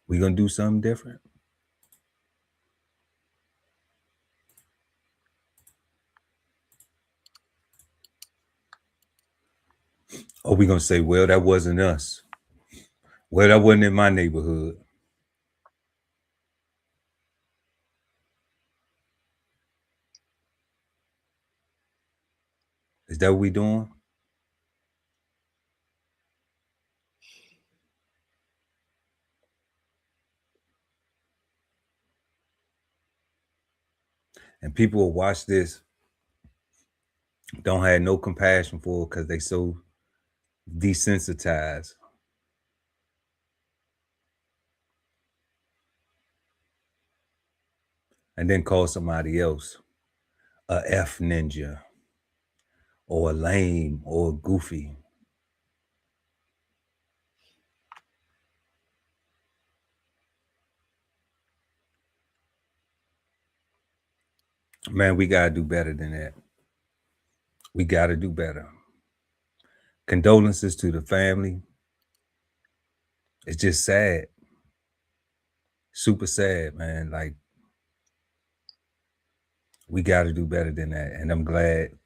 We gonna do something different. Or we gonna say, well, that wasn't us. Well, that wasn't in my neighborhood. Is that what we doing? And people will watch this, don't have no compassion for it because they so desensitized. And then call somebody else a F ninja or a lame or a goofy. Man, we gotta do better than that. We gotta do better. Condolences to the family. It's just sad. Super sad, man. Like, We got to do better than that. And I'm glad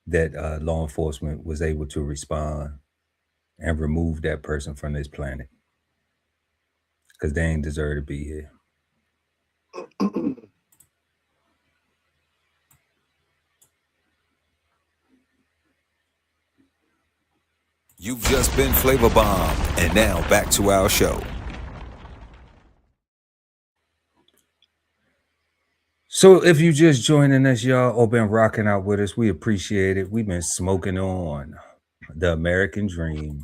that law enforcement was able to respond and remove that person from this planet, because they ain't deserve to be here.
You've just been flavor bombed, and now back to our show.
So if you just joining us, y'all, or been rocking out with us, we appreciate it. We've been smoking on the American dream.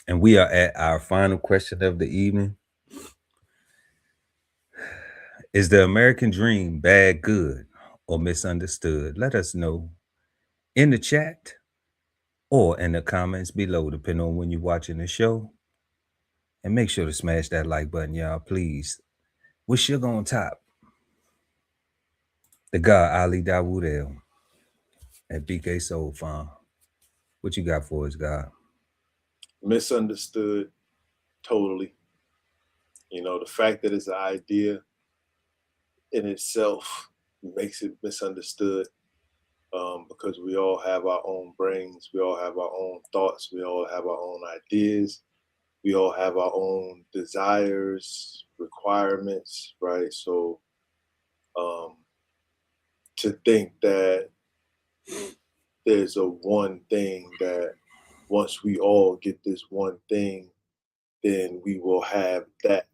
And we are at our final question of the evening. Is the American dream bad, good, or misunderstood? Let us know in the chat or in the comments below, depending on when you're watching the show. And make sure to smash that like button, y'all, please. With sugar on top. The God Ali Dawood at BK Soul Farm. What you got for us, God?
Misunderstood totally. You know, the fact that it's an idea in itself makes it misunderstood, because we all have our own brains, we all have our own thoughts, we all have our own ideas, we all have our own desires, requirements, right? So to think that there's a one thing that once we all get this one thing, then we will have that,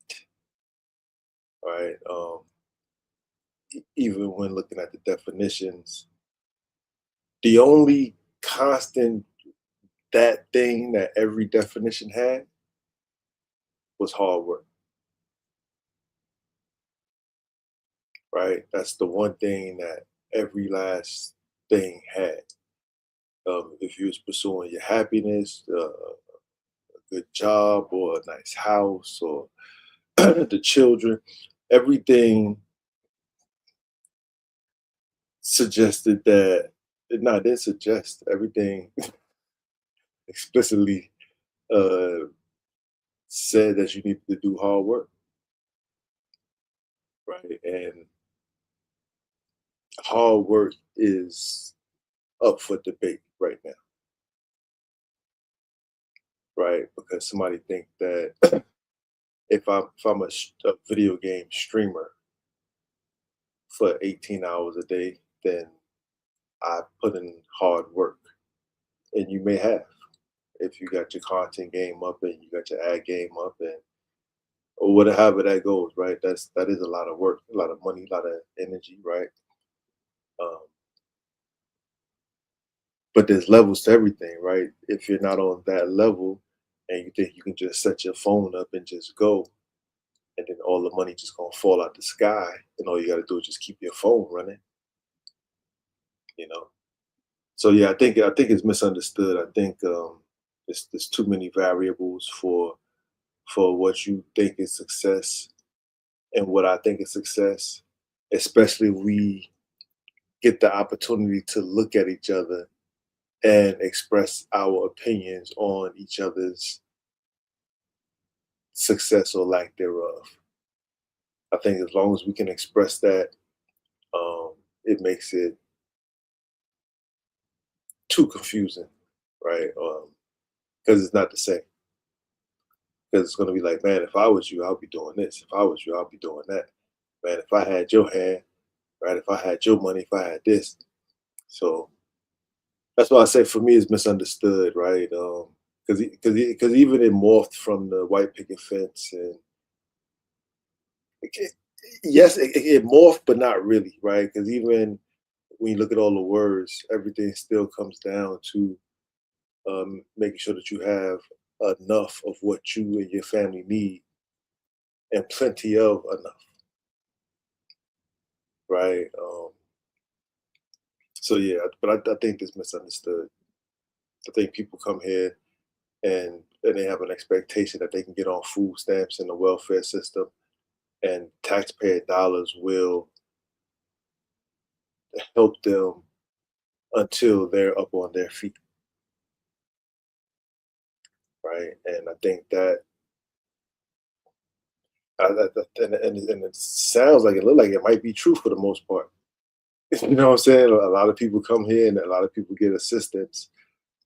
right? Even when looking at the definitions, the only constant that thing that every definition had was hard work, right? That's the one thing that every last thing had. If you was pursuing your happiness, a good job, or a nice house, or the children, everything suggested that, not didn't suggest, everything explicitly said that you need to do hard work, right? And hard work is up for debate right now, right? Because somebody think that if I'm a video game streamer for 18 hours a day, then I put in hard work, and you may have, if you got your content game up and you got your ad game up, and or whatever that goes, right? That is a lot of work, a lot of money, a lot of energy, right? Um, but there's levels to everything, right? If you're not on that level and you think you can just set your phone up and just go, and then all the money just gonna fall out the sky, and all you gotta do is just keep your phone running, you know. So yeah, I think it's misunderstood. I think there's too many variables for what you think is success and what I think is success, especially if we get the opportunity to look at each other and express our opinions on each other's success or lack thereof. I think as long as we can express that, it makes it too confusing, right? Because it's not the same. Because it's going to be like, man, if I was you, I'll be doing this. If I was you, I'll be doing that. Man, if I had your hand, right? If I had your money, if I had this. So that's why I say for me it's misunderstood, right? Because even it morphed from the white picket fence, and yes, it morphed, but not really, right? Because even when you look at all the words, everything still comes down to making sure that you have enough of what you and your family need, and plenty of enough, right? So yeah, but I think it's misunderstood. I think people come here and they have an expectation that they can get on food stamps in the welfare system, and taxpayer dollars will help them until they're up on their feet, right? And I think that, and it sounds like it looked like it might be true for the most part. You know what I'm saying? A lot of people come here and a lot of people get assistance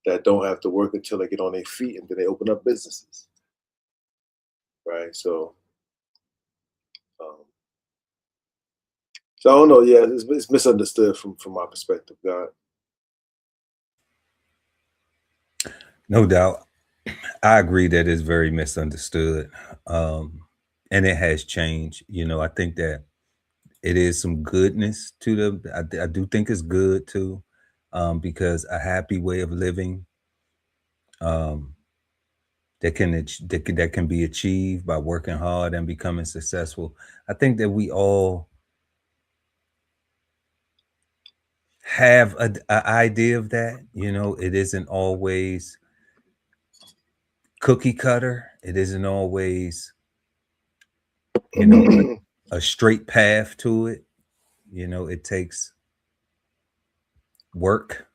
that don't have to work until they get on their feet and then they open up businesses. Right. Um, so I don't know. Yeah, it's misunderstood from my perspective, God.
No doubt. I agree that it's very misunderstood. And it has changed. You know, I think that it is some goodness to them. I do think it's good too, because a happy way of living um, that can be achieved by working hard and becoming successful. I think that we all have a idea of that. You know, it isn't always cookie cutter. It isn't always, you know, a straight path to it. You know, it takes work,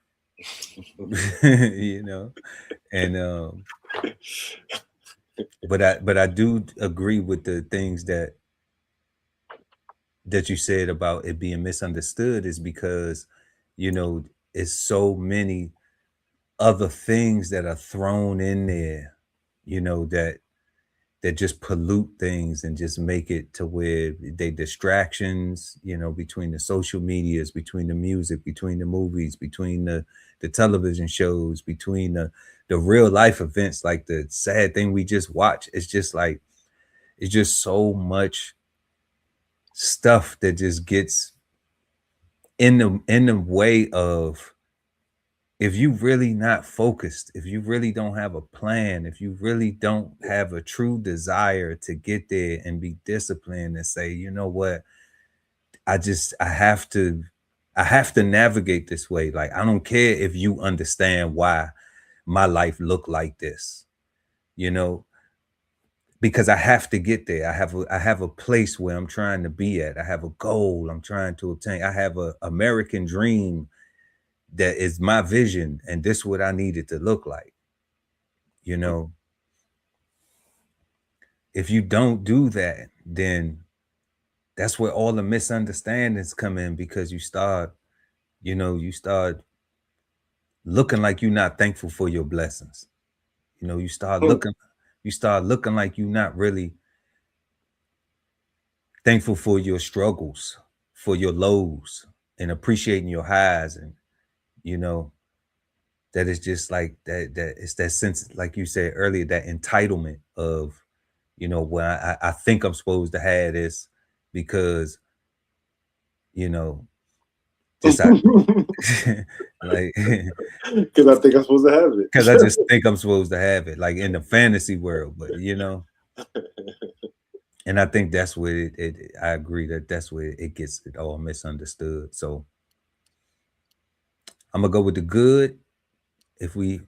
you know, and but I do agree with the things that you said about it being misunderstood is because, you know, it's so many other things that are thrown in there, you know, that just pollute things and just make it to where they distractions, you know, between the social medias, between the music, between the movies, between the television shows, between the real life events, like the sad thing we just watched. It's just like, it's just so much stuff that just gets in the way of, if you really not focused, if you really don't have a plan, if you really don't have a true desire to get there and be disciplined and say, you know what, I have to navigate this way. Like, I don't care if you understand why my life look like this, you know, because I have to get there. I have a place where I'm trying to be at. I have a goal I'm trying to obtain. I have a American dream that is my vision, and this is what I need it to look like. You know, if you don't do that, then that's where all the misunderstandings come in, because you start looking like you're not thankful for your blessings. You know, you start looking like you're not really thankful for your struggles, for your lows, and appreciating your highs. And, you know, that is just like that it's that sense, like you said earlier, that entitlement of, you know, where I think I'm supposed to have this because, you know, just I like
Because I think I'm supposed to have it.
because I just think I'm supposed to have it, like in the fantasy world. But, you know, and I think that's where I agree that that's where it gets it all misunderstood. So I'm gonna go with the good. If we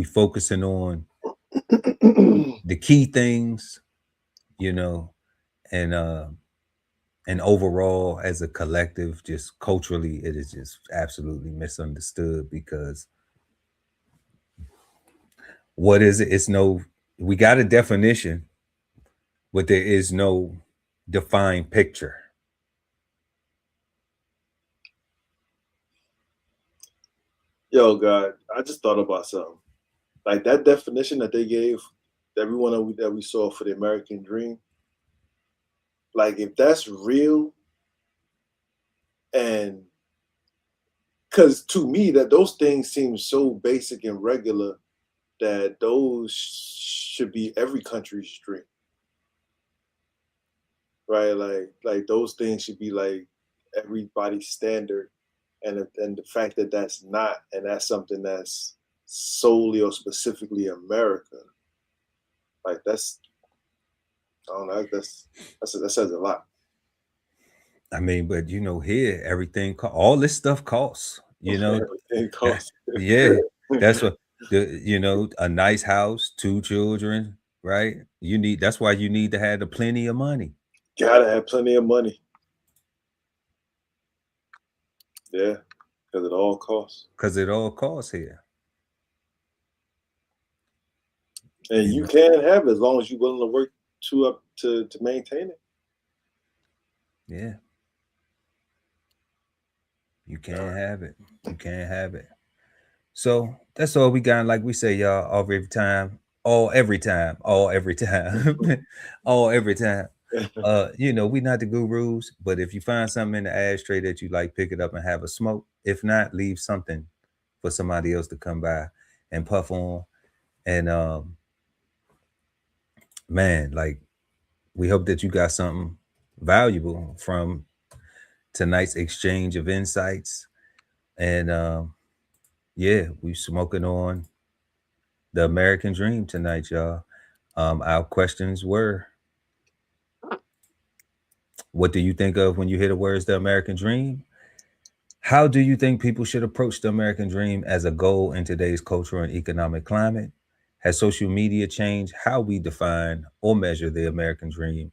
focusing on the key things, you know, and overall as a collective, just culturally, it is just absolutely misunderstood, because what is it? We got a definition, but there is no defined picture.
Yo, God, I just thought about something. Like that definition that they gave everyone that we saw for the American dream. Like, if that's real, and because to me that those things seem so basic and regular that those should be every country's dream, right? Like those things should be like everybody's standard, and the fact that that's not, and that's something that's solely or specifically America, like that's, I don't know, that says a lot.
I mean, but you know, here all this stuff costs. You know,
Everything costs.
yeah, that's what a nice house, 2 children, right? That's why you need to have the plenty of money.
Gotta have plenty of money. Yeah, because it all costs.
Because it all costs here.
And you can have it as long as you're willing to work to maintain it.
Yeah. You can't have it. You can't have it. So that's all we got. Like we say, y'all, all every time, all every time, all every time, all every time. We not the gurus, but if you find something in the ashtray that you like, pick it up and have a smoke. If not, leave something for somebody else to come by and puff on. And man, like, we hope that you got something valuable from tonight's exchange of insights. And yeah, we smoking on the American dream tonight, y'all. Our questions were, what do you think of when you hear the words the American dream? How do you think people should approach the American dream as a goal in today's cultural and economic climate? Has social media changed how we define or measure the American dream?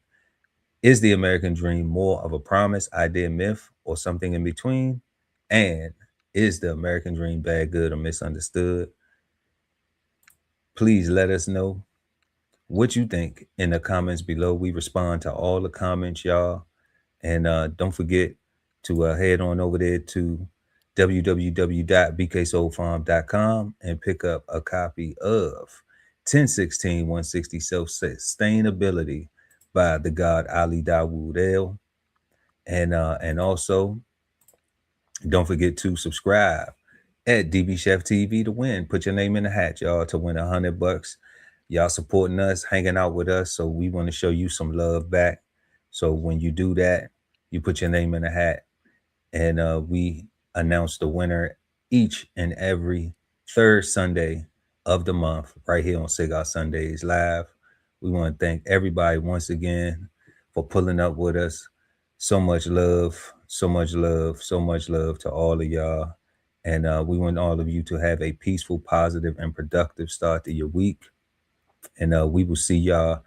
Is the American dream more of a promise, idea, myth, or something in between? And is the American dream bad, good, or misunderstood? Please let us know what you think in the comments below. We respond to all the comments, y'all. And don't forget to head on over there to www.bksoulfarm.com and pick up a copy of 1016 160 Self-Sustainability by the God Ali Dawood El. And also, don't forget to subscribe at DB Chef TV to win. Put your name in the hat, y'all, to win $100. Y'all supporting us, hanging out with us, so we want to show you some love back. So when you do that, you put your name in the hat, and we announce the winner each and every third Sunday of the month right here on Cigar Sundays Live. We want to thank everybody once again for pulling up with us. So much love, so much love, so much love to all of y'all. And we want all of you to have a peaceful, positive, and productive start to your week. And we will see y'all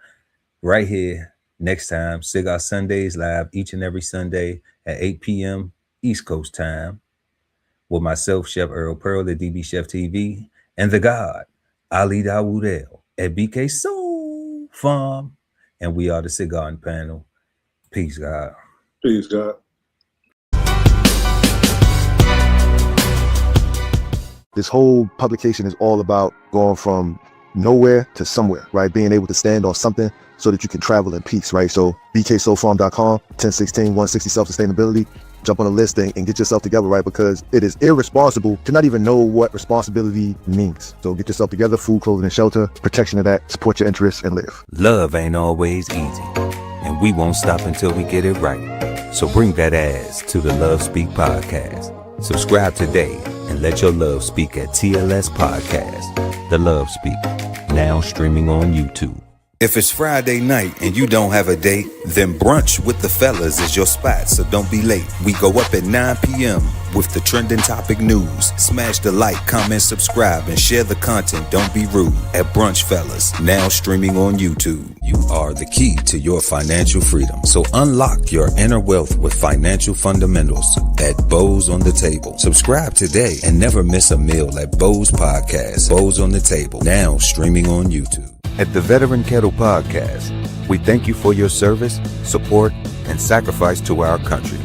right here next time. Cigar Sundays Live each and every Sunday at 8 p.m. East Coast time with myself, Chef Earl Pearl at DB Chef TV, and the God Ali Dawood El at BK Soul Farm. And we are the Cigar Panel. Peace, God.
Peace, God.
This whole publication is all about going from nowhere to somewhere, right? Being able to stand on something so that you can travel in peace, right? So bksoulfarm.com, 1016 160 Self-Sustainability. Jump on the list and get yourself together, right? Because it is irresponsible to not even know what responsibility means. So get yourself together, food, clothing, and shelter, protection of that, support your interests, and live.
Love ain't always easy, and we won't stop until we get it right. So bring that ass to the Love Speak podcast. Subscribe today and let your love speak at TLS Podcast. The Love Speak, now streaming on YouTube. If it's Friday night and you don't have a date, then brunch with the fellas is your spot, so don't be late. We go up at 9 p.m. with the trending topic news. Smash the like, comment, subscribe, and share the content. Don't be rude. At Brunch Fellas, now streaming on YouTube. You are the key to your financial freedom, so unlock your inner wealth with financial fundamentals at Bows on the Table. Subscribe today and never miss a meal at Bows Podcast. Bows on the Table, now streaming on YouTube. At the Veteran Kettle Podcast, we thank you for your service, support, and sacrifice to our country.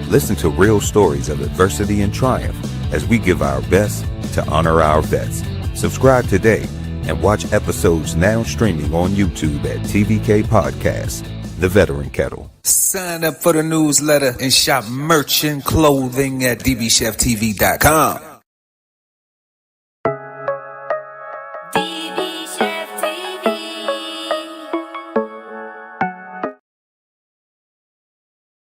Listen to real stories of adversity and triumph as we give our best to honor our vets. Subscribe today and watch episodes now streaming on YouTube at TVK Podcast, The Veteran Kettle. Sign up for the newsletter and shop merch and clothing at dbcheftv.com.